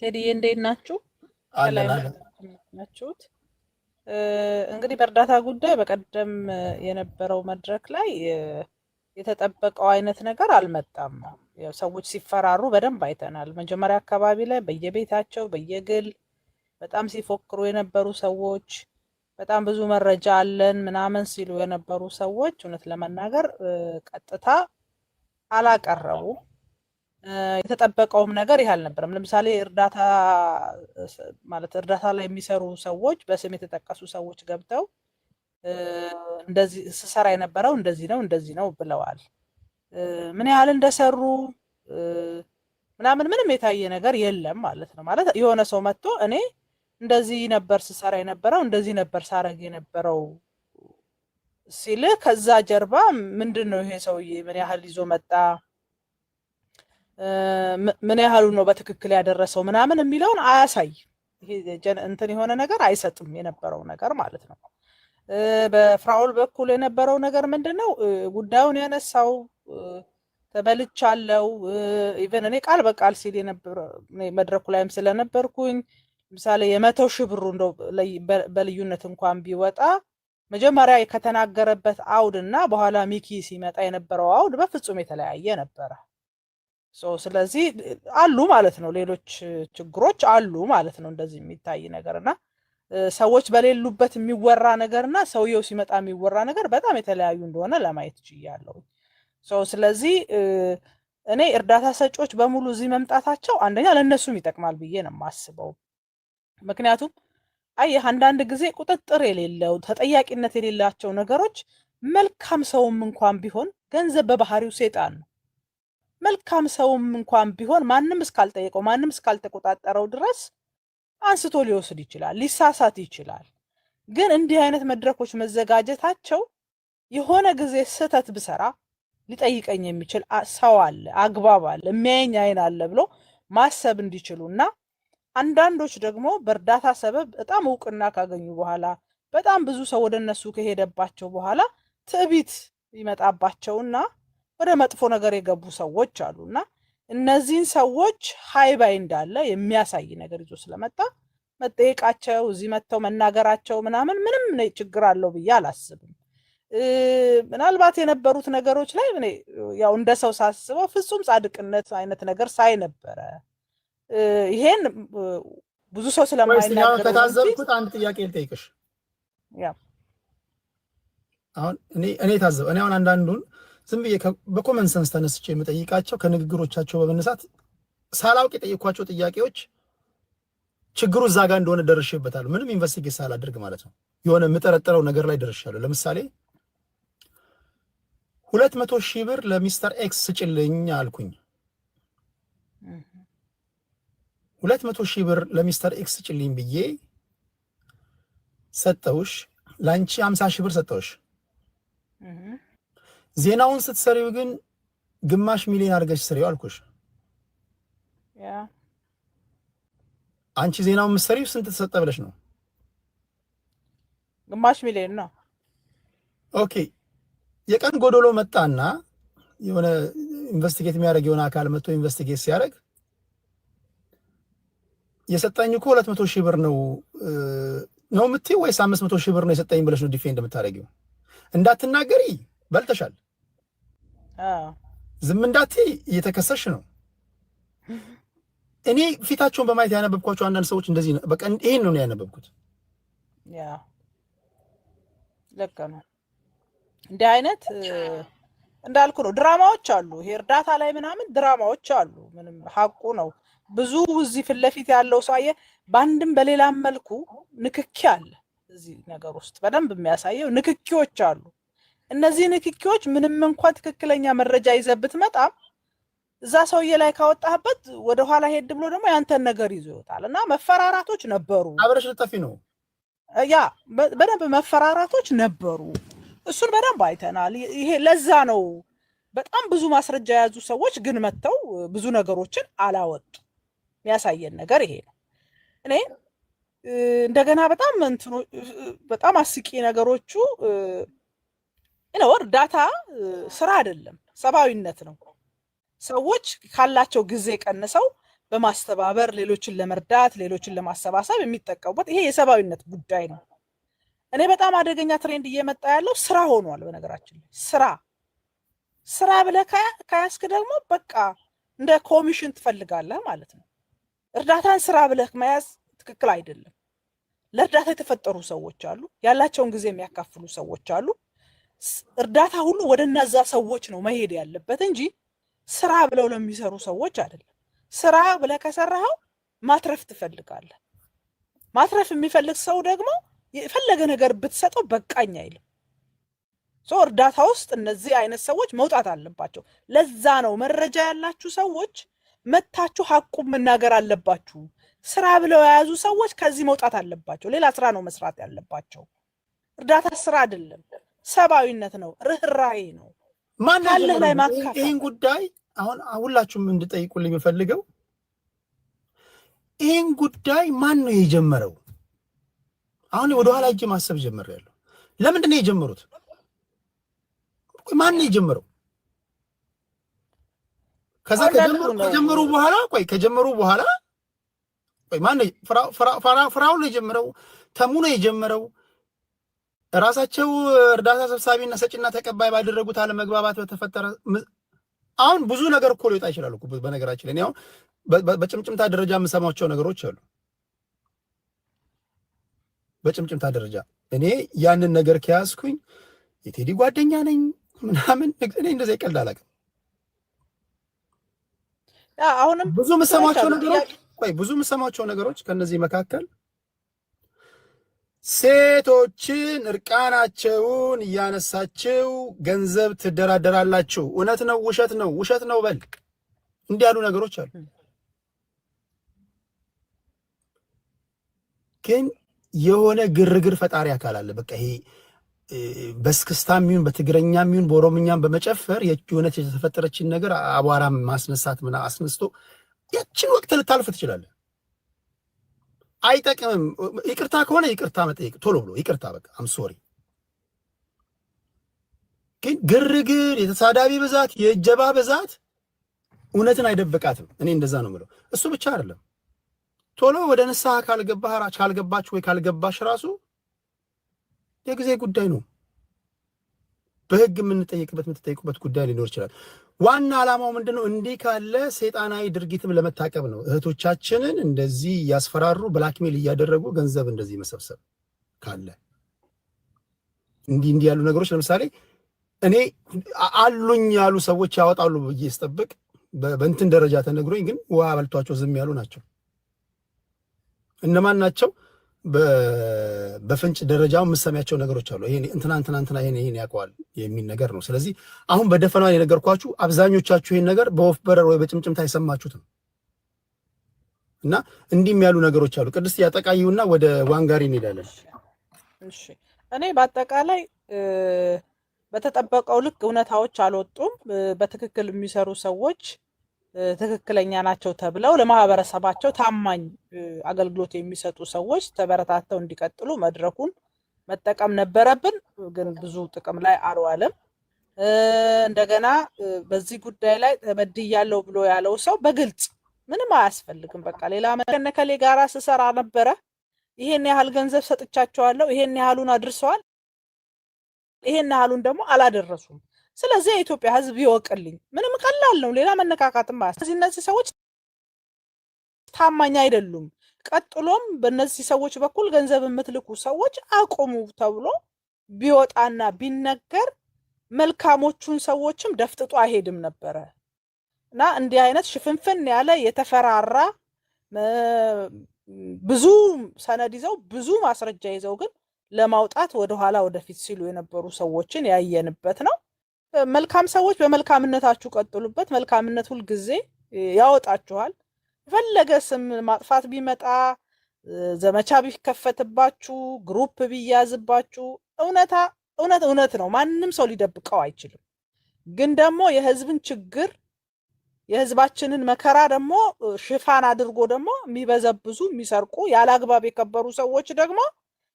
ቴዲ እንዴት ናችሁ? ናችሁት? እንግዲህ በእርዳታ ጉዳይ በቀደም የነበረው መድረክ ላይ የተጠበቀው አይነት ነገር አልመጣም። ሰዎች ሲፈራሩ በደንብ አይተናል። መጀመሪያ አካባቢ ላይ በየቤታቸው በየግል በጣም ሲፎክሩ የነበሩ ሰዎች፣ በጣም ብዙ መረጃ አለን ምናምን ሲሉ የነበሩ ሰዎች እውነት ለመናገር ቀጥታ አላቀረቡ። የተጠበቀውም ነገር ይህ አልነበረም። ለምሳሌ እርዳታ ላይ የሚሰሩ ሰዎች በስም የተጠቀሱ ሰዎች ገብተው እንደዚህ ስሰራ የነበረው እንደዚህ ነው ብለዋል። ምን ያህል እንደሰሩ ምናምን ምንም የታየ ነገር የለም ማለት ነው። ማለት የሆነ ሰው መጥቶ እኔ እንደዚህ ነበር ስሰራ የነበረው እንደዚህ ነበር ሳረግ የነበረው ሲል ከዛ ጀርባ ምንድን ነው ይሄ ሰውዬ ምን ያህል ይዞ መጣ፣ ምን ያህሉ ነው በትክክል ያደረሰው ምናምን የሚለውን አያሳይ። እንትን የሆነ ነገር አይሰጥም የነበረው ነገር ማለት ነው። በፍራኦል በኩል የነበረው ነገር ምንድነው? ጉዳዩን ያነሳው ተበልቻለው ኢቨን እኔ ቃል በቃል ሲል የነበረ መድረኩ ላይም ስለነበርኩኝ ለምሳሌ የ100,000 ብሩ እንደው በልዩነት እንኳን ቢወጣ መጀመሪያ ከተናገረበት አውድ እና በኋላ ሚኪ ሲመጣ የነበረው አውድ በፍጹም የተለያየ ነበረ። ስለዚህ አሉ ማለት ነው፣ ሌሎች ችግሮች አሉ ማለት ነው። እንደዚህ የሚታይ ነገርና ሰዎች በሌሉበት የሚወራ ነገርና ሰውየው ሲመጣ የሚወራ ነገር በጣም የተለያዩ እንደሆነ ለማየት ችያለሁ። ስለዚህ እኔ እርዳታ ሰጪዎች በሙሉ እዚህ መምጣታቸው አንደኛ ለነሱም ይጠቅማል ብዬ ነው የማስበው። ምክንያቱም አንዳንድ ጊዜ ቁጥጥር የሌለው ተጠያቂነት የሌላቸው ነገሮች መልካም ሰውም እንኳን ቢሆን ገንዘብ በባህሪው ሰይጣን ነው። መልካም ሰውም እንኳን ቢሆን ማንም እስካልጠየቀው ማንም እስካልተቆጣጠረው ድረስ አንስቶ ሊወስድ ይችላል፣ ሊሳሳት ይችላል። ግን እንዲህ አይነት መድረኮች መዘጋጀታቸው የሆነ ጊዜ ስህተት ብሰራ ሊጠይቀኝ የሚችል ሰው አለ፣ አግባብ አለ፣ የሚያየኝ አይን አለ ብሎ ማሰብ እንዲችሉና አንዳንዶች ደግሞ በእርዳታ ሰበብ በጣም እውቅና ካገኙ በኋላ በጣም ብዙ ሰው ወደ እነሱ ከሄደባቸው በኋላ ትዕቢት ይመጣባቸውና ወደ መጥፎ ነገር የገቡ ሰዎች አሉና እነዚህን ሰዎች ሃይባይ እንዳለ የሚያሳይ ነገር ይዞ ስለመጣ መጠየቃቸው እዚህ መጥተው መናገራቸው ምናምን ምንም ችግር አለው ብዬ አላስብም። ምናልባት የነበሩት ነገሮች ላይ እኔ ያው እንደ ሰው ሳስበው ፍጹም ጻድቅነት አይነት ነገር ሳይ ነበረ። ይሄን ብዙ ሰው ስለማይናገር ከታዘብኩት አንድ ጥያቄ ልጠይቅሽ። ያ አሁን እኔ ታዘብ እኔ አሁን አንዳንዱን ዝም ብዬ በኮመን ሰንስ ተነስቼ የምጠይቃቸው ከንግግሮቻቸው በመነሳት ሳላውቅ የጠየኳቸው ጥያቄዎች ችግሩ እዛ ጋር እንደሆነ ደርሼበታለሁ። ምንም ኢንቨስቲጌት ሳላደርግ ማለት ነው። የሆነ የምጠረጥረው ነገር ላይ ደርሻለሁ። ለምሳሌ 200,000 ብር ለሚስተር ኤክስ ስጭልኝ አልኩኝ። 200,000 ብር ለሚስተር ኤክስ ስጭልኝ ብዬ ሰጠውሽ፣ ላንቺ 50,000 ብር ሰጠውሽ። ዜናውን ስትሰሪው ግን ግማሽ ሚሊዮን አድርገሽ ስሪው አልኩሽ። ያ አንቺ ዜናውን ምትሰሪው ስንት ተሰጠ ብለሽ ነው? ግማሽ ሚሊዮን ነው። ኦኬ የቀን ጎዶሎ መጣና የሆነ ኢንቨስቲጌት የሚያደርግ የሆነ አካል መጥቶ ኢንቨስቲጌት ሲያደርግ የሰጠኝ እኮ 200,000 ብር ነው የምትይው ወይስ 500,000 ብር ነው የሰጠኝ ብለሽ ነው ዲፌንድ የምታደርጊው? እንዳትናገሪ በልተሻል። ዝም እንዳትይ እየተከሰሽ ነው። እኔ ፊታቸውን በማየት ያነበብኳቸው አንዳንድ ሰዎች እንደዚህ ነው። በቃ ይሄን ነው ያነበብኩት። ያ ልክ ነው። እንዲህ አይነት እንዳልኩ ነው ድራማዎች አሉ። ይሄ እርዳታ ላይ ምናምን ድራማዎች አሉ። ምንም ሀቁ ነው። ብዙ እዚህ ፊት ለፊት ያለው ሰው አየህ፣ በአንድም በሌላም መልኩ ንክኪ አለ። እዚህ ነገር ውስጥ በደንብ የሚያሳየው ንክኪዎች አሉ። እነዚህ ንክኪዎች ምንም እንኳን ትክክለኛ መረጃ ይዘህ ብትመጣም እዛ ሰውዬ ላይ ካወጣህበት ወደ ኋላ ሄድ ብሎ ደግሞ ያንተን ነገር ይዞ ይወጣል እና መፈራራቶች ነበሩ። አብረሽ ልጠፊ ነው። ያ በደንብ መፈራራቶች ነበሩ። እሱን በደንብ አይተናል። ይሄ ለዛ ነው በጣም ብዙ ማስረጃ የያዙ ሰዎች ግን መተው ብዙ ነገሮችን አላወጡ። የሚያሳየን ነገር ይሄ ነው። እኔ እንደገና በጣም አስቂ ነገሮቹ እርዳታ ስራ አይደለም፣ ሰብአዊነት ነው። ሰዎች ካላቸው ጊዜ ቀንሰው በማስተባበር ሌሎችን ለመርዳት ሌሎችን ለማሰባሰብ የሚጠቀሙበት ይሄ የሰብአዊነት ጉዳይ ነው። እኔ በጣም አደገኛ ትሬንድ እየመጣ ያለው ስራ ሆኗል። በነገራችን ላይ ስራ ብለህ ከያዝክ ደግሞ በቃ እንደ ኮሚሽን ትፈልጋለህ ማለት ነው። እርዳታን ስራ ብለህ መያዝ ትክክል አይደለም። ለእርዳታ የተፈጠሩ ሰዎች አሉ፣ ያላቸውን ጊዜ የሚያካፍሉ ሰዎች አሉ። እርዳታ ሁሉ ወደ እነዛ ሰዎች ነው መሄድ ያለበት እንጂ ስራ ብለው ለሚሰሩ ሰዎች አይደለም። ስራ ብለህ ከሰራኸው ማትረፍ ትፈልጋለህ። ማትረፍ የሚፈልግ ሰው ደግሞ የፈለገ ነገር ብትሰጠው በቃኝ አይልም። እርዳታ ውስጥ እነዚህ አይነት ሰዎች መውጣት አለባቸው። ለዛ ነው መረጃ ያላችሁ ሰዎች መታችሁ ሐቁን መናገር አለባችሁ። ስራ ብለው የያዙ ሰዎች ከዚህ መውጣት አለባቸው። ሌላ ስራ ነው መስራት ያለባቸው። እርዳታ ስራ አይደለም፣ ሰብአዊነት ነው፣ ርህራሄ ነው። ማናለህ ላይ ማካፈል። ይሄን ጉዳይ አሁን ሁላችሁም እንድጠይቁልኝ የምፈልገው ይህን ጉዳይ ማን ነው የጀመረው? አሁን ወደ ኋላ እጅ ማሰብ ጀምሬያለሁ። ለምንድን ነው የጀመሩት? ማን ነው የጀመረው? ከዛ ከጀመሩ በኋላ ማን ነው? ፍራውን ነው የጀመረው? ተሙ ነው የጀመረው? ራሳቸው እርዳታ ሰብሳቢና ሰጪና ተቀባይ ባደረጉት አለመግባባት በተፈጠረ አሁን ብዙ ነገር እኮ ሊወጣ ይችላል እኮ። በነገራችን ላይ አሁን በጭምጭምታ ደረጃ የምሰማቸው ነገሮች አሉ። በጭምጭምታ ደረጃ እኔ ያንን ነገር ከያዝኩኝ የቴዲ ጓደኛ ነኝ ምናምን እኔ እንደዛ ይቀልድ አላውቅም። አሁንም ብዙ የምሰማቸው ነገሮች ከነዚህ መካከል ሴቶችን እርቃናቸውን እያነሳችው ገንዘብ ትደራደራላችሁ፣ እውነት ነው ውሸት ነው? ውሸት ነው በል፣ እንዲህ ያሉ ነገሮች አሉ። ግን የሆነ ግርግር ፈጣሪ አካል አለ። በቃ ይሄ በስክስታም ይሁን በትግረኛም ይሁን በኦሮምኛም በመጨፈር የሆነች የተፈጠረችን ነገር አቧራም ማስነሳት ምና አስነስቶ ያችን ወቅት ልታልፍ ትችላለህ። አይጠቅምም። ይቅርታ ከሆነ ይቅርታ መጠየቅ ቶሎ ብሎ ይቅርታ፣ በቃ አም ሶሪ። ግን ግርግር፣ የተሳዳቢ ብዛት፣ የእጀባ ብዛት እውነትን አይደብቃትም። እኔ እንደዛ ነው የምለው። እሱ ብቻ አይደለም፣ ቶሎ ወደ ንስሐ ካልገባች ወይ ካልገባሽ ራሱ የጊዜ ጉዳይ ነው። በህግ የምትጠይቁበት ጉዳይ ሊኖር ይችላል። ዋና ዓላማው ምንድነው? እንዲህ ካለ ሰይጣናዊ ድርጊትም ለመታቀብ ነው። እህቶቻችንን እንደዚህ እያስፈራሩ ብላክሜል እያደረጉ ገንዘብ እንደዚህ መሰብሰብ ካለ እንዲህ ያሉ ነገሮች ለምሳሌ እኔ አሉኝ ያሉ ሰዎች ያወጣሉ ብዬ ስጠብቅ በእንትን ደረጃ ተነግሮኝ ግን ውሃ በልቷቸው ዝም ያሉ ናቸው። እነማን ናቸው? በፍንጭ ደረጃው የምሰሚያቸው ነገሮች አሉ። ይሄ እንትና ይሄን ያውቀዋል የሚል ነገር ነው። ስለዚህ አሁን በደፈናው የነገርኳችሁ አብዛኞቻችሁ ይሄን ነገር በወፍ በረር ወይ በጭምጭምታ አይሰማችሁትም። እና እንዲህም ያሉ ነገሮች አሉ። ቅድስት ያጠቃዩና ወደ ዋንጋሪ እንሄዳለን። እሺ፣ እኔ በአጠቃላይ በተጠበቀው ልክ እውነታዎች አልወጡም። በትክክል የሚሰሩ ሰዎች ትክክለኛ ናቸው ተብለው ለማህበረሰባቸው ታማኝ አገልግሎት የሚሰጡ ሰዎች ተበረታተው እንዲቀጥሉ መድረኩን መጠቀም ነበረብን። ግን ብዙ ጥቅም ላይ አልዋለም። እንደገና በዚህ ጉዳይ ላይ ተበድያለሁ ብሎ ያለው ሰው በግልጽ ምንም አያስፈልግም። በቃ ሌላ መከነከሌ ጋራ ስሰራ ነበረ፣ ይሄን ያህል ገንዘብ ሰጥቻቸዋለሁ፣ ይሄን ያህሉን አድርሰዋል፣ ይሄን ያህሉን ደግሞ አላደረሱም። ስለዚህ የኢትዮጵያ ሕዝብ ይወቅልኝ። ምንም ቀላል ነው። ሌላ መነካካትም ስለዚህ እነዚህ ሰዎች ታማኝ አይደሉም። ቀጥሎም በእነዚህ ሰዎች በኩል ገንዘብ የምትልኩ ሰዎች አቁሙ ተብሎ ቢወጣና ቢነገር መልካሞቹን ሰዎችም ደፍጥጦ አይሄድም ነበረ እና እንዲህ አይነት ሽፍንፍን ያለ የተፈራራ ብዙ ሰነድ ይዘው ብዙ ማስረጃ ይዘው ግን ለማውጣት ወደኋላ ወደፊት ሲሉ የነበሩ ሰዎችን ያየንበት ነው። መልካም ሰዎች በመልካምነታችሁ ቀጥሉበት። መልካምነት ሁል ጊዜ ያወጣችኋል። የፈለገ ስም ማጥፋት ቢመጣ፣ ዘመቻ ቢከፈትባችሁ፣ ግሩፕ ቢያዝባችሁ እውነት ነው። ማንም ሰው ሊደብቀው አይችልም። ግን ደግሞ የህዝብን ችግር የህዝባችንን መከራ ደግሞ ሽፋን አድርጎ ደግሞ የሚበዘብዙ የሚሰርቁ ያለ አግባብ የከበሩ ሰዎች ደግሞ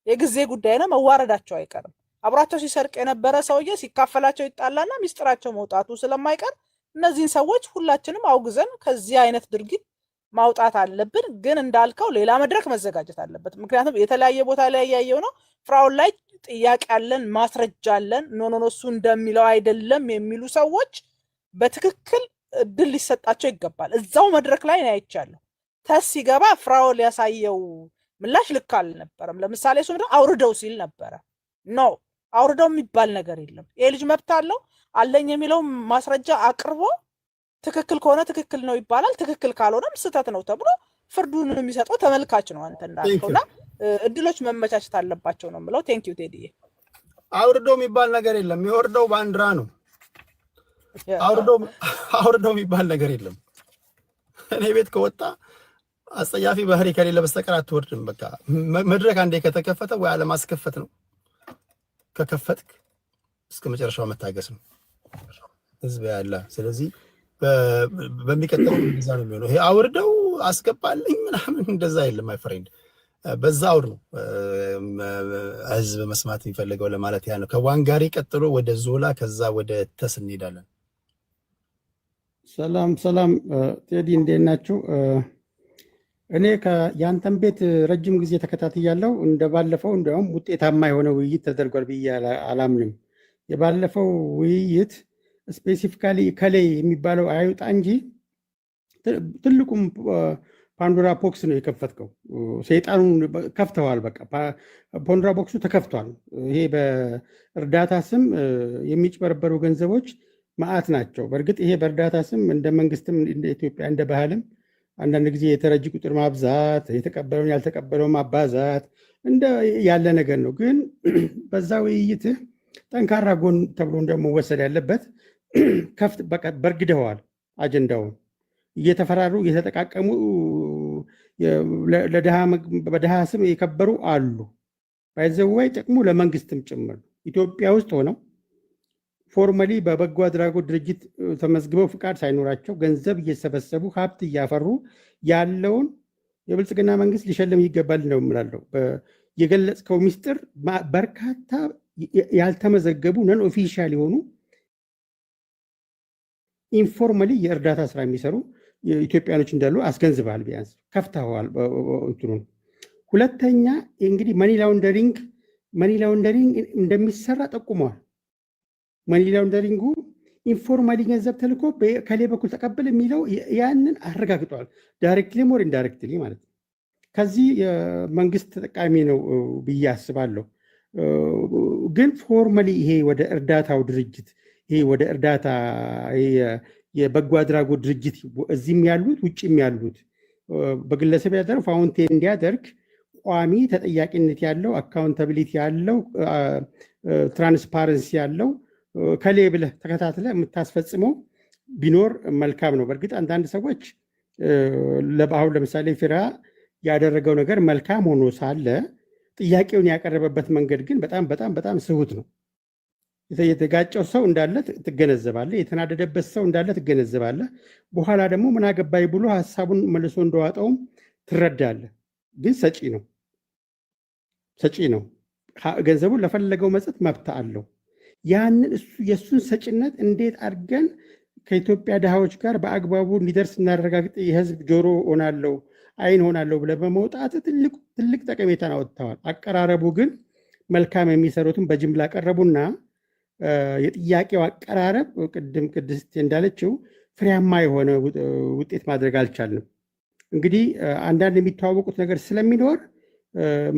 የጊዜ ጉዳይ ነው፣ መዋረዳቸው አይቀርም። አብራቸው ሲሰርቅ የነበረ ሰውዬ ሲካፈላቸው ይጣላና ሚስጥራቸው መውጣቱ ስለማይቀር እነዚህን ሰዎች ሁላችንም አውግዘን ከዚህ አይነት ድርጊት ማውጣት አለብን። ግን እንዳልከው ሌላ መድረክ መዘጋጀት አለበት። ምክንያቱም የተለያየ ቦታ ላይ ያየው ነው። ፍራውን ላይ ጥያቄ አለን፣ ማስረጃ አለን፣ ኖ እሱ እንደሚለው አይደለም የሚሉ ሰዎች በትክክል እድል ሊሰጣቸው ይገባል። እዛው መድረክ ላይ ነው አይቻለሁ። ተስ ሲገባ ፍራውን ሊያሳየው ምላሽ ልክ አልነበረም። ለምሳሌ እሱ ምንድነው አውርደው ሲል ነበረ። ኖ አውርደው የሚባል ነገር የለም። የልጅ መብት አለው አለኝ የሚለው ማስረጃ አቅርቦ ትክክል ከሆነ ትክክል ነው ይባላል፣ ትክክል ካልሆነም ስህተት ነው ተብሎ ፍርዱን የሚሰጠው ተመልካች ነው። አንተ እንዳልከውና እድሎች መመቻቸት አለባቸው ነው የምለው። ቴንክ ዩ ቴዲዬ። አውርደው የሚባል ነገር የለም። የወርደው ባንዲራ ነው። አውርደው የሚባል ነገር የለም። እኔ ቤት ከወጣ አስጸያፊ ባህሪ ከሌለ በስተቀር አትወርድም። በቃ መድረክ አንዴ ከተከፈተ ወይ አለማስከፈት ነው። ከከፈትክ እስከ መጨረሻው መታገስ ነው ህዝብ ያለ። ስለዚህ በሚቀጥለው እንደዛ ነው የሚሆነው። ይሄ አውርደው አስገባልኝ ምናምን እንደዛ የለም ማይ ፍሬንድ። በዛው ነው ህዝብ መስማት የሚፈልገው ለማለት ያ ነው። ከዋንጋሪ ቀጥሎ ወደ ዞላ ከዛ ወደ ተስ እንሄዳለን። ሰላም ቴዲ እንዴት ናችሁ? እኔ የአንተን ቤት ረጅም ጊዜ ተከታትያለሁ። እንደባለፈው እንዲያውም ውጤታማ የሆነ ውይይት ተደርጓል ብዬ አላምንም። የባለፈው ውይይት ስፔሲፊካሊ ከላይ የሚባለው አይውጣ እንጂ ትልቁም ፓንዶራ ቦክስ ነው የከፈትከው። ሰይጣኑን ከፍተዋል። በቃ ፓንዶራ ቦክሱ ተከፍቷል። ይሄ በእርዳታ ስም የሚጭበረበሩ ገንዘቦች መዓት ናቸው። በእርግጥ ይሄ በእርዳታ ስም እንደ መንግስትም እንደ ኢትዮጵያ እንደ ባህልም አንዳንድ ጊዜ የተረጂ ቁጥር ማብዛት፣ የተቀበለውን ያልተቀበለው ማባዛት እንደ ያለ ነገር ነው። ግን በዛ ውይይትህ ጠንካራ ጎን ተብሎ እንደመወሰድ ያለበት ከፍት በቃ በርግደዋል። አጀንዳውን እየተፈራሩ እየተጠቃቀሙ በድሃ ስም የከበሩ አሉ። ባይዘዋይ ጥቅሙ ለመንግስትም ጭምር ኢትዮጵያ ውስጥ ሆነው ፎርማሊ በበጎ አድራጎት ድርጅት ተመዝግበው ፍቃድ ሳይኖራቸው ገንዘብ እየሰበሰቡ ሀብት እያፈሩ ያለውን የብልጽግና መንግስት ሊሸልም ይገባል ነው የምላለው። የገለጽከው ሚስጥር በርካታ ያልተመዘገቡ ነን ኦፊሻል የሆኑ ኢንፎርማሊ የእርዳታ ስራ የሚሰሩ ኢትዮጵያኖች እንዳሉ አስገንዝበሃል። ቢያንስ ከፍተዋል እንትኑን። ሁለተኛ እንግዲህ መኒ ላውንደሪንግ እንደሚሰራ ጠቁመዋል። መኒ ላውንደሪንጉ ኢንፎርማሊ ገንዘብ ተልኮ ከሌ በኩል ተቀበል የሚለው ያንን አረጋግጧል። ዳይሬክትሊ ሞር ኢንዳይሬክትሊ ማለት ነው። ከዚህ የመንግስት ተጠቃሚ ነው ብዬ አስባለሁ። ግን ፎርማሊ ይሄ ወደ እርዳታው ድርጅት ይሄ ወደ እርዳታ የበጎ አድራጎት ድርጅት እዚህም ያሉት ውጭም ያሉት በግለሰብ ያደረው ፋውንቴን እንዲያደርግ ቋሚ ተጠያቂነት ያለው አካውንታቢሊቲ ያለው ትራንስፓረንሲ ያለው ከሌ ብለህ ተከታትለ የምታስፈጽመው ቢኖር መልካም ነው። በእርግጥ አንዳንድ ሰዎች አሁን ለምሳሌ ፊራ ያደረገው ነገር መልካም ሆኖ ሳለ ጥያቄውን ያቀረበበት መንገድ ግን በጣም ስሁት ነው። የተጋጨው ሰው እንዳለ ትገነዘባለህ። የተናደደበት ሰው እንዳለ ትገነዘባለህ። በኋላ ደግሞ ምን አገባኝ ብሎ ሀሳቡን መልሶ እንደዋጠውም ትረዳለህ። ግን ሰጪ ነው። ገንዘቡን ለፈለገው መስጠት መብት አለው። ያንን የእሱን ሰጭነት እንዴት አድርገን ከኢትዮጵያ ድሃዎች ጋር በአግባቡ እንዲደርስ እናረጋግጥ፣ የህዝብ ጆሮ ሆናለሁ አይን ሆናለሁ ብለህ በመውጣት ትልቅ ጠቀሜታን አወጥተዋል። አቀራረቡ ግን መልካም የሚሰሩትን በጅምላ ቀረቡና የጥያቄው አቀራረብ ቅድም ቅድስት እንዳለችው ፍሬያማ የሆነ ውጤት ማድረግ አልቻልንም። እንግዲህ አንዳንድ የሚተዋወቁት ነገር ስለሚኖር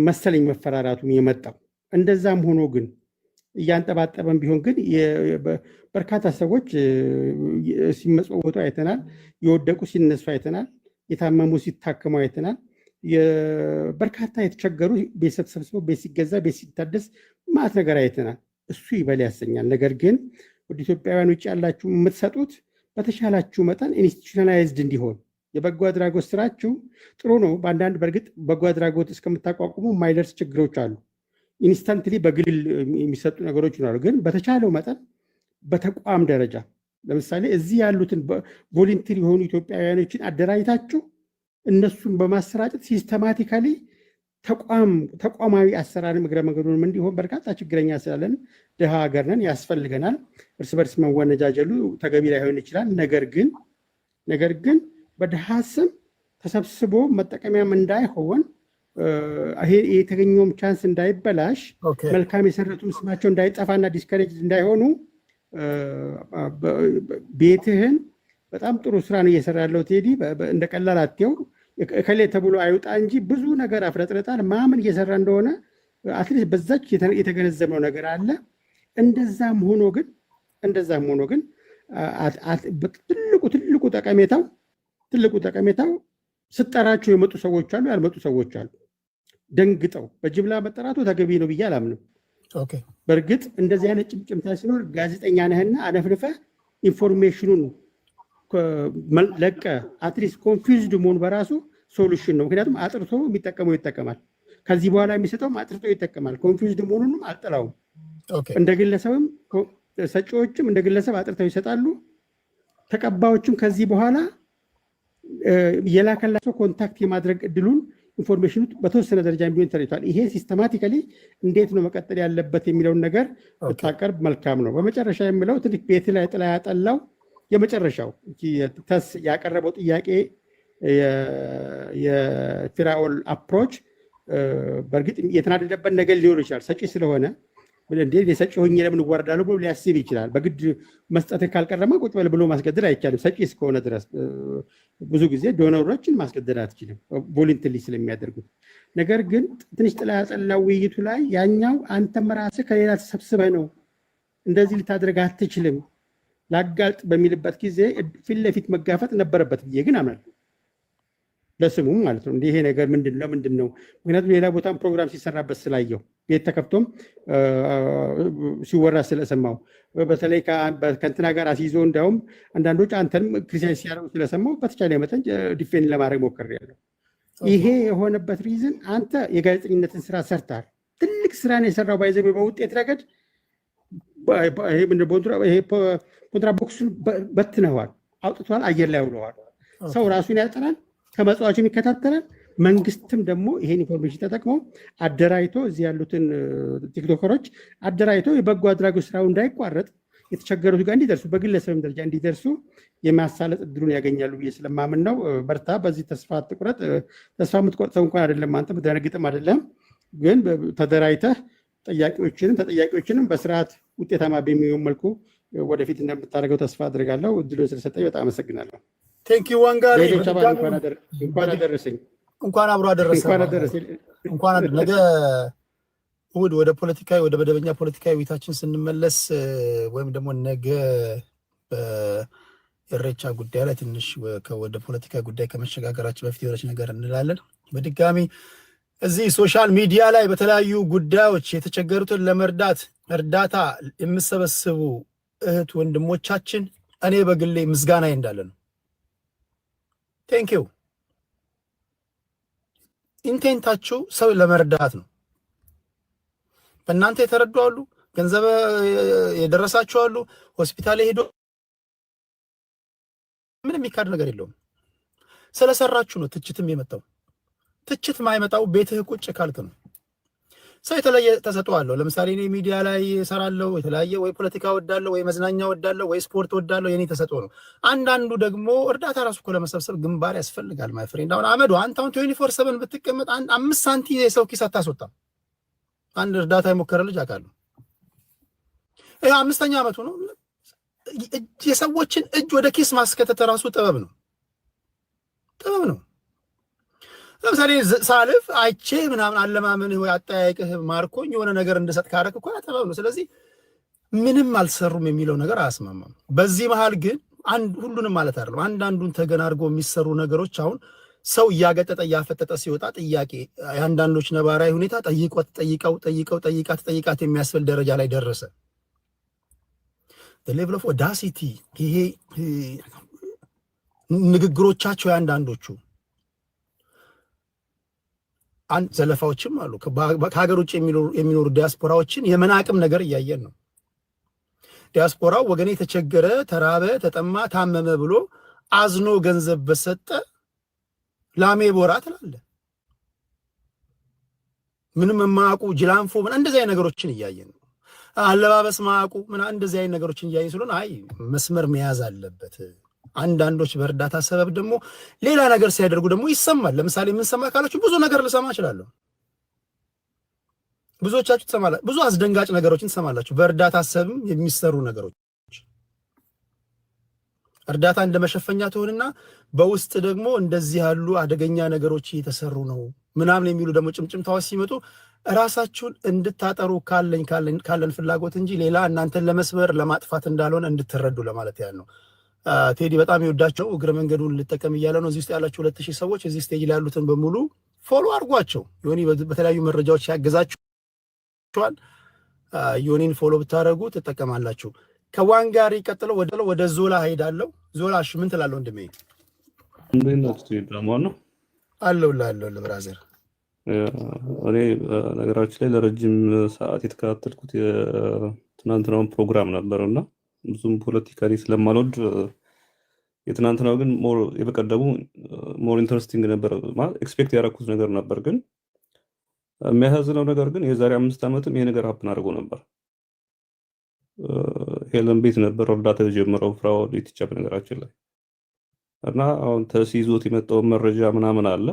መሰለኝ መፈራራቱም የመጣው። እንደዛም ሆኖ ግን እያንጠባጠበን ቢሆን ግን በርካታ ሰዎች ሲመጽወቱ አይተናል። የወደቁ ሲነሱ አይተናል። የታመሙ ሲታከሙ አይተናል። በርካታ የተቸገሩ ቤተሰብ ተሰብስበው ቤት ሲገዛ ቤት ሲታደስ ማት ነገር አይተናል። እሱ ይበል ያሰኛል። ነገር ግን ወደ ኢትዮጵያውያን ውጭ ያላችሁ የምትሰጡት በተሻላችሁ መጠን ኢንስቲቱሽናላይዝድ እንዲሆን የበጎ አድራጎት ስራችሁ ጥሩ ነው። በአንዳንድ በእርግጥ በጎ አድራጎት እስከምታቋቁሙ የማይደርስ ችግሮች አሉ። ኢንስታንትሊ በግል የሚሰጡ ነገሮች ይኖራሉ። ግን በተቻለው መጠን በተቋም ደረጃ ለምሳሌ እዚህ ያሉትን ቮሊንቲር የሆኑ ኢትዮጵያውያኖችን አደራጅታችሁ እነሱን በማሰራጨት ሲስተማቲካሊ ተቋማዊ አሰራርም እግረ መንገዱንም እንዲሆን በርካታ ችግረኛ ስላለን ድሃ ሀገር ነን፣ ያስፈልገናል። እርስ በርስ መወነጃጀሉ ተገቢ ላይሆን ይችላል። ነገር ግን በድሃ ስም ተሰብስቦ መጠቀሚያም እንዳይሆን የተገኘውም ቻንስ እንዳይበላሽ መልካም የሰረቱም ስማቸው እንዳይጠፋና ዲስከሬጅ እንዳይሆኑ ቤትህን በጣም ጥሩ ስራ ነው እየሰራ ያለው ቴዲ። እንደ ቀላል አትየው። እከሌ ተብሎ አይውጣ እንጂ ብዙ ነገር አፍረጥረጣል። ማምን እየሰራ እንደሆነ አትሊስት በዛች የተገነዘበው ነገር አለ። እንደዛም ሆኖ ግን ትልቁ ጠቀሜታው ስጠራቸው የመጡ ሰዎች አሉ፣ ያልመጡ ሰዎች አሉ። ደንግጠው በጅምላ መጠራቱ ተገቢ ነው ብዬ አላምንም። በእርግጥ እንደዚህ አይነት ጭምጭምታ ሲኖር ጋዜጠኛ ነህና አነፍንፈህ ኢንፎርሜሽኑን ለቀ አትሊስት ኮንፊውዝድ መሆን በራሱ ሶሉሽን ነው። ምክንያቱም አጥርቶ የሚጠቀመው ይጠቀማል። ከዚህ በኋላ የሚሰጠውም አጥርቶ ይጠቀማል። ኮንፊውዝድ መሆኑንም አልጠላውም። እንደ ግለሰብም ሰጪዎችም እንደ ግለሰብ አጥርተው ይሰጣሉ። ተቀባዮችም ከዚህ በኋላ የላከላቸው ኮንታክት የማድረግ እድሉን ኢንፎርሜሽኑ በተወሰነ ደረጃ ቢሆን ተረድቷል። ይሄ ሲስተማቲካሊ እንዴት ነው መቀጠል ያለበት የሚለውን ነገር ብታቀርብ መልካም ነው። በመጨረሻ የምለው ትልቅ ቤት ላይ ጥላ ያጠላው የመጨረሻው ተስ ያቀረበው ጥያቄ የፊራኦል አፕሮች በእርግጥ የተናደደበት ነገር ሊኖር ይችላል። ሰጪ ስለሆነ እንዴ የሰጪ ሆኜ ለምን እወረዳለሁ ብሎ ሊያስብ ይችላል። በግድ መስጠት ካልቀረማ ቁጭ በል ብሎ ማስገደድ አይቻልም። ሰጪ እስከሆነ ድረስ ብዙ ጊዜ ዶነሮችን ማስገደድ አትችልም፣ ቮለንተሪ ስለሚያደርጉት። ነገር ግን ትንሽ ጥላ ያጠላው ውይይቱ ላይ ያኛው አንተም ራስህ ከሌላ ተሰብስበህ ነው እንደዚህ ልታደርግ አትችልም ላጋልጥ በሚልበት ጊዜ ፊት ለፊት መጋፈጥ ነበረበት ብዬ ግን አምናለሁ። ለስሙም ማለት ነው። ይሄ ነገር ምንድን ነው? ምክንያቱም ሌላ ቦታም ፕሮግራም ሲሰራበት ስላየው ቤት ተከፍቶም ሲወራ ስለሰማው በተለይ ከእንትና ጋር አስይዞ እንዲያውም አንዳንዶች አንተንም ክሪቲሳይዝ ሲያደርጉ ስለሰማው በተቻለ መጠን ዲፌንድ ለማድረግ ሞክሬያለሁ። ይሄ የሆነበት ሪዝን አንተ የጋዜጠኝነትን ስራ ሰርታል። ትልቅ ስራ ነው የሰራው። ባይዘ በውጤት ረገድ ኮንትራቦክሱን በትነዋል፣ አውጥተዋል፣ አየር ላይ አውለዋል። ሰው ራሱን ያጠናል፣ ከመጽዋቹም ይከታተላል። መንግስትም ደግሞ ይሄን ኢንፎርሜሽን ተጠቅሞ አደራጅቶ እዚህ ያሉትን ቲክቶከሮች አደራጅቶ የበጎ አድራጎት ስራው እንዳይቋረጥ የተቸገሩት ጋር እንዲደርሱ በግለሰብም ደረጃ እንዲደርሱ የማሳለጥ እድሉን ያገኛሉ ብዬ ስለማምን ነው። በርታ፣ በዚህ ተስፋ አትቁረጥ። ተስፋ የምትቆርጥ ሰው እንኳን አይደለም አንተ፣ ምትደነግጥም አይደለም። ግን ተደራጅተህ ተጠያቂዎችንም በስርዓት ውጤታማ በሚሆን መልኩ ወደፊት እንደምታደርገው ተስፋ አድርጋለሁ። እድሉን ስለሰጠኝ በጣም አመሰግናለሁ። ቴንኪው ዋንጋሪ፣ እንኳን አደረሰኝ። እንኳን አብሮ አደረሰ። እንኳን ነገ እሑድ ወደ መደበኛ ፖለቲካዊ ውይይታችን ስንመለስ ወይም ደግሞ ነገ በኢሬቻ ጉዳይ ላይ ትንሽ ወደ ፖለቲካ ጉዳይ ከመሸጋገራችን በፊት የሆነች ነገር እንላለን። በድጋሚ እዚህ ሶሻል ሚዲያ ላይ በተለያዩ ጉዳዮች የተቸገሩትን ለመርዳት እርዳታ የምሰበስቡ እህት ወንድሞቻችን እኔ በግሌ ምስጋና እንዳለ ነው። ቴንኪው። ኢንቴንታችሁ ሰው ለመርዳት ነው። በእናንተ የተረዱ አሉ፣ ገንዘብ የደረሳችሁ አሉ፣ ሆስፒታል ሄዶ ምንም የሚካድ ነገር የለውም። ስለሰራችሁ ነው ትችትም የመጣው። ትችት ማይመጣው ቤትህ ቁጭ ካልክ ነው። ሰው የተለየ ተሰጥኦ አለው። ለምሳሌ እኔ ሚዲያ ላይ እሰራለሁ፣ የተለያየ ወይ ፖለቲካ ወዳለሁ፣ ወይ መዝናኛ ወዳለሁ፣ ወይ ስፖርት ወዳለሁ። የኔ ተሰጥኦ ነው። አንዳንዱ ደግሞ እርዳታ ራሱ እኮ ለመሰብሰብ ግንባር ያስፈልጋል። ማይ ፍሬንድ አሁን አመዱ አንተ አሁን 24/7 ብትቀመጥ 5 ሳንቲም የሰው ኪስ አታስወጣም። አንድ እርዳታ የሞከረ ልጅ አውቃለሁ። ይሄ 5ኛ ዓመቱ ነው። የሰዎችን እጅ ወደ ኪስ ማስከተት ራሱ ጥበብ ነው። ለምሳሌ ሳልፍ አይቼ ምናምን አለማመንህ ወይ አጠያየቅህ ማርኮኝ የሆነ ነገር እንድሰጥ ካረክ እኮ ጥበብ ነው። ስለዚህ ምንም አልሰሩም የሚለው ነገር አያስማማም። በዚህ መሀል ግን ሁሉንም ማለት አይደለም፣ አንዳንዱን ተገና አድርጎ የሚሰሩ ነገሮች አሁን ሰው እያገጠጠ እያፈጠጠ ሲወጣ ጥያቄ የአንዳንዶች ነባራዊ ሁኔታ ጠይቃት የሚያስብል ደረጃ ላይ ደረሰ። ሌቭል ኦፍ ኦዳሲቲ ይሄ ንግግሮቻቸው የአንዳንዶቹ ዘለፋዎችም አሉ። ከሀገር ውጭ የሚኖሩ ዲያስፖራዎችን የመናቅም ነገር እያየን ነው። ዲያስፖራው ወገኔ የተቸገረ፣ ተራበ፣ ተጠማ፣ ታመመ ብሎ አዝኖ ገንዘብ በሰጠ ላሜ ቦራ ትላለ። ምንም የማያውቁ ጅላንፎ እንደዚህ አይነት ነገሮችን እያየን ነው። አለባበስ ማያውቁ እንደዚህ አይነት ነገሮችን እያየን ስለሆነ አይ መስመር መያዝ አለበት። አንዳንዶች በእርዳታ ሰበብ ደግሞ ሌላ ነገር ሲያደርጉ ደግሞ ይሰማል። ለምሳሌ ምን ሰማ ካላችሁ ብዙ ነገር ልሰማ እችላለሁ። ብዙዎቻችሁ ትሰማላችሁ። ብዙ አስደንጋጭ ነገሮችን ትሰማላችሁ። በእርዳታ ሰበብ የሚሰሩ ነገሮች እርዳታ እንደመሸፈኛ ትሆንና በውስጥ ደግሞ እንደዚህ ያሉ አደገኛ ነገሮች እየተሰሩ ነው ምናምን የሚሉ ደግሞ ጭምጭምታዎች ሲመጡ ራሳችሁን እንድታጠሩ ካለን ፍላጎት እንጂ ሌላ እናንተን ለመስበር ለማጥፋት እንዳልሆነ እንድትረዱ ለማለት ያህል ነው። ቴዲ በጣም ይወዳቸው እግረ መንገዱን ልጠቀም እያለ ነው። እዚህ ውስጥ ያላችሁ 2000 ሰዎች እዚህ ስቴጅ ላይ ያሉትን በሙሉ ፎሎ አድርጓቸው። ዮኒ በተለያዩ መረጃዎች ያገዛችኋል። ዮኒን ፎሎ ብታደርጉ ትጠቀማላችሁ። ከዋንጋሪ ቀጥለው ወደ ዞላ ሄዳለሁ። ዞላ እሺ ምን ትላለህ ወንድሜ? አለሁልህ ብራዘር። እኔ ነገራችን ላይ ለረጅም ሰዓት የተከታተልኩት የትናንትናውን ፕሮግራም ነበረውና ብዙም ፖለቲካሊ ስለማልወድ የትናንትናው ግን የበቀደሙ ሞር ኢንተረስቲንግ ነበር። ማለት ኤክስፔክት ያደረኩት ነገር ነበር። ግን የሚያሳዝነው ነገር ግን የዛሬ 5 ዓመትም ይሄ ነገር ሀፕን አድርጎ ነበር። ሄለን ቤት ነበር እርዳታ የጀመረው ፍራኦል ኢቲቻ በነገራችን ላይ እና አሁን ተሲዞት የመጣው መረጃ ምናምን አለ።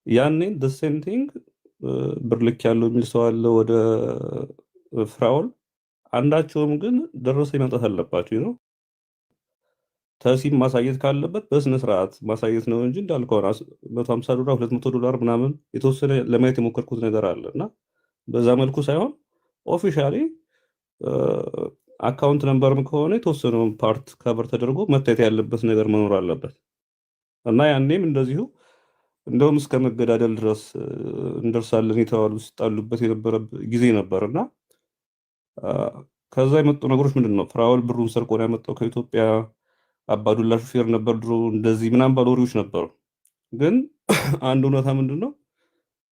ያኔ the same thing ብር ልክ ያለው የሚል ሰው አለ ወደ ፍራኦል። አንዳቸውም ግን ደረሰኝ ማምጣት አለባቸው ነው። ተሲም ማሳየት ካለበት በስነ ስርዓት ማሳየት ነው እንጂ እንዳልከው $150 $200 ምናምን የተወሰነ ለማየት የሞከርኩት ነገር አለ እና በዛ መልኩ ሳይሆን ኦፊሻሊ አካውንት ነምበርም ከሆነ የተወሰነውን ፓርት ከቨር ተደርጎ መታየት ያለበት ነገር መኖር አለበት እና ያኔም እንደዚሁ እንደውም እስከ መገዳደል ድረስ እንደርሳለን የተባሉ ሲጣሉበት የነበረ ጊዜ ነበር እና ከዛ የመጡ ነገሮች ምንድን ነው? ፍራኦል ብሩን ሰርቆ ነው ያመጣው ከኢትዮጵያ። አባዱላ ሹፌር ነበር ድሮ እንደዚህ ምናምን ባሉ ወሬዎች ነበሩ። ግን አንድ እውነታ ምንድን ነው?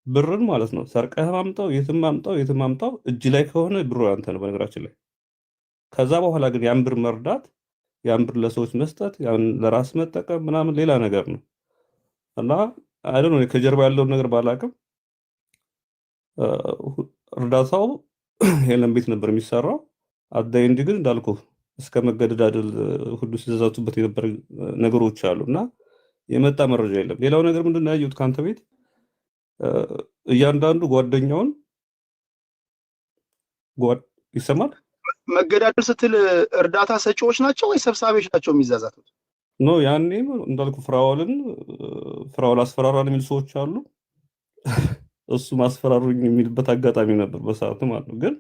ብርን ማለት ነው ሰርቀህ ማምጣው የትም ማምጣው እጅ ላይ ከሆነ ብሩ ያንተ ነው በነገራችን ላይ። ከዛ በኋላ ግን ያን ብር መርዳት፣ ያን ብር ለሰዎች መስጠት፣ ያን ለራስ መጠቀም ምናምን ሌላ ነገር ነው እና አይ ዶንት ኖ ከጀርባ ያለውን ነገር ባላቅም እርዳታው ሄለን ቤት ነበር የሚሰራው። አዳይንዲ ግን እንዳልኩ እስከ መገደዳደል ሁሉ ሲዘዛቱበት የነበረ ነገሮች አሉ እና የመጣ መረጃ የለም። ሌላው ነገር ምንድነው ያየሁት ካንተ ቤት እያንዳንዱ ጓደኛውን ይሰማል። መገዳደል ስትል እርዳታ ሰጪዎች ናቸው ወይ ሰብሳቢዎች ናቸው የሚዛዛቱት? ኖ ያኔም እንዳልኩ ፍራኦል አስፈራራን የሚሉ ሰዎች አሉ። እሱ ማስፈራሩኝ የሚልበት አጋጣሚ ነበር በሰዓቱ ማለት ነው። ግን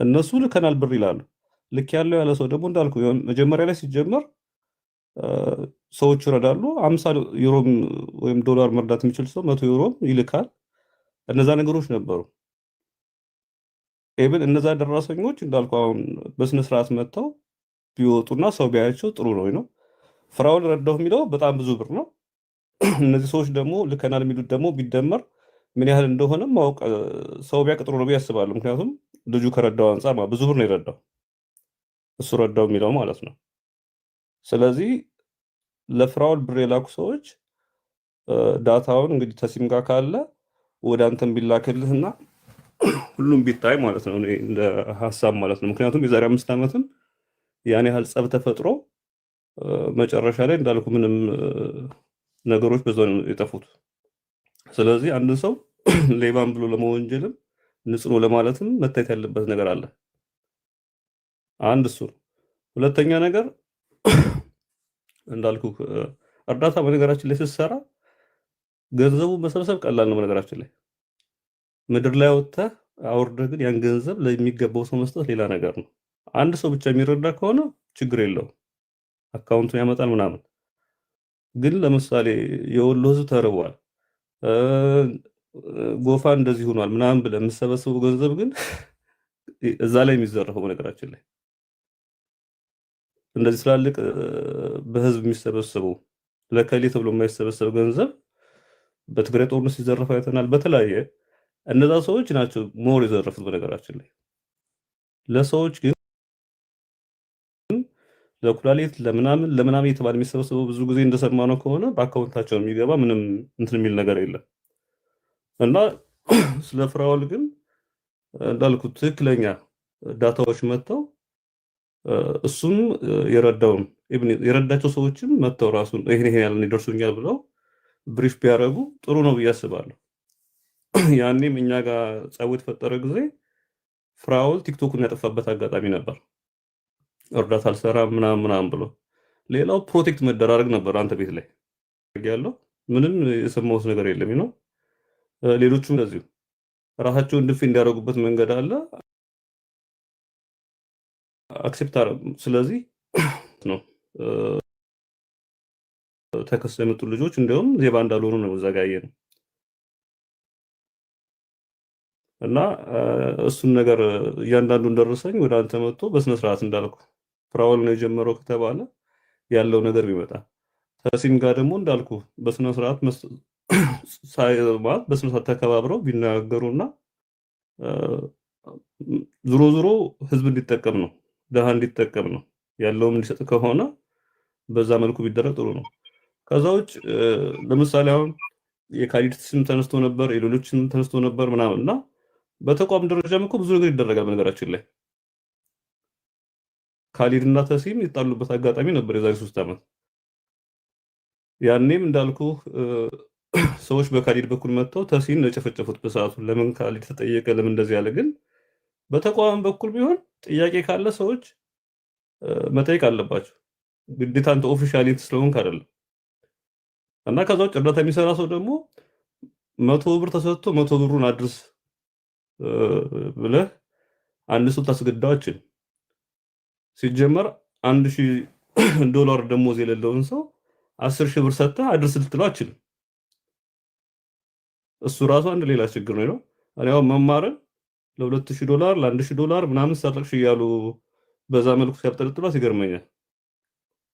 እነሱ ልከናል ብር ይላሉ። ልክ ያለው ያለ ሰው ደግሞ እንዳልኩ መጀመሪያ ላይ ሲጀመር ሰዎች ይረዳሉ። 50 ዩሮ ወይም ዶላር መርዳት የሚችል ሰው 100 ዩሮ ይልካል። እነዛ ነገሮች ነበሩ። ኤብን እነዛ ደረሰኞች እንዳልኩ አሁን በስነ ስርዓት መጥተው ቢወጡና ሰው ቢያያቸው ጥሩ ነው። ፍራኦል ረዳሁ የሚለው በጣም ብዙ ብር ነው። እነዚህ ሰዎች ደግሞ ልከናል የሚሉት ደግሞ ቢደመር ምን ያህል እንደሆነ ማወቅ ሰው ቢያውቅ ጥሩ ነው ብዬ አስባለሁ። ምክንያቱም ልጁ ከረዳው አንጻር ብዙ ብር ነው የረዳው እሱ ረዳው የሚለው ማለት ነው። ስለዚህ ለፍራኦል ብር የላኩ ሰዎች ዳታውን እንግዲህ ተሲም ጋር ካለ ወደ አንተም ቢላክልህና ሁሉም ቢታይ ማለት ነው እንደ ሀሳብ ማለት ነው። ምክንያቱም የዛሬ 5 ዓመትም ያን ያህል ጸብ ተፈጥሮ መጨረሻ ላይ እንዳልኩ ምንም ነገሮች በዛው ነው የጠፉት። ስለዚህ አንድ ሰው ሌባን ብሎ ለመወንጀልም ንጹህ ነው ለማለትም መታየት ያለበት ነገር አለ። አንድ እሱ ነው። ሁለተኛ ነገር እንዳልኩ እርዳታ በነገራችን ላይ ስትሰራ ገንዘቡ መሰብሰብ ቀላል ነው። በነገራችን ላይ ምድር ላይ ወጥተህ አውርደህ ግን ያን ገንዘብ ለሚገባው ሰው መስጠት ሌላ ነገር ነው። አንድ ሰው ብቻ የሚረዳ ከሆነ ችግር የለውም፣ አካውንቱን ያመጣል ምናምን። ግን ለምሳሌ የወሎ ህዝብ ተርቧል፣ ጎፋ እንደዚህ ሆኗል ምናምን ብለህ የምትሰበስበው ገንዘብ ግን እዛ ላይ የሚዘረፈው በነገራችን ላይ እንደዚህ ስላልቅ በህዝብ የሚሰበሰበው ለከሌ ተብሎ የማይሰበሰብ ገንዘብ በትግራይ ጦርነት ሲዘረፍ አይተናል። በተለያየ እነዛ ሰዎች ናቸው ሞር የዘረፉት በነገራችን ላይ። ለሰዎች ግን ለኩላሊት ለምናምን የተባለ የሚሰበሰበው ብዙ ጊዜ እንደሰማነው ከሆነ በአካውንታቸው የሚገባ ምንም እንትን የሚል ነገር የለም እና ስለ ፍራኦል ግን እንዳልኩት ትክክለኛ ዳታዎች መጥተው እሱም የረዳውን የረዳቸው ሰዎችም መጥተው ራሱን ይሄን ያለን ይደርሱኛል ብለው ብሪፍ ቢያደርጉ ጥሩ ነው ብዬ አስባለሁ። ያኔም እኛ ጋር ጸብ የተፈጠረ ጊዜ ፍራኦል ቲክቶክን ያጠፋበት አጋጣሚ ነበር። እርዳታ አልሰራም ምናምን ብሎ ሌላው ፕሮቴክት መደራረግ ነበር። አንተ ቤት ላይ ያለው ምንም የሰማሁት ነገር የለም ነው። ሌሎቹም እንደዚሁ ራሳቸውን ድፍ እንዲያደርጉበት መንገድ አለ አክሴፕት አረ። ስለዚህ ነው ተከሰው የመጡ ልጆች እንደውም ዜባ እንዳልሆኑ ነው እዛ ጋር ያየነው እና እሱን ነገር እያንዳንዱን ደረሰኝ ወደ አንተ መጥቶ በስነ ስርዓት እንዳልኩ ፍራኦል ነው የጀመረው ከተባለ ያለው ነገር ቢመጣ ተሲም ጋር ደግሞ እንዳልኩ በስነ ስርዓት ሳይማት በስነ ስርዓት ተከባብረው ቢናገሩና ዙሮ ህዝብ እንዲጠቀም ነው ደሃ እንዲጠቀም ነው ያለውም እንዲሰጥ ከሆነ በዛ መልኩ ቢደረግ ጥሩ ነው። ከዛ ውጭ ለምሳሌ አሁን የካሊድ ስም ተነስቶ ነበር፣ የሌሎች ስም ተነስቶ ነበር ምናምን እና በተቋም ደረጃም እኮ ብዙ ነገር ይደረጋል። በነገራችን ላይ ካሊድ እና ተሲም የጣሉበት አጋጣሚ ነበር የዛሬ 3 ዓመት። ያኔም እንዳልኩ ሰዎች በካሊድ በኩል መጥተው ተሲን የጨፈጨፉት በሰዓቱ። ለምን ካሊድ ተጠየቀ? ለምን እንደዚህ ያለ? ግን በተቋም በኩል ቢሆን ጥያቄ ካለ ሰዎች መጠየቅ አለባቸው። ግዴታ አንተ ኦፊሻሊ ስለሆንክ አይደለም። እና ከዛ ውጭ እርዳታ የሚሰራ ሰው ደግሞ 100 ብር ተሰጥቶ 100 ብሩን አድርስ ብለህ አንድ ሰው ታስገድደው አትችልም። ሲጀመር $1000 ደሞዝ የሌለውን ሰው 10,000 ብር ሰጥተህ አድርስ ልትለው አትችልም። እሱ ራሱ አንድ ሌላ ችግር ነው። እኔ አሁን መማርን $2,000 $1,000 ምናምን ሰጥተሽ እያሉ በዛ መልኩ ሲያብጠለጥሏት ይገርመኛል።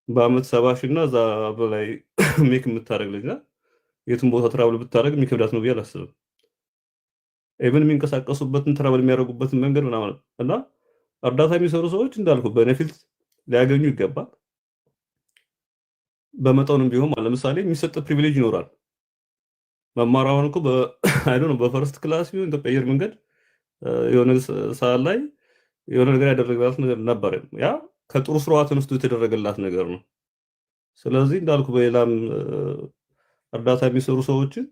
በአመት 70,000 እና እዛ በላይ ሜክ የምታደርግ ልጅ ናት። የትም ቦታ ትራቭል ብታደርግ የሚከብዳት ነው ብዬ አላስብም። ኢቭን የሚንቀሳቀሱበትን ትራቭል የሚያደርጉበትን መንገድ ምናምን እና እርዳታ የሚሰሩ ሰዎች እንዳልኩ ቤኔፊት ሊያገኙ ይገባል። በመጠኑም ቢሆን ለምሳሌ የሚሰጥ ፕሪቪሌጅ ይኖራል። መማር አሁን እኮ በፈርስት ክላስ ቢሆን ኢትዮጵያ አየር መንገድ የሆነ ሰዓት ላይ የሆነ ነገር ያደረገላት ነገር ነበር። ያ ከጥሩ ስራዋ ተነስቶ የተደረገላት ነገር ነው። ስለዚህ እንዳልኩ በሌላም እርዳታ የሚሰሩ ሰዎችን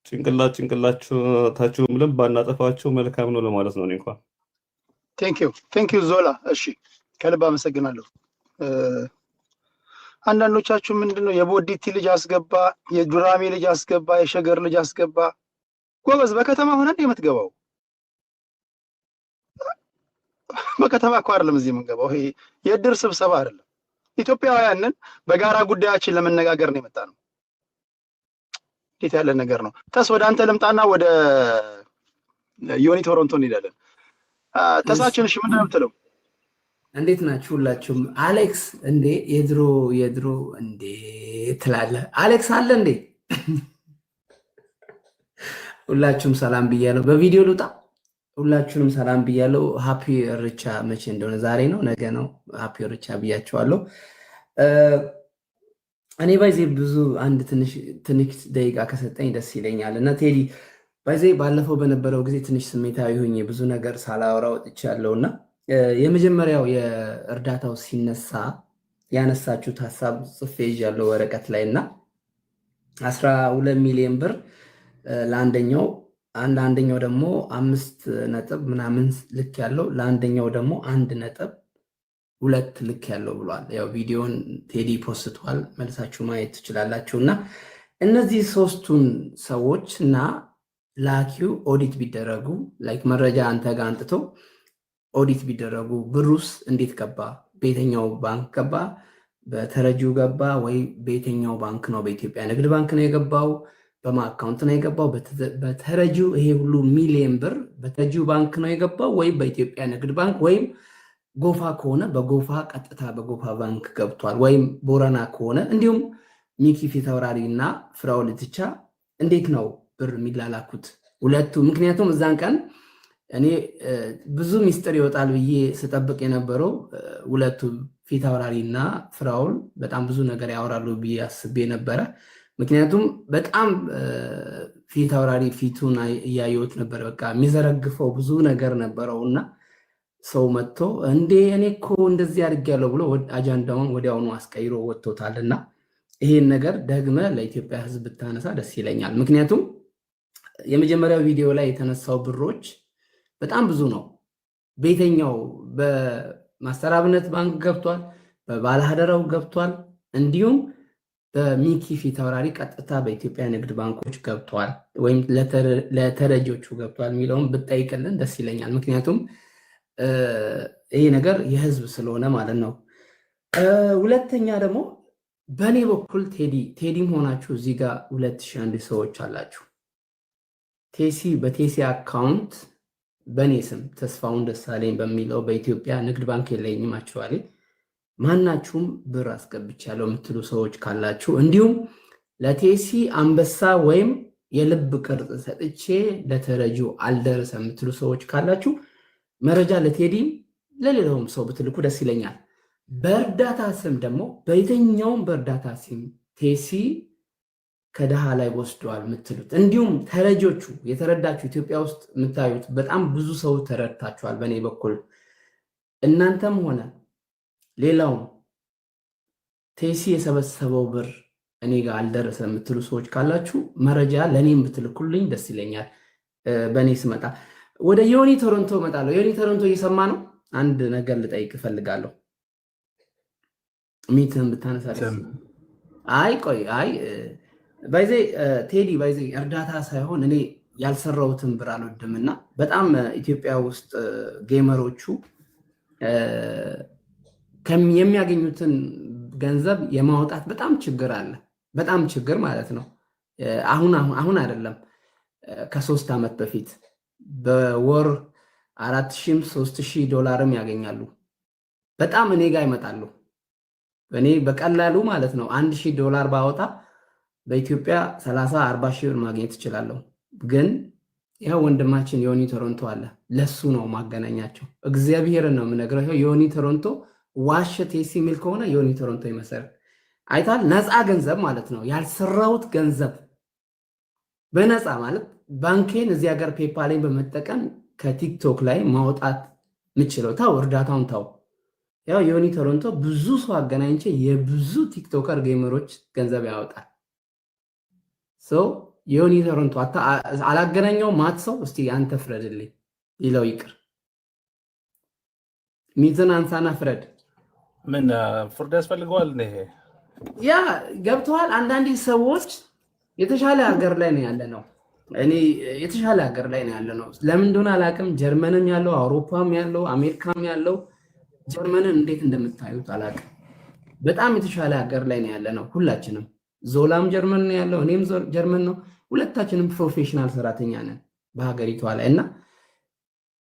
ጭንቅላታቸውን ብለን ባናጠፋቸው መልካም ነው ለማለት ነው። እኔ እንኳን ቴንክ ዩ ዞላ። እሺ ከልብ አመሰግናለሁ። አንዳንዶቻችሁ ምንድነው የቦዲቲ ልጅ አስገባ፣ የዱራሜ ልጅ አስገባ፣ የሸገር ልጅ አስገባ። ጎበዝ በከተማ ሆነን የምትገባው በከተማ እኮ አይደለም እዚህ የምንገባው። ይሄ የእድር ስብሰባ አይደለም። ኢትዮጵያውያንን በጋራ ጉዳያችን ለመነጋገር ነው የመጣ ነው። እንዴት ያለ ነገር ነው? ተስ ወደ አንተ ልምጣና ወደ ዮኒ ቶሮንቶ እንሄዳለን። ተሳችን እሺ፣ ምንድን ነው የምትለው? እንዴት ናችሁ ሁላችሁም? አሌክስ እንዴ የድሮ እንዴ ትላለህ? አሌክስ አለ እንዴ? ሁላችሁም ሰላም ብያለሁ። በቪዲዮ ልውጣ። ሁላችሁንም ሰላም ብያለሁ። ሃፒ እርቻ መቼ እንደሆነ ዛሬ ነው ነገ ነው። ሃፒ እርቻ ብያችኋለሁ። እኔ ባይዜ ብዙ አንድ ትንሽ ደቂቃ ከሰጠኝ ደስ ይለኛል። እና ቴዲ ባይዜ ባለፈው በነበረው ጊዜ ትንሽ ስሜታዊ ሆኜ ብዙ ነገር ሳላወራ ወጥቻለሁ እና የመጀመሪያው የእርዳታው ሲነሳ ያነሳችሁት ሀሳብ ጽፌ ይዣለሁ ወረቀት ላይ እና 12 ሚሊዮን ብር ለአንደኛው አንደኛው ደግሞ 5 ነጥብ ምናምን ልክ ያለው ለአንደኛው ደግሞ 1.2 ልክ ያለው ብሏል። ያው ቪዲዮን ቴዲ ፖስቷል፣ መልሳችሁ ማየት ትችላላችሁ። እና እነዚህ ሶስቱን ሰዎች እና ላኪው ኦዲት ቢደረጉ ላይክ መረጃ አንተ ጋር አንጥቶ ኦዲት ቢደረጉ ብሩስ እንዴት ገባ? በየትኛው ባንክ ገባ? በተረጂው ገባ ወይ በየትኛው ባንክ ነው? በኢትዮጵያ ንግድ ባንክ ነው የገባው? በማ አካውንት ነው የገባው? በተረጂው ይሄ ሁሉ ሚሊዮን ብር በተረጂው ባንክ ነው የገባው ወይ በኢትዮጵያ ንግድ ባንክ ወይም ጎፋ ከሆነ በጎፋ ቀጥታ በጎፋ ባንክ ገብቷል ወይም ቦረና ከሆነ እንዲሁም ሚኪ ፊታውራሪ እና ፍራኦል ኢቲቻ እንዴት ነው ብር የሚላላኩት ሁለቱ? ምክንያቱም እዛን ቀን እኔ ብዙ ሚስጥር ይወጣል ብዬ ስጠብቅ የነበረው ሁለቱ ፊታውራሪ እና ፍራኦል በጣም ብዙ ነገር ያወራሉ ብዬ አስቤ ነበረ። ምክንያቱም በጣም ፊታውራሪ ፊቱን እያየሁት ነበር። በቃ የሚዘረግፈው ብዙ ነገር ነበረው እና ሰው መጥቶ እንዴ እኔ እኮ እንደዚህ አድርጌያለሁ ብሎ አጀንዳውን ወዲያውኑ አስቀይሮ ወጥቶታል። እና ይሄን ነገር ደግመ ለኢትዮጵያ ሕዝብ ብታነሳ ደስ ይለኛል። ምክንያቱም የመጀመሪያው ቪዲዮ ላይ የተነሳው ብሮች በጣም ብዙ ነው። በየትኛው በማስተር አብነት ባንክ ገብቷል፣ በባለሀደራው ገብቷል፣ እንዲሁም በሚኪ ፊታውራሪ ቀጥታ በኢትዮጵያ ንግድ ባንኮች ገብቷል ወይም ለተረጂዎቹ ገብቷል የሚለውን ብጠይቅልን ደስ ይለኛል። ምክንያቱም ይሄ ነገር የህዝብ ስለሆነ ማለት ነው። ሁለተኛ ደግሞ በእኔ በኩል ቴዲም ሆናችሁ እዚህ ጋር 2001 ሰዎች አላችሁ። በቴሲ አካውንት በእኔ ስም ተስፋውን ደሳለኝ በሚለው በኢትዮጵያ ንግድ ባንክ የለኝም አክቹዋሊ ማናችሁም ብር አስገብቻለሁ የምትሉ ሰዎች ካላችሁ እንዲሁም ለቴሲ አንበሳ ወይም የልብ ቅርጽ ሰጥቼ ለተረጂው አልደረሰ የምትሉ ሰዎች ካላችሁ መረጃ ለቴዲም ለሌላውም ሰው ብትልኩ ደስ ይለኛል። በእርዳታ ስም ደግሞ በየትኛውም በእርዳታ ስም ቴሲ ከድሃ ላይ ወስደዋል የምትሉት እንዲሁም ተረጆቹ የተረዳችሁ ኢትዮጵያ ውስጥ የምታዩት በጣም ብዙ ሰው ተረድታችኋል። በእኔ በኩል እናንተም ሆነ ሌላውም ቴሲ የሰበሰበው ብር እኔ ጋር አልደረሰ የምትሉ ሰዎች ካላችሁ መረጃ ለእኔም ብትልኩልኝ ደስ ይለኛል። በእኔ ስመጣ ወደ ዮኒ ቶሮንቶ እመጣለሁ። ዮኒ ቶሮንቶ እየሰማ ነው። አንድ ነገር ልጠይቅ እፈልጋለሁ። ሚትህን ብታነሳ ባይዜ ቴዲ ባይዜ እርዳታ ሳይሆን እኔ ያልሰራሁትን ብር አልወድም እና በጣም ኢትዮጵያ ውስጥ ጌመሮቹ የሚያገኙትን ገንዘብ የማውጣት በጣም ችግር አለ። በጣም ችግር ማለት ነው። አሁን አይደለም ከ3 ዓመት በፊት በወር 4,000 3,000 ዶላርም ያገኛሉ። በጣም እኔ ጋር ይመጣሉ። እኔ በቀላሉ ማለት ነው 1,000 ዶላር ባወጣ በኢትዮጵያ 30-40 ሺህ ብር ማግኘት እችላለሁ። ግን ያው ወንድማችን ዮኒ ቶሮንቶ አለ፣ ለሱ ነው ማገናኛቸው። እግዚአብሔርን ነው የምነግረው። ዮኒ ቶሮንቶ ዋሸ ቴሲ የሚል ከሆነ ዮኒ ቶሮንቶ ይመሰል አይታል። ነፃ ገንዘብ ማለት ነው፣ ያልሰራሁት ገንዘብ በነፃ ማለት ባንኬን እዚህ ሀገር ፔፓሌን በመጠቀም ከቲክቶክ ላይ ማውጣት ምችለው። ታው እርዳታውን ታው ያው ዮኒ ቶሮንቶ ብዙ ሰው አገናኝቼ የብዙ ቲክቶከር ጌመሮች ገንዘብ ያወጣል። ዮኒ ቶሮንቶ አላገናኘው ማት ሰው እስቲ አንተ ፍረድልኝ ይለው ይቅር። ሚዘን አንሳና ፍረድ። ምን ፍርድ ያስፈልገዋል? ይሄ ያ ገብተዋል። አንዳንድ ሰዎች የተሻለ ሀገር ላይ ነው ያለ ነው። እኔ የተሻለ ሀገር ላይ ነው ያለ ነው። ለምን እንደሆነ አላውቅም። ጀርመንም ያለው አውሮፓም ያለው አሜሪካም ያለው ጀርመንን እንዴት እንደምታዩት አላውቅም። በጣም የተሻለ ሀገር ላይ ነው ያለ ነው ሁላችንም። ዞላም ጀርመን ነው ያለው፣ እኔም ጀርመን ነው። ሁለታችንም ፕሮፌሽናል ሰራተኛ ነን በሀገሪቷ ላይ እና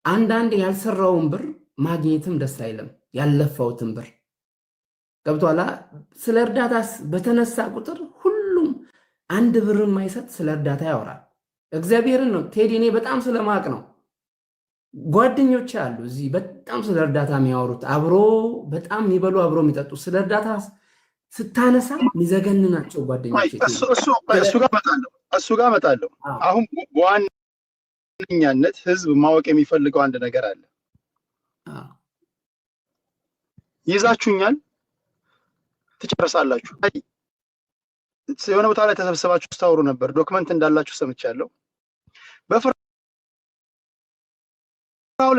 አንዳንድ ያልሰራውን ብር ማግኘትም ደስ አይልም። ያለፈውትን ብር ገብቷላ። ስለ እርዳታ በተነሳ ቁጥር ሁሉም አንድ ብር የማይሰጥ ስለ እርዳታ ያወራል። እግዚአብሔርን ነው ቴዲ፣ እኔ በጣም ስለማቅ ነው። ጓደኞች አሉ እዚህ በጣም ስለ እርዳታ የሚያወሩት፣ አብሮ በጣም የሚበሉ አብሮ የሚጠጡ ስለ እርዳታ ስታነሳ የሚዘገንናቸው ጓደኞች። እሱ ጋር እመጣለሁ። አሁን በዋነኛነት ህዝብ ማወቅ የሚፈልገው አንድ ነገር አለ። ይዛችሁኛል፣ ትጨርሳላችሁ። የሆነ ቦታ ላይ ተሰብስባችሁ ስታወሩ ነበር። ዶክመንት እንዳላችሁ ሰምቻለሁ። በፍራኦል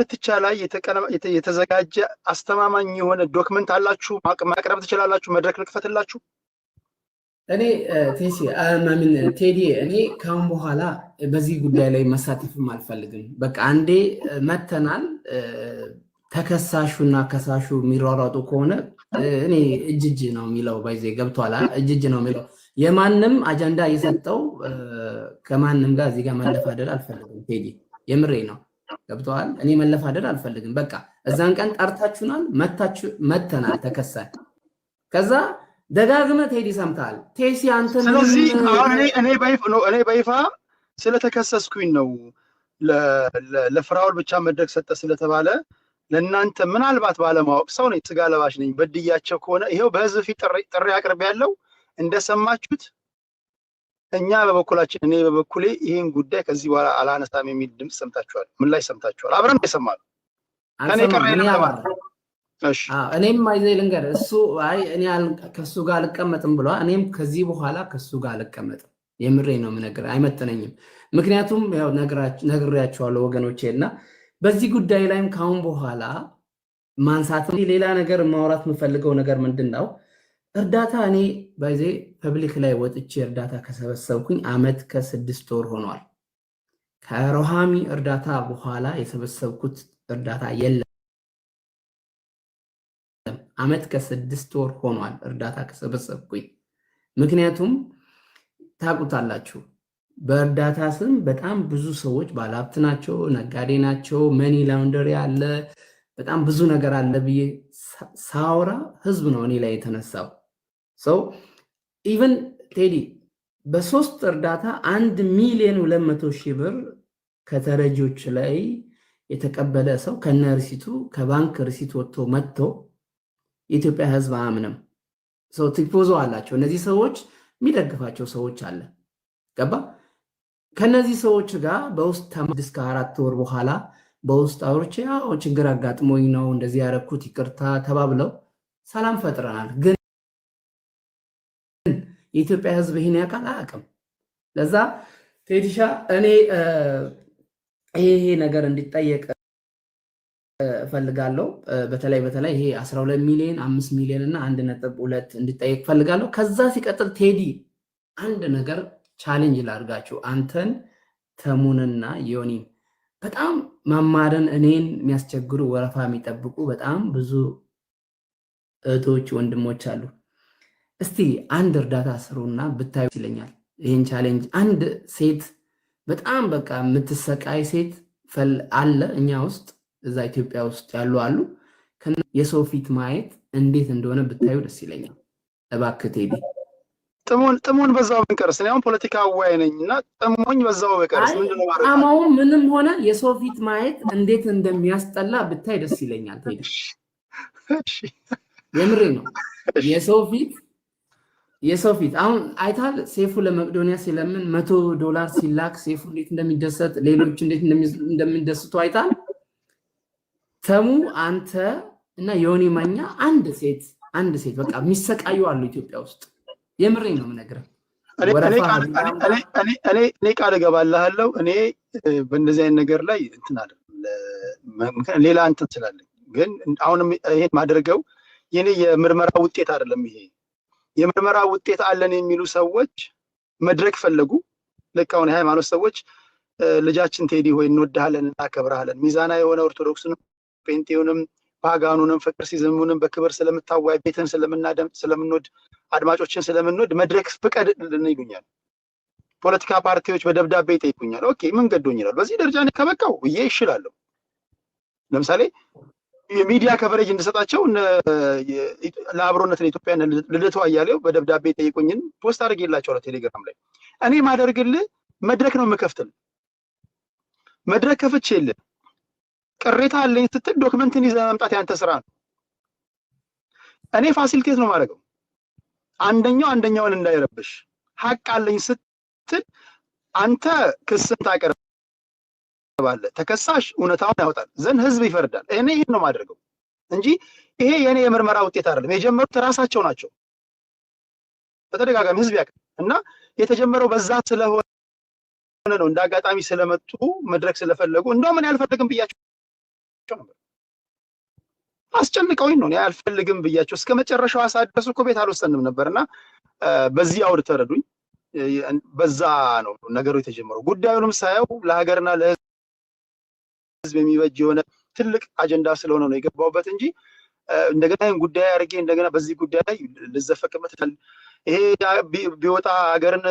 ኢቴቻ ላይ የተዘጋጀ አስተማማኝ የሆነ ዶክመንት አላችሁ? ማቅረብ ትችላላችሁ? መድረክ ልክፈትላችሁ? እኔ ቴዲ እኔ ካሁን በኋላ በዚህ ጉዳይ ላይ መሳተፍም አልፈልግም። በቃ አንዴ መተናል። ተከሳሹና ከሳሹ የሚሯሯጡ ከሆነ እኔ እጅ ነው የሚለው ባይዜ ገብቷላ። እጅ ነው የሚለው የማንም አጀንዳ እየሰጠው ከማንም ጋር እዚህ ጋር መለፋደድ አልፈልግም። ቴዲ የምሬ ነው። ገብተዋል። እኔ መለፋደድ አልፈልግም። በቃ እዛን ቀን ጠርታችሁናል፣ መተናል፣ ተከሳይ ከዛ ደጋግመ ቴዲ ሰምታል። ቴሲ አንተ ስለዚህ እኔ በይፋ ስለተከሰስኩኝ ነው ለፍራኦል ብቻ መድረክ ሰጠ ስለተባለ ለእናንተ ምናልባት ባለማወቅ ሰው ነኝ፣ ስጋ ለባሽ ነኝ። በድያቸው ከሆነ ይሄው በህዝብ ፊት ጥሪ አቅርቤ ያለው እንደሰማችሁት። እኛ በበኩላችን እኔ በበኩሌ ይሄን ጉዳይ ከዚህ በኋላ አላነሳም የሚል ድምፅ ሰምታችኋል። ምን ላይ ሰምታችኋል? አብረን የሰማነው ከኔ ቀረ እኔም አይዘ ልንገር እሱ እኔ ከሱ ጋር አልቀመጥም ብሏል። እኔም ከዚህ በኋላ ከሱ ጋር አልቀመጥም። የምሬ ነው የምነግርህ፣ አይመጥነኝም። ምክንያቱም ያው ነግሬያቸዋለሁ ወገኖቼ። እና በዚህ ጉዳይ ላይም ካሁን በኋላ ማንሳት ሌላ ነገር ማውራት የምፈልገው ነገር ምንድን ነው፣ እርዳታ እኔ ባይዜ ፐብሊክ ላይ ወጥቼ እርዳታ ከሰበሰብኩኝ 1 ዓመት ከ6 ወር ሆኗል። ከሮሃሚ እርዳታ በኋላ የሰበሰብኩት እርዳታ የለም። 1 ዓመት ከ6 ወር ሆኗል እርዳታ ከሰበሰብኩኝ። ምክንያቱም ታውቁታላችሁ በእርዳታ ስም በጣም ብዙ ሰዎች ባለሀብት ናቸው፣ ነጋዴ ናቸው፣ መኒ ላውንደሪ አለ፣ በጣም ብዙ ነገር አለ ብዬ ሳውራ ህዝብ ነው እኔ ላይ የተነሳው ሰው። ኢቨን ቴዲ በ3 እርዳታ 1,200,000 ብር ከተረጂዎች ላይ የተቀበለ ሰው ከነ ሪሲቱ ከባንክ ሪሲት ወጥቶ መጥቶ የኢትዮጵያ ህዝብ አያምንም። ሰው ቲፖዞ አላቸው። እነዚህ ሰዎች የሚደግፋቸው ሰዎች አለ ገባ። ከነዚህ ሰዎች ጋር በውስጥ እስከ 4 ወር በኋላ በውስጥ አውርቼ ያው ችግር አጋጥሞኝ ነው እንደዚህ ያደረኩት ይቅርታ ተባብለው ሰላም ፈጥረናል። ግን የኢትዮጵያ ህዝብ ይሄን ያውቃል አያውቅም? ለዛ ቴዲሻ እኔ ይሄ ነገር እንዲጠየቅ ፈልጋለሁ። በተለይ ይሄ 12 ሚሊዮን 5 ሚሊዮን እና 1.2 እንዲጠየቅ ፈልጋለሁ። ከዛ ሲቀጥል ቴዲ አንድ ነገር ቻሌንጅ ላድርጋችሁ፣ አንተን ተሙንና ዮኒን በጣም መማርን እኔን የሚያስቸግሩ ወረፋ የሚጠብቁ በጣም ብዙ እህቶች ወንድሞች አሉ። እስቲ አንድ እርዳታ ስሩና ብታዩ ይለኛል። ይህን ቻሌንጅ አንድ ሴት በጣም በቃ የምትሰቃይ ሴት አለ እኛ ውስጥ እዛ ኢትዮጵያ ውስጥ ያሉ አሉ። የሰው ፊት ማየት እንዴት እንደሆነ ብታዩ ደስ ይለኛል። እባክህ ቴዲ ጥሙን በዛው ብንቀርስ እኔ አሁን ፖለቲካ አዋይ ነኝና ጥሙኝ በዛው በቀርስ ምንድነው ማለት ነው? አማው ምንም ሆነ የሰው ፊት ማየት እንዴት እንደሚያስጠላ ብታይ ደስ ይለኛል ቴዲ። እሺ የምሬ ነው። የሰው ፊት አሁን አይታል ሴፉ ለመቅዶኒያ ሲለምን $100 ሲላክ ሴፉ እንዴት እንደሚደሰት ሌሎች እንዴት እንደሚደስቱ አይታል። ተሙ አንተ እና ዮኒ ማኛ አንድ ሴት በቃ የሚሰቃዩ አሉ ኢትዮጵያ ውስጥ። የምሬ ነው የምነግርህ። እኔ ቃል እገባልሃለሁ። እኔ በእንደዚህ አይነት ነገር ላይ እንትን አለ ሌላ እንትን ስላለኝ ግን አሁንም ይሄን ማድረገው የኔ የምርመራ ውጤት አይደለም። ይሄ የምርመራ ውጤት አለን የሚሉ ሰዎች መድረክ ፈለጉ። ልክ አሁን የሃይማኖት ሰዎች ልጃችን ቴዲ ሆይ እንወድሃለን እናከብርሃለን፣ ሚዛና የሆነ ኦርቶዶክስንም ፔንቴውንም ፓጋኑንም ፍቅር ሲዝሙንም በክብር ስለምታዋይ ቤትን ስለምናደምጥ ስለምንወድ አድማጮችን ስለምንወድ መድረክ ፍቀድ ይሉኛል። ፖለቲካ ፓርቲዎች በደብዳቤ ይጠይቁኛል። ኦኬ ምን ገዶኝ ይላል። በዚህ ደረጃ እኔ ከበቃው ብዬ ይሽላለሁ። ለምሳሌ የሚዲያ ከቨሬጅ እንድሰጣቸው ለአብሮነት ለኢትዮጵያ ልደቱ አያሌው በደብዳቤ ጠይቁኝን ፖስት አድርጌላቸዋለሁ ቴሌግራም ላይ። እኔ ማደርግልህ መድረክ ነው የምከፍትልህ። መድረክ ከፍቼልህ ቅሬታ አለኝ ስትል ዶክመንትን ይዘህ መምጣት ያንተ ስራ ነው። እኔ ፋሲሊቴት ነው ማድረገው። አንደኛውን እንዳይረብሽ። ሀቅ አለኝ ስትል አንተ ክስን ታቀርባለህ፣ ተከሳሽ እውነታውን ያወጣል፣ ዘንድ ህዝብ ይፈርዳል። እኔ ይሄን ነው ማድረገው እንጂ ይሄ የኔ የምርመራ ውጤት አይደለም። የጀመሩት ራሳቸው ናቸው። በተደጋጋሚ ህዝብ ያውቃል። እና የተጀመረው በዛ ስለሆነ ነው። እንደ አጋጣሚ ስለመጡ መድረክ ስለፈለጉ እንደው ምን ያልፈልግም ብያቸው ነበር። አስጨንቀውኝ ነው ያልፈልግም ብያቸው እስከ መጨረሻው አሳደሱ እኮ ቤት አልወሰንም ነበርና በዚህ አውድ ተረዱኝ። በዛ ነው ነገሩ የተጀመረው። ጉዳዩንም ሳየው ለሀገርና ለህዝብ የሚበጅ የሆነ ትልቅ አጀንዳ ስለሆነ ነው የገባውበት እንጂ እንደገና ይሄን ጉዳይ አድርጌ እንደገና በዚህ ጉዳይ ላይ ልዘፈቅበት ይሄ ቢወጣ ሀገርን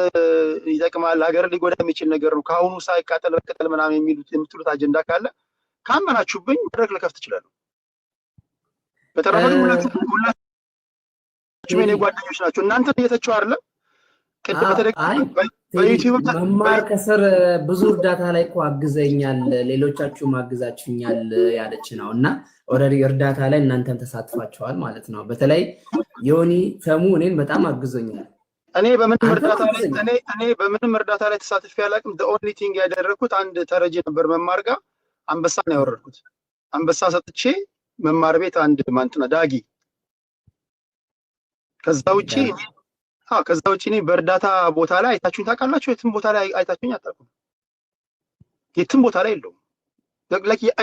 ይጠቅማል ሀገርን ሊጎዳ የሚችል ነገር ነው ከአሁኑ ሳይቃጠል በቅጠል ምናምን የምትሉት አጀንዳ ካለ ካመናችሁብኝ መድረክ ልከፍት እችላለሁ። በተረፈ ሁላችሁም የኔ ጓደኞች ናቸው። እናንተ እየተቸው አይደለም መማር ከስር ብዙ እርዳታ ላይ እኮ አግዘኛል፣ ሌሎቻችሁም አግዛችሁኛል ያለች ነው እና ኦልሬዲ እርዳታ ላይ እናንተም ተሳትፋችኋል ማለት ነው። በተለይ ዮኒ ተሙ እኔን በጣም አግዞኛል። እኔ በምንም እርዳታ ላይ ተሳትፌ አላውቅም። the only thing ያደረኩት አንድ ተረጂ ነበር መማር ጋር አንበሳ ነው ያወረድኩት። አንበሳ ሰጥቼ መማር ቤት አንድ ማንትና ዳጊ ከዛ ውጪ እኔ በእርዳታ ቦታ ላይ አይታችሁኝ ታውቃላችሁ? የትም ቦታ ላይ አይታችሁኝ አታውቁም። የትም ቦታ ላይ የለውም።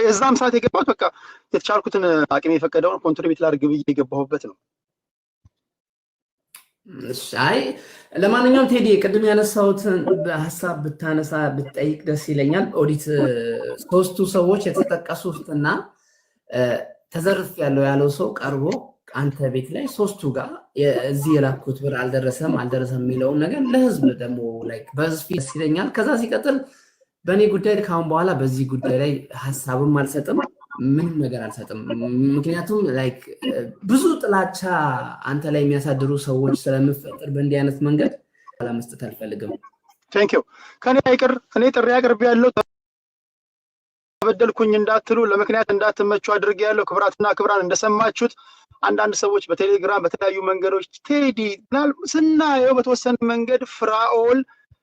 እዛም ሰዓት የገባሁት በቃ የተቻልኩትን አቅሜ የፈቀደውን ኮንትሪቢዩት ላድርግ ብዬ የገባሁበት ነው። አይ ለማንኛውም ቴዲ ቅድም ያነሳሁትን ሀሳብ ብታነሳ ብትጠይቅ ደስ ይለኛል። ኦዲት ሶስቱ ሰዎች የተጠቀሱትና ተዘርፍ ያለው ሰው ቀርቦ አንተ ቤት ላይ ሶስቱ ጋር እዚህ የላኩት ብር አልደረሰም የሚለውን ነገር ለህዝብ ደግሞ ላይክ በህዝብ ደስ ይለኛል። ከዛ ሲቀጥል በእኔ ጉዳይ ካሁን በኋላ በዚህ ጉዳይ ላይ ሀሳብም አልሰጥም፣ ምንም ነገር አልሰጥም። ምክንያቱም ላይክ ብዙ ጥላቻ አንተ ላይ የሚያሳድሩ ሰዎች ስለምፈጥር በእንዲህ አይነት መንገድ መስጠት አልፈልግም። ቴንኪው። ከኔ አይቅር እኔ ጥሪ አቅርቤ ያለው ተበደልኩኝ እንዳትሉ ለምክንያት እንዳትመቹ አድርጌ ያለው ክብራትና ክብራን እንደሰማችሁት አንዳንድ ሰዎች በቴሌግራም በተለያዩ መንገዶች ቴዲ ስናየው በተወሰነ መንገድ ፍራኦል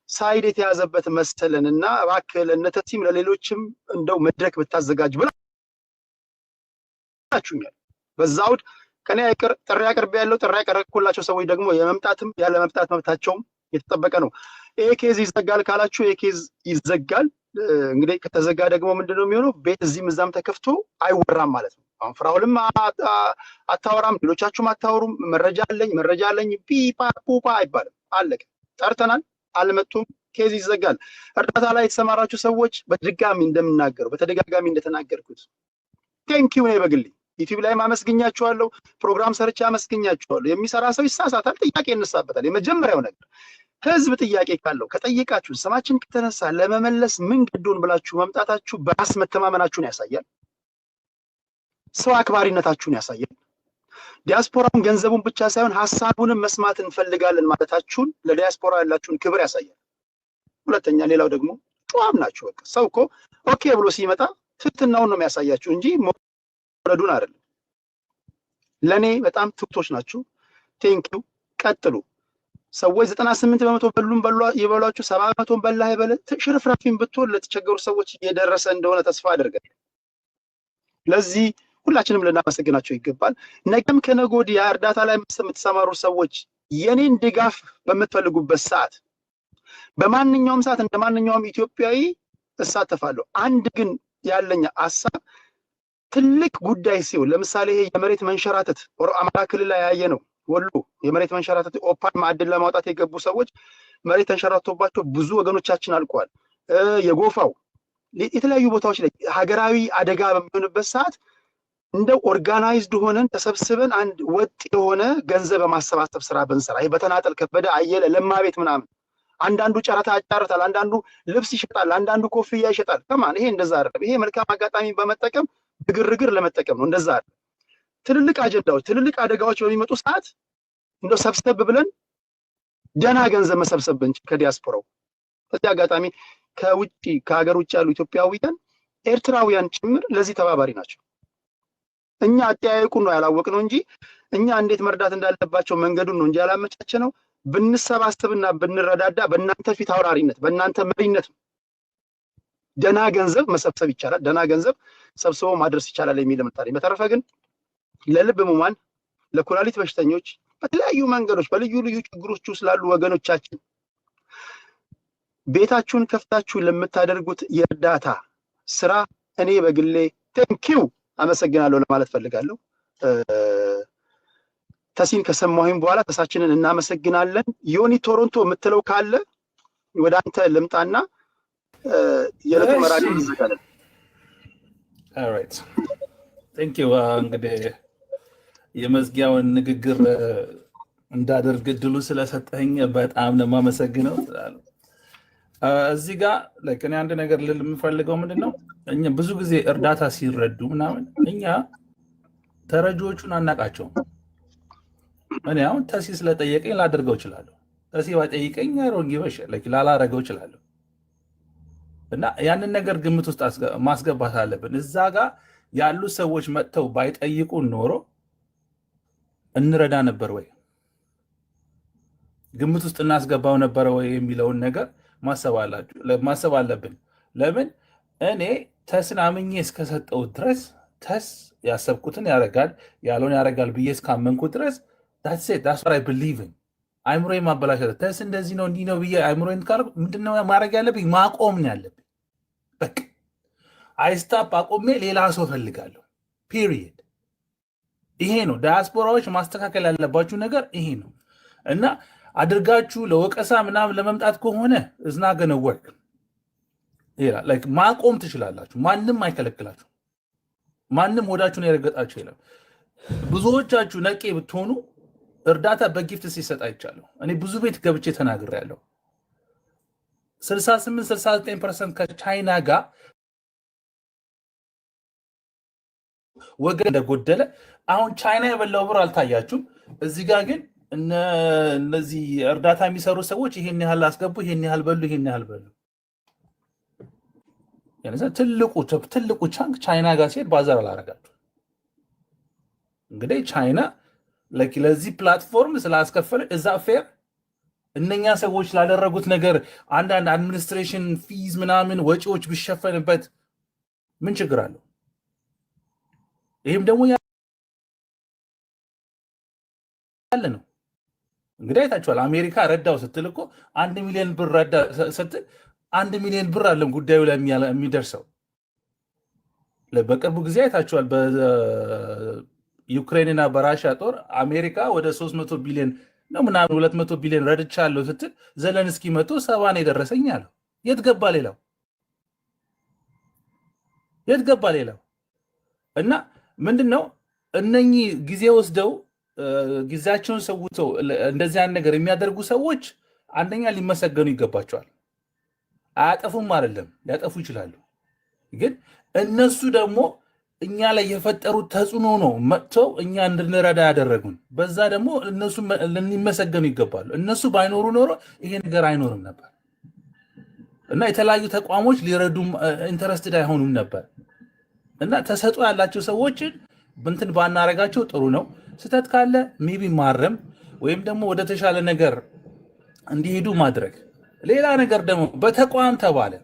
ሳይድ የተያዘበት መሰለን እና እባክህ ለእነ ተሲም ለሌሎችም እንደው መድረክ ብታዘጋጅ ብላችሁኛል። በዛ አውድ ከኔ ጥሪ አቅርቤ ያለው ጥሪ ያቀረብኩላቸው ሰዎች ደግሞ የመምጣትም ያለ መምጣት መብታቸውም የተጠበቀ ነው። ይሄ ኬዝ ይዘጋል ካላችሁ ይሄ ኬዝ ይዘጋል። እንግዲህ ከተዘጋ ደግሞ ምንድነው የሚሆነው? ቤት እዚህም እዛም ተከፍቶ አይወራም ማለት ነው። አሁን ፍራውልም አታወራም፣ ሌሎቻችሁም አታወሩም። መረጃ አለኝ ፒፓ ፑፓ አይባልም። አለቀ። ጠርተናል፣ አልመጡም፣ ኬዝ ይዘጋል። እርዳታ ላይ የተሰማራችሁ ሰዎች በተደጋጋሚ እንደተናገርኩት ቴንኪው ነው በግሌ ዩቲዩብ ላይ ማመስገኛችኋለሁ። ፕሮግራም ሰርቻ አመስገኛችኋለሁ። የሚሰራ ሰው ይሳሳታል፣ ጥያቄ ይነሳበታል። የመጀመሪያው ነገር ህዝብ ጥያቄ ካለው ከጠየቃችሁ ስማችን ከተነሳ ለመመለስ ምን ገዶን ብላችሁ መምጣታችሁ በራስ መተማመናችሁን ያሳያል። ሰው አክባሪነታችሁን ያሳያል። ዲያስፖራውን ገንዘቡን ብቻ ሳይሆን ሀሳቡንም መስማት እንፈልጋለን ማለታችሁን ለዲያስፖራ ያላችሁን ክብር ያሳያል። ሁለተኛ ሌላው ደግሞ ጨዋም ናችሁ። በቃ ሰው እኮ ኦኬ ብሎ ሲመጣ ትህትናውን ነው የሚያሳያችሁ እንጂ መውረዱን አይደለም። ለኔ በጣም ትሁቶች ናችሁ። ቴንኪው። ቀጥሉ። ሰዎች 98% የበሏችሁ 70% በላህ ይበለ ሽርፍራፊን ብትሆን ለተቸገሩ ሰዎች እየደረሰ እንደሆነ ተስፋ አደርጋለሁ። ለዚህ ሁላችንም ልናመሰግናቸው ይገባል። ነገም ከነገ ወዲያ እርዳታ ላይ የምትሰማሩ ሰዎች የኔን ድጋፍ በምትፈልጉበት ሰዓት በማንኛውም ሰዓት እንደ ማንኛውም ኢትዮጵያዊ እሳተፋለሁ። አንድ ግን ያለኝ ሀሳብ ትልቅ ጉዳይ ሲሆን ለምሳሌ ይሄ የመሬት መንሸራተት አማራ ክልል ላይ ያየ ነው። ወሎ የመሬት መንሸራተት ኦፓን ማዕድን ለማውጣት የገቡ ሰዎች መሬት ተንሸራቶባቸው ብዙ ወገኖቻችን አልቀዋል። የጎፋው የተለያዩ ቦታዎች ላይ ሀገራዊ አደጋ በሚሆንበት ሰዓት እንደው ኦርጋናይዝድ ሆነን ተሰብስበን አንድ ወጥ የሆነ ገንዘብ በማሰባሰብ ስራ ብንሰራ፣ ይሄ በተናጠል ከበደ አየለ ለማ ቤት ምናምን አንዳንዱ ጨረታ ያጫርታል፣ አንዳንዱ ልብስ ይሸጣል፣ አንዳንዱ ኮፍያ ይሸጣል። ከማን ይሄ እንደዛ አይደለም። ይሄ መልካም አጋጣሚ በመጠቀም ግርግር ለመጠቀም ነው። እንደዛ አይደለም። ትልልቅ አጀንዳዎች ትልልቅ አደጋዎች በሚመጡ ሰዓት እንደው ሰብሰብ ብለን ደህና ገንዘብ መሰብሰብ ብንችል ከዲያስፖራው በዚህ አጋጣሚ ከውጪ ከሀገር ውጭ ያሉ ኢትዮጵያውያን ኤርትራውያን ጭምር ለዚህ ተባባሪ ናቸው። እኛ አጠያየቁን ነው ያላወቅነው እንጂ እኛ እንዴት መርዳት እንዳለባቸው መንገዱን ነው እንጂ ያላመቻቸ ነው። ብንሰባሰብና ብንረዳዳ በእናንተ ፊት አውራሪነት በእናንተ መሪነት ደህና ገንዘብ መሰብሰብ ይቻላል። ደህና ገንዘብ ሰብስቦ ማድረስ ይቻላል የሚል እምነት። በተረፈ ግን ለልብ ህሙማን፣ ለኩላሊት በሽተኞች በተለያዩ መንገዶች በልዩ ልዩ ችግሮች ውስጥ ላሉ ወገኖቻችን ቤታችሁን ከፍታችሁ ለምታደርጉት የእርዳታ ስራ እኔ በግሌ ቴንኪው አመሰግናለሁ ለማለት ፈልጋለሁ። ተሲን ከሰማሁኝ በኋላ ተሳችንን እናመሰግናለን። ዮኒ ቶሮንቶ የምትለው ካለ ወደ አንተ ልምጣና የዕለቱ መራጭ ይዘጋለን። ኦልራይት ቴንኪው። እንግዲህ የመዝጊያውን ንግግር እንዳደርግ እድሉ ስለሰጠኝ በጣም ነው የማመሰግነው። እዚህ ጋር እኔ አንድ ነገር ልል የምፈልገው ምንድን ነው፣ እኛ ብዙ ጊዜ እርዳታ ሲረዱ ምናምን እኛ ተረጂዎቹን አናቃቸውም። እኔ አሁን ተሲ ስለጠየቀኝ ላደርገው እችላለሁ። ተሲ ባጠይቀኝ ሮንጊበሽ ላላረገው እችላለሁ። እና ያንን ነገር ግምት ውስጥ ማስገባት አለብን። እዛ ጋር ያሉ ሰዎች መጥተው ባይጠይቁ ኖሮ እንረዳ ነበር ወይ ግምት ውስጥ እናስገባው ነበረ ወይ የሚለውን ነገር ማሰብ አለብን። ለምን እኔ ተስን አምኜ እስከሰጠው ድረስ ተስ ያሰብኩትን ያደርጋል ያለውን ያደርጋል ብዬ እስካመንኩት ድረስ ብሊቭን አይምሮዬ ማበላሸት ተስ እንደዚህ ነው እንዲህ ነው ብዬ አይምሮዬን ካልኩ ምንድነው ማድረግ ያለብኝ? ማቆም ነው ያለብኝ። በቃ አይስታፕ አቆሜ ሌላ ሰው ፈልጋለሁ። ፒሪየድ። ይሄ ነው ዳያስፖራዎች ማስተካከል ያለባችሁ ነገር ይሄ ነው። እና አድርጋችሁ ለወቀሳ ምናምን ለመምጣት ከሆነ እዝና ገነ ወርክ ማቆም ትችላላችሁ። ማንም አይከለክላችሁ። ማንም ወዳችሁን የረገጣችሁ የለም። ብዙዎቻችሁ ነቄ ብትሆኑ እርዳታ በጊፍት ሲሰጥ አይቻለሁ። እኔ ብዙ ቤት ገብቼ ተናግሬያለሁ። 68-69% ከቻይና ጋር ወገን እንደጎደለ አሁን ቻይና የበላው ብር አልታያችሁም። እዚህ ጋር ግን እነዚህ እርዳታ የሚሰሩ ሰዎች ይሄን ያህል አስገቡ፣ ይሄን ያህል በሉ፣ ይሄን ያህል በሉ። ትልቁ ቻንክ ቻይና ጋር ሲሄድ ባዛር አላረጋችሁ እንግዲህ ቻይና ለዚህ ፕላትፎርም ስላስከፈለ እዛ ፌር እነኛ ሰዎች ላደረጉት ነገር አንዳንድ አድሚኒስትሬሽን ፊዝ ምናምን ወጪዎች ቢሸፈንበት ምን ችግር አለው? ይህም ደግሞ ያለ ነው። እንግዲህ አይታችኋል። አሜሪካ ረዳው ስትል እኮ 1 ሚሊዮን ብር ረዳ ስትል 1 ሚሊዮን ብር አለም ጉዳዩ ላይ የሚደርሰው። በቅርቡ ጊዜ አይታችኋል። በዩክሬንና በራሽያ ጦር አሜሪካ ወደ 300 ቢሊዮን ነው ምናምን 200 ቢሊዮን ረድቻለሁ ስትል ዘለንስኪ መቶ 70 ነው የደረሰኝ አለው። የት ገባ ሌላው? የት ገባ ሌላው? እና ምንድነው እነኚህ ጊዜ ወስደው ጊዜያቸውን ሰውተው እንደዚህ አይነት ነገር የሚያደርጉ ሰዎች አንደኛ ሊመሰገኑ ይገባቸዋል። አያጠፉም አይደለም፣ ሊያጠፉ ይችላሉ። ግን እነሱ ደግሞ እኛ ላይ የፈጠሩት ተጽዕኖ ነው መጥተው እኛ እንድንረዳ ያደረጉን። በዛ ደግሞ እነሱ ሊመሰገኑ ይገባሉ። እነሱ ባይኖሩ ኖሮ ይሄ ነገር አይኖርም ነበር እና የተለያዩ ተቋሞች ሊረዱም ኢንተረስትድ አይሆኑም ነበር። እና ተሰጥኦ ያላቸው ሰዎችን እንትን ባናረጋቸው ጥሩ ነው። ስህተት ካለ ሜቢ ማረም ወይም ደግሞ ወደ ተሻለ ነገር እንዲሄዱ ማድረግ። ሌላ ነገር ደግሞ በተቋም ተባለ።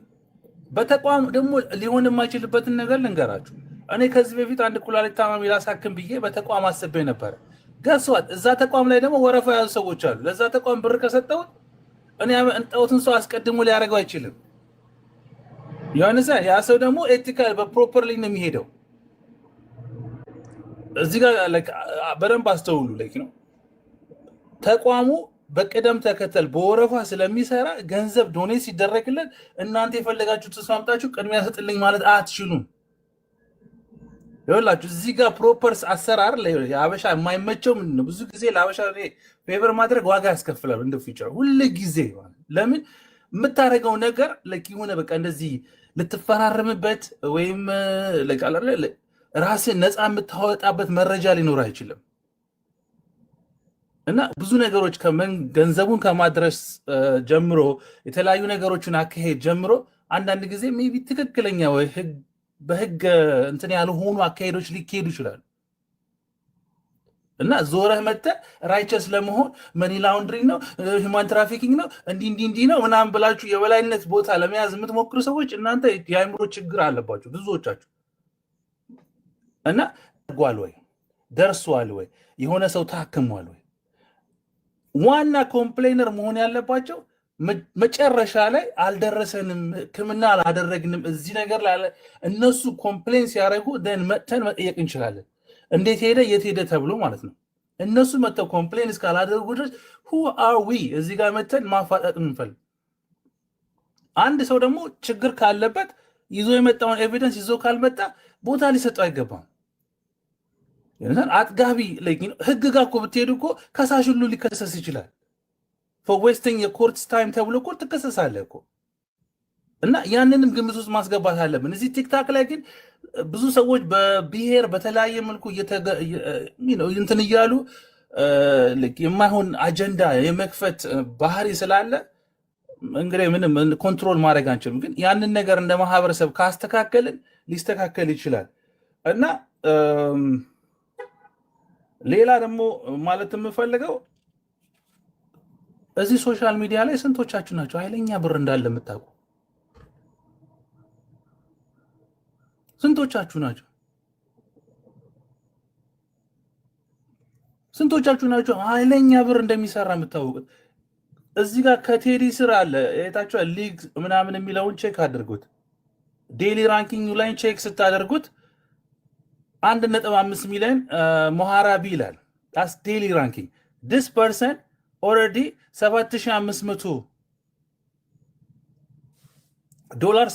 በተቋም ደግሞ ሊሆን የማይችልበትን ነገር ልንገራችሁ። እኔ ከዚህ በፊት አንድ ኩላሊት ታማሚ ላሳክም ብዬ በተቋም አስቤ ነበረ። ገስዋት እዛ ተቋም ላይ ደግሞ ወረፋ ያዙ ሰዎች አሉ። ለዛ ተቋም ብር ከሰጠሁት እኔ እንጠውትን ሰው አስቀድሞ ሊያደርገው አይችልም። ዮሐንስ ያ ሰው ደግሞ ኤቲካል በፕሮፐርሊ ነው የሚሄደው። እዚህ ጋር በደንብ አስተውሉ። ነው ተቋሙ በቅደም ተከተል በወረፋ ስለሚሰራ ገንዘብ ዶኔት ሲደረግለት እናንተ የፈለጋችሁ ተስማምታችሁ ቅድሚያ ሰጥልኝ ማለት አትችሉም። ይኸውላችሁ እዚህ ጋር ፕሮፐርስ አሰራር ለአበሻ የማይመቸው ምንድን ነው? ብዙ ጊዜ ለአበሻ ፌቨር ማድረግ ዋጋ ያስከፍላል። እንደ ፊቸር ሁሉ ጊዜ ለምን የምታደርገው ነገር የሆነ በቃ እንደዚህ ልትፈራረምበት ወይም ራስን ነፃ የምታወጣበት መረጃ ሊኖር አይችልም። እና ብዙ ነገሮች ገንዘቡን ከማድረስ ጀምሮ የተለያዩ ነገሮችን አካሄድ ጀምሮ አንዳንድ ጊዜ ሜቢ ትክክለኛ ወይ በህግ እንትን ያልሆኑ አካሄዶች ሊካሄዱ ይችላሉ። እና ዞረህ መጥተህ ራይቸስ ለመሆን መኒ ላውንድሪንግ ነው ሂውማን ትራፊኪንግ ነው እንዲህ ነው ምናምን ብላችሁ የበላይነት ቦታ ለመያዝ የምትሞክሩ ሰዎች እናንተ የአእምሮ ችግር አለባችሁ ብዙዎቻችሁ። እና ጓል ወይ ደርሷል ወይ የሆነ ሰው ታክሟል ወይ ዋና ኮምፕሌነር መሆን ያለባቸው መጨረሻ ላይ አልደረሰንም፣ ህክምና አላደረግንም እዚህ ነገር ላይ እነሱ ኮምፕሌን ሲያደርጉ ደን መጥተን መጠየቅ እንችላለን። እንዴት ሄደ የት ሄደ ተብሎ ማለት ነው። እነሱ መጥተው ኮምፕሌን እስካላደረጉ ድረስ who are we እዚህ ጋር መጥተን ማፋጠጥ እንፈልግ። አንድ ሰው ደግሞ ችግር ካለበት ይዞ የመጣውን ኤቪደንስ ይዞ ካልመጣ ቦታ ሊሰጠው አይገባም። አጥጋቢ ህግ ጋር እኮ ብትሄዱ እኮ ከሳሽ ሁሉ ሊከሰስ ይችላል። for wasting your court's time ተብሎ እኮ ትከሰሳለህ እኮ። እና ያንንም ግምት ውስጥ ማስገባት አለብን። እዚህ ቲክታክ ላይ ግን ብዙ ሰዎች በብሔር በተለያየ መልኩ እንትን እያሉ የማይሆን አጀንዳ የመክፈት ባህሪ ስላለ እንግዲህ ምንም ኮንትሮል ማድረግ አንችልም። ግን ያንን ነገር እንደ ማህበረሰብ ካስተካከልን ሊስተካከል ይችላል። እና ሌላ ደግሞ ማለት የምፈልገው እዚህ ሶሻል ሚዲያ ላይ ስንቶቻችሁ ናቸው ኃይለኛ ብር እንዳለ የምታውቁ? ስንቶቻችሁ ናቸው? ስንቶቻችሁ ናቸው ኃይለኛ ብር እንደሚሰራ የምታውቁት? እዚህ ጋር ከቴዲ ስር አለ የታችሁ ሊግ ምናምን የሚለውን ቼክ አድርጉት። ዴሊ ራንኪንግ ላይ ቼክ ስታደርጉት 1.5 ሚሊዮን ሞሃራቢ ይላል። ዳስ ዴሊ ራንኪንግ this person already $7,500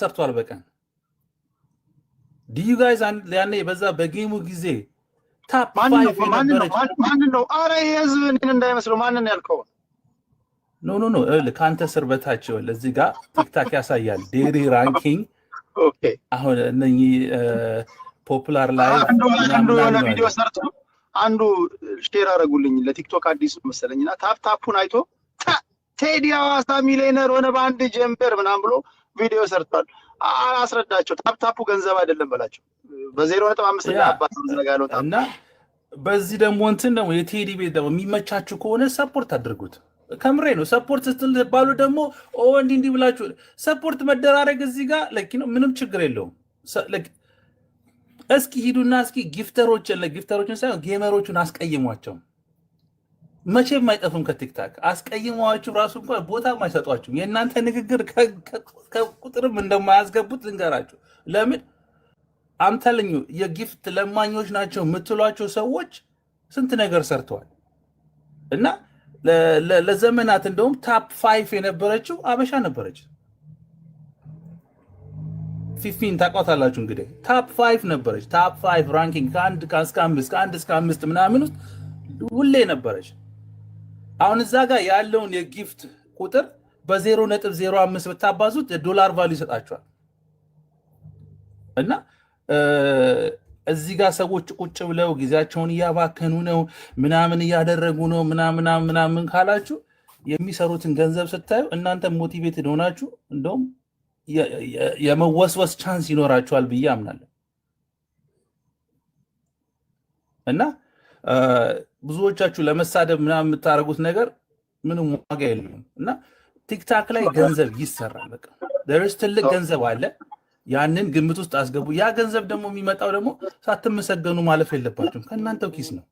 ሰርቷል በቀን። do you guys ያኔ በዛ በጌሙ ጊዜ ታፕ 5 ማንን ነው? አረ የህዝብ እኔን እንዳይመስለው ማንን ያልከው? ኖ ካንተ ስር በታች እዚህ ጋር ቲክታክ ያሳያል ዴሊ ራንኪንግ። ኦኬ አሁን እነኚህ ፖፑላር ላይ አንዱ የሆነ ቪዲዮ ሰርቶ አንዱ ሼር አደረጉልኝ ለቲክቶክ አዲስ መሰለኝና ታፑን አይቶ ቴዲ ሐዋሳ ሚሊዮነር ሆነ በአንድ ጀምበር ምናምን ብሎ ቪዲዮ ሰርቷል። አስረዳቸው ታፑ ገንዘብ አይደለም በላቸው። በ0.5 አባት ዘጋለው እና በዚህ ደግሞ እንትን ደግሞ የቴዲ ቤት ደግሞ የሚመቻችሁ ከሆነ ሰፖርት አድርጉት። ከምሬ ነው። ሰፖርት ስትባሉ ደግሞ እንዲህ ብላችሁ ሰፖርት መደራረግ እዚህ ጋር ምንም ችግር የለውም። እስኪ ሂዱና እስኪ ጊፍተሮችን ሳይሆን ጌመሮቹን አስቀይሟቸው። መቼም አይጠፉም ከቲክታክ አስቀይሟችሁ ራሱ እንኳን ቦታም አይሰጧችሁም። የእናንተ ንግግር ከቁጥርም እንደማያስገቡት ልንገራችሁ። ለምን አምተልኙ የጊፍት ለማኞች ናቸው የምትሏቸው ሰዎች ስንት ነገር ሰርተዋል። እና ለዘመናት እንደውም ታፕ 5 የነበረችው አበሻ ነበረች። ፊፊን ታውቋታላችሁ እንግዲህ ታፕ 5 ነበረች። ታፕ 5 ራንኪንግ ከአንድ እስከ አምስት ምናምን ውስጥ ሁሌ ነበረች። አሁን እዛ ጋር ያለውን የጊፍት ቁጥር በ0.05 ብታባዙት የዶላር ቫሉ ይሰጣቸዋል። እና እዚህ ጋር ሰዎች ቁጭ ብለው ጊዜያቸውን እያባከኑ ነው ምናምን እያደረጉ ነው ምናምን ካላችሁ የሚሰሩትን ገንዘብ ስታዩ እናንተ ሞቲቬትድ ሆናችሁ እንደውም የመወስወስ ቻንስ ይኖራችኋል ብዬ አምናለሁ። እና ብዙዎቻችሁ ለመሳደብ ምናምን የምታደርጉት ነገር ምንም ዋጋ የለውም። እና ቲክታክ ላይ ገንዘብ ይሰራል። በቃ ደርስ ትልቅ ገንዘብ አለ። ያንን ግምት ውስጥ አስገቡ። ያ ገንዘብ ደግሞ የሚመጣው ደግሞ ሳትመሰገኑ ማለፍ የለባችሁም፣ ከእናንተው ኪስ ነው።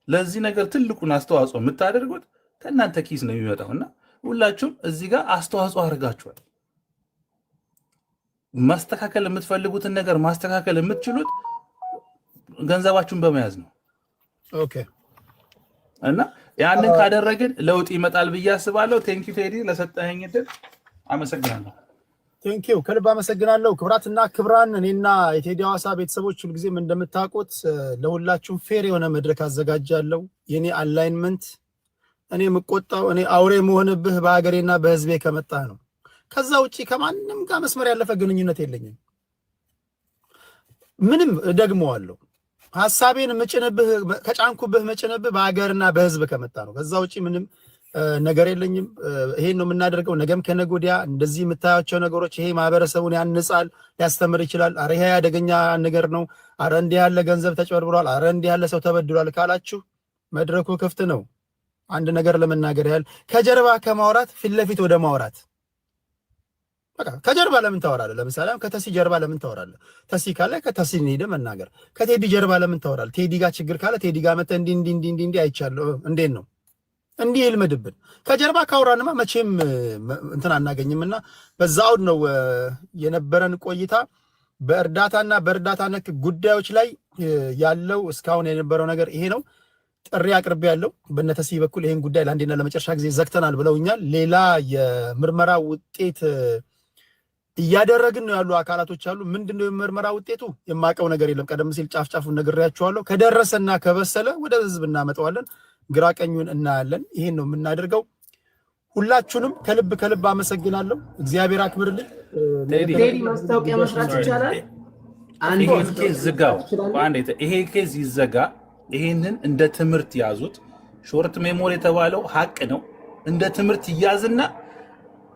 ለዚህ ነገር ትልቁን አስተዋጽኦ የምታደርጉት ከእናንተ ኪስ ነው የሚመጣው። እና ሁላችሁም እዚህ ጋር አስተዋጽኦ አድርጋችኋል። ማስተካከል የምትፈልጉትን ነገር ማስተካከል የምትችሉት ገንዘባችሁን በመያዝ ነው። ኦኬ። እና ያንን ካደረግን ለውጥ ይመጣል ብዬ አስባለሁ። ቴንኪው ቴዲ ለሰጠኸኝ ዕድል አመሰግናለሁ። ቴንኪው ከልብ አመሰግናለሁ። ክብራትና ክብራን፣ እኔና የቴዲ ሐዋሳ ቤተሰቦች ሁልጊዜም እንደምታውቁት ለሁላችሁም ፌር የሆነ መድረክ አዘጋጃለሁ። የኔ አላይንመንት እኔ የምቆጣው እኔ አውሬ መሆንብህ በሀገሬና በህዝቤ ከመጣ ነው። ከዛ ውጪ ከማንም ጋር መስመር ያለፈ ግንኙነት የለኝም። ምንም ደግመዋለሁ። ሐሳቤን ምጭንብህ ከጫንኩብህ ምጭንብህ በሀገርና በህዝብ ከመጣ ነው። ከዛ ውጪ ምንም ነገር የለኝም። ይሄን ነው የምናደርገው። ነገም ከነገ ወዲያ እንደዚህ የምታያቸው ነገሮች ይሄ ማህበረሰቡን ያንጻል፣ ሊያስተምር ይችላል። አረ ይሄ አደገኛ ነገር ነው፣ አረ እንዲህ ያለ ገንዘብ ተጨበርብሯል፣ አረ እንዲህ ያለ ሰው ተበድሏል ካላችሁ መድረኩ ክፍት ነው። አንድ ነገር ለመናገር ያህል ከጀርባ ከማውራት ፊት ለፊት ወደ ማውራት። በቃ ከጀርባ ለምን ታወራለህ? ለምሳሌ ከተሲ ጀርባ ለምን ታወራለህ? ተሲ ካለ ከተሲ ሄደህ መናገር። ከቴዲ ጀርባ ለምን ታወራለህ? ቴዲ ጋር ችግር ካለ ቴዲ ጋር መተህ እንዲህ አይቻለሁ እንዴት ነው እንዲህ ይልመድብን። ከጀርባ ካወራንማ መቼም እንትን አናገኝምና በዛ አውድ ነው የነበረን ቆይታ። በእርዳታና በእርዳታ ነክ ጉዳዮች ላይ ያለው እስካሁን የነበረው ነገር ይሄ ነው። ጥሪ አቅርቤ ያለው በነተሲ በኩል ይሄን ጉዳይ ለአንዴና ለመጨረሻ ጊዜ ዘግተናል ብለውኛል። ሌላ የምርመራ ውጤት እያደረግን ነው ያሉ አካላቶች አሉ። ምንድነው የምርመራ ውጤቱ? የማውቀው ነገር የለም። ቀደም ሲል ጫፍጫፉን ነግሬያቸዋለሁ። ከደረሰና ከበሰለ ወደ ህዝብ እናመጣዋለን። ግራ ቀኙን እናያለን። ይሄን ነው የምናደርገው። ሁላችሁንም ከልብ ከልብ አመሰግናለሁ። እግዚአብሔር አክብርልኝ። ቴዲ ማስታወቂያ መስራት ይቻላል። አንድ ኬዝ ዝጋው። ይሄ ኬዝ ይዘጋ። ይሄንን እንደ ትምህርት ያዙት። ሾርት ሜሞሪ የተባለው ሀቅ ነው። እንደ ትምህርት ይያዝና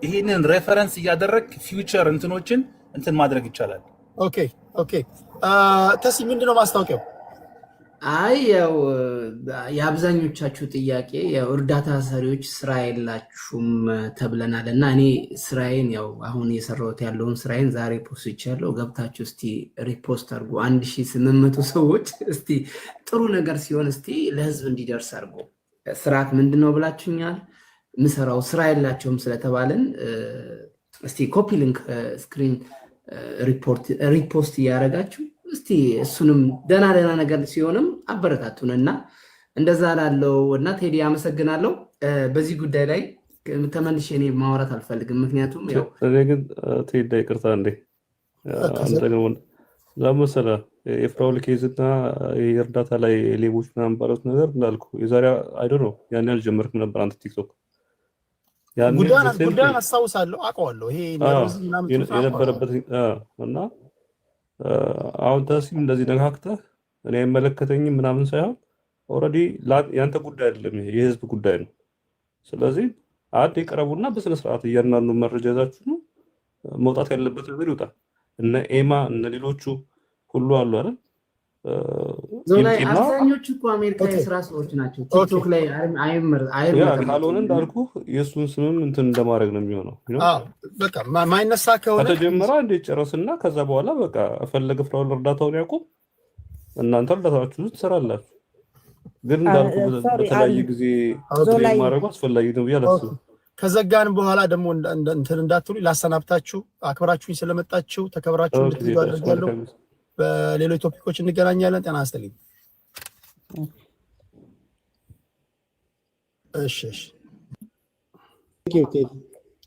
ይሄንን ሬፈረንስ እያደረግ ፊውቸር እንትኖችን እንትን ማድረግ ይቻላል። ኦኬ ኦኬ። ተሲ ምንድነው ማስታወቂያው? አይ ያው የአብዛኞቻችሁ ጥያቄ ያው እርዳታ ሰሪዎች ስራ የላችሁም ተብለናል እና እኔ ስራዬን ያው አሁን የሰራሁት ያለውን ስራዬን ዛሬ ፖስቻለሁ። ገብታችሁ እስቲ ሪፖስት አድርጉ። 1800 ሰዎች እስቲ ጥሩ ነገር ሲሆን እስቲ ለህዝብ እንዲደርስ አድርጉ። ስርዓት ምንድነው ብላችሁኛል። ምሰራው ስራ የላቸውም ስለተባለን እስቲ ኮፒ ሊንክ ስክሪን ሪፖስት እያደረጋችሁ እስቲ እሱንም ደህና ነገር ሲሆንም አበረታቱን እና እንደዛ ላለው እና ቴዲ አመሰግናለሁ። በዚህ ጉዳይ ላይ ተመልሼ እኔ ማውራት አልፈልግም። ምክንያቱም ያው እኔ ግን ቴዲ ይቅርታ እንዴ አንተ ነው ለምሳሌ የፍራውል ኬዝና የእርዳታ ላይ ሌቦች ምናምን ባሉት ነገር እንዳልኩ የዛሬ አይ ዶንት ኖ ያን ያልጀመርክም ነበር አንተ ቲክቶክ ጉዳዩን አስታውሳለሁ፣ አውቀዋለሁ። ይሄ የነበረበት እና አሁን ተሲም እንደዚህ ነካክተህ እኔ አይመለከተኝም ምናምን ሳይሆን ኦልሬዲ ያንተ ጉዳይ አይደለም፣ ይሄ የህዝብ ጉዳይ ነው። ስለዚህ አንድ ይቀረቡና በስነ ስርዓት እያንዳንዱ መረጃ ይዛችሁ ነው መውጣት ያለበት ነገር ይውጣ። እነ ኤማ እነ ሌሎቹ ሁሉ አሉ አይደል? ዞላይ ይምጪና አብዛኞቹ እኮ አሜሪካ የስራ ሰዎች ናቸው። ቲክቶክ ላይ ካልሆነ እንዳልኩ የእሱን ስምም እንትን እንደማድረግ ነው የሚሆነው። በቃ ማይነሳ ከሆነ ከተጀመረ እንዴት ጨረስና ከዛ በኋላ በቃ ፈለገ ፍራውል እርዳታውን ያቁም፣ እናንተ እርዳታችሁ ትሰራላችሁ። ግን እንዳልኩ በተለያየ ጊዜ ማድረጉ አስፈላጊ ነው ብዬ አላስብም። ከዘጋን በኋላ ደግሞ እንትን እንዳትሉ ላሰናብታችሁ። አክብራችሁኝ ስለመጣችሁ ተከብራችሁ እንድትሄዱ አድርጋለሁ። በሌሎች ቶፒኮች እንገናኛለን። ጤና ይስጥልኝ።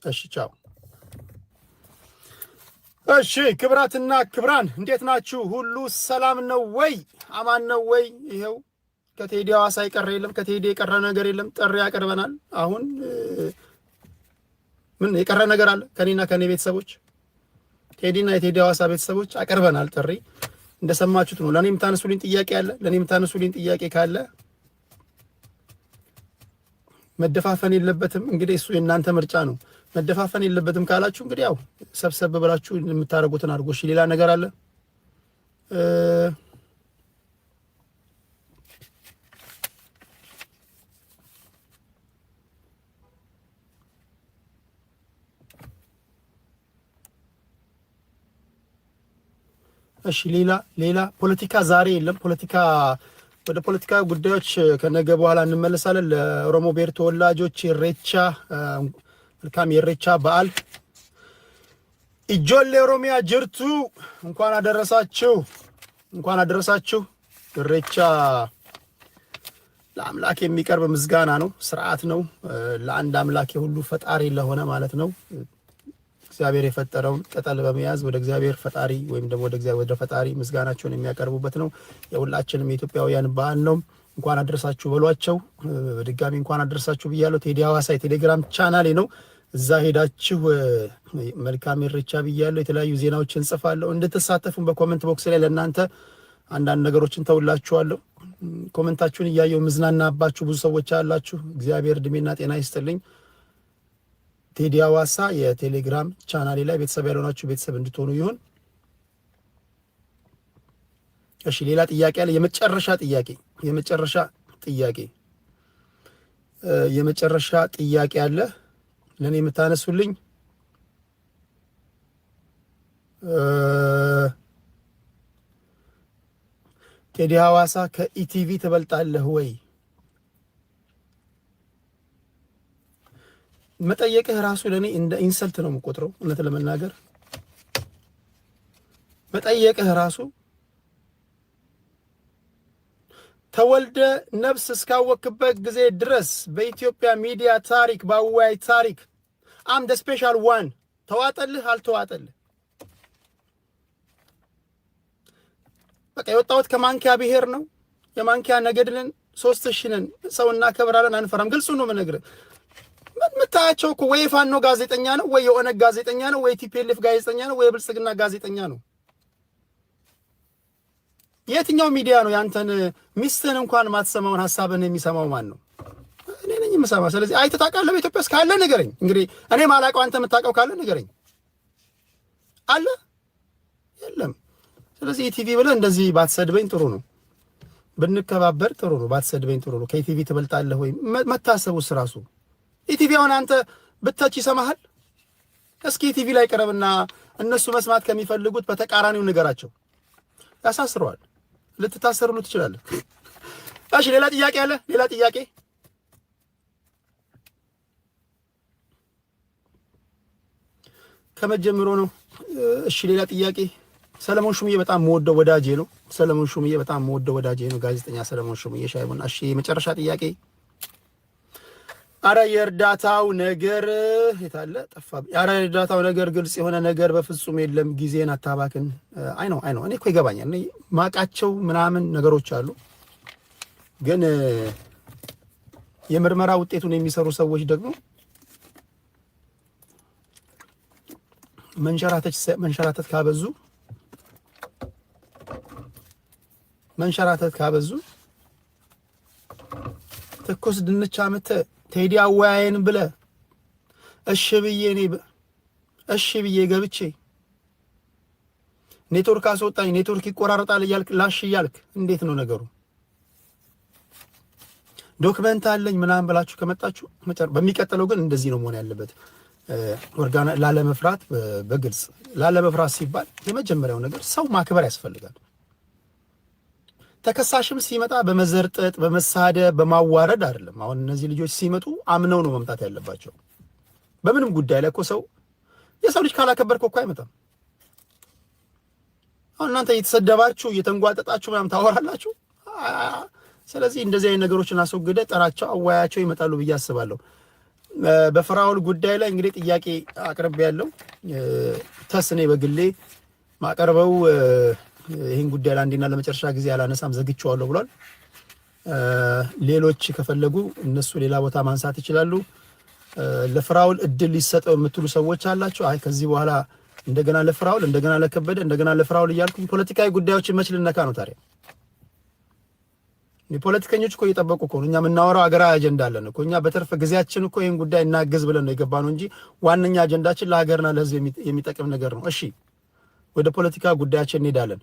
እሺ ቻው። እሺ ክብራትና ክብራን እንዴት ናችሁ? ሁሉ ሰላም ነው ወይ? አማን ነው ወይ? ይሄው ከቴዲ ሐዋሳ የቀረ የለም፣ ከቴዲ የቀረ ነገር የለም። ጥሪ ያቀርበናል። አሁን ምን የቀረ ነገር አለ? ከኔና ከኔ ቤተሰቦች ቴዲና የቴዲ ሐዋሳ ቤተሰቦች አቀርበናል ጥሪ። እንደሰማችሁት ነው። ለኔ የምታነሱልኝ ጥያቄ አለ። ለኔ የምታነሱልኝ ጥያቄ ካለ መደፋፈን የለበትም። እንግዲህ እሱ የእናንተ ምርጫ ነው። መደፋፈን የለበትም ካላችሁ እንግዲህ ያው ሰብሰብ ብላችሁ የምታደርጉትን አድርጎ። እሺ ሌላ ነገር አለ? እሺ ሌላ ፖለቲካ ዛሬ የለም። ወደ ፖለቲካ ጉዳዮች ከነገ በኋላ እንመለሳለን። ለኦሮሞ ብሔር ተወላጆች ኢሬቻ መልካም የኢሬቻ በዓል። ኢጆሌ ኦሮሚያ ጅርቱ እንኳን አደረሳችሁ። ኢሬቻ ለአምላክ የሚቀርብ ምስጋና ነው፣ ስርዓት ነው። ለአንድ አምላክ የሁሉ ፈጣሪ ለሆነ ማለት ነው። እግዚአብሔር የፈጠረውን ቅጠል በመያዝ ወደ እግዚአብሔር ፈጣሪ ወይም ደግሞ ወደ ፈጣሪ ምስጋናቸውን የሚያቀርቡበት ነው። የሁላችንም የኢትዮጵያውያን በዓል ነው። እንኳን አደረሳችሁ በሏቸው። በድጋሚ እንኳን አደረሳችሁ ብያለሁ። ቴዲ ሐዋሳ የቴሌግራም ቻናሌ ነው። እዛ ሄዳችሁ መልካም ኢሬቻ ብያለሁ። የተለያዩ ዜናዎችን እንጽፋለሁ። እንድትሳተፉን በኮሜንት ቦክስ ላይ ለእናንተ አንዳንድ ነገሮችን ተውላችኋለሁ። ኮሜንታችሁን እያየሁ ምዝናናባችሁ ብዙ ሰዎች አላችሁ። እግዚአብሔር እድሜና ጤና ይስጥልኝ። ቴዲ ሐዋሳ የቴሌግራም ቻናሌ ላይ ቤተሰብ ያልሆናችሁ ቤተሰብ እንድትሆኑ ይሁን። እሺ ሌላ ጥያቄ አለ? የመጨረሻ ጥያቄ አለ ለኔ የምታነሱልኝ? ቴዲ ሐዋሳ ከኢቲቪ ትበልጣለህ ወይ? መጠየቅህ ራሱ ለኔ እንደ ኢንሰልት ነው የምቆጥረው። እውነት ለመናገር መጠየቅህ ራሱ ተወልደ ነፍስ እስካወክበት ጊዜ ድረስ በኢትዮጵያ ሚዲያ ታሪክ በአወያይ ታሪክ አም ደ ስፔሻል ዋን ተዋጠልህ አልተዋጠልህ? በቃ የወጣሁት ከማንኪያ ብሔር ነው። የማንኪያ ነገድልን 3000 ነን። ሰው እናከብራለን፣ አንፈራም። ግልጹ ነው የምነግርህ። የምታያቸው እኮ ወይ ፋኖ ጋዜጠኛ ነው፣ ወይ የኦነግ ጋዜጠኛ ነው፣ ወይ ቲፒኤልኤፍ ጋዜጠኛ ነው፣ ወይ ብልጽግና ጋዜጠኛ ነው። የትኛው ሚዲያ ነው ያንተን ሚስትህን እንኳን ማትሰማውን ሀሳብን የሚሰማው ማን ነው? እኔ ነኝ የምሰማ። ስለዚህ አይተህ ታውቃለህ? በኢትዮጵያ ውስጥ ካለ ንገረኝ። እንግዲህ እኔ ማላውቀው አንተ የምታውቀው ካለ ንገረኝ። አለ? የለም። ስለዚህ ኢቲቪ ብለህ እንደዚህ ባትሰድበኝ ጥሩ ነው። ብንከባበር ጥሩ ነው። ባትሰድበኝ ጥሩ ነው። ከኢቲቪ ትበልጣለህ ወይ መታሰቡስ ራሱ ኢቲቪ አሁን አንተ ብተች ይሰማሃል? እስኪ ኢቲቪ ላይ ቀረብና እነሱ መስማት ከሚፈልጉት በተቃራኒው ንገራቸው። ያሳስረዋል። ልትታሰርሉ ትችላለህ። እሺ ሌላ ጥያቄ አለ? ሌላ ጥያቄ? ከመጀመሩ ነው። እሺ ሌላ ጥያቄ? ሰለሞን ሹምዬ በጣም የምወደው ወዳጄ ነው። ጋዜጠኛ ሰለሞን ሹምዬ ሻይ ቡና። እሺ የመጨረሻ ጥያቄ። አረ የእርዳታው ነገር የታለ? ጠፋብኝ። አረ የእርዳታው ነገር ግልጽ የሆነ ነገር በፍጹም የለም። ጊዜን አታባክን። አይ ነው እኔ እኮ ይገባኛል። እኔ ማቃቸው ምናምን ነገሮች አሉ፣ ግን የምርመራ ውጤቱን የሚሰሩ ሰዎች ደግሞ መንሸራተት ካበዙ ትኩስ ድንች አምጥተህ ቴዲ አወያየን ብለህ እሺ ብዬ ገብቼ ኔትወርክ አስወጣኝ፣ ኔትወርክ ይቆራረጣል እያልክ ላሽ እያልክ እንዴት ነው ነገሩ? ዶክመንት አለኝ ምናምን ብላችሁ ከመጣችሁ በሚቀጥለው ግን እንደዚህ ነው መሆን ያለበት። ኦርጋና ላለመፍራት በግልጽ ላለመፍራት ሲባል የመጀመሪያው ነገር ሰው ማክበር ያስፈልጋል። ተከሳሽም ሲመጣ በመዘርጠጥ በመሳደብ በማዋረድ አይደለም። አሁን እነዚህ ልጆች ሲመጡ አምነው ነው መምጣት ያለባቸው። በምንም ጉዳይ ላይ እኮ ሰው የሰው ልጅ ካላከበርከው እኮ አይመጣም። አሁን እናንተ እየተሰደባችሁ እየተንጓጠጣችሁ ምናምን ታወራላችሁ። ስለዚህ እንደዚህ አይነት ነገሮችን አስወግደ ጠራቸው፣ አዋያቸው ይመጣሉ ብዬ አስባለሁ። በፍራኦል ጉዳይ ላይ እንግዲህ ጥያቄ አቅርቤ ያለው ተስኔ በግሌ ማቀርበው ይህን ጉዳይ ለአንዴና ለመጨረሻ ጊዜ አላነሳም ዘግቼዋለሁ ብሏል። ሌሎች ከፈለጉ እነሱ ሌላ ቦታ ማንሳት ይችላሉ። ለፍራኦል እድል ሊሰጠው የምትሉ ሰዎች አላችሁ። አይ ከዚህ በኋላ እንደገና ለፍራኦል እንደገና ለከበደ እንደገና ለፍራኦል እያልኩኝ ፖለቲካዊ ጉዳዮችን መች ልነካ ነው ታዲያ? የፖለቲከኞች እኮ እየጠበቁ እኮ ነው። እኛ የምናወራው ሀገራዊ አጀንዳ አለን እኮ። እኛ በተርፈ ጊዜያችን እኮ ይህን ጉዳይ እናግዝ ብለን ነው የገባ ነው እንጂ ዋነኛ አጀንዳችን ለሀገርና ለሕዝብ የሚጠቅም ነገር ነው። እሺ ወደ ፖለቲካ ጉዳያችን እንሄዳለን።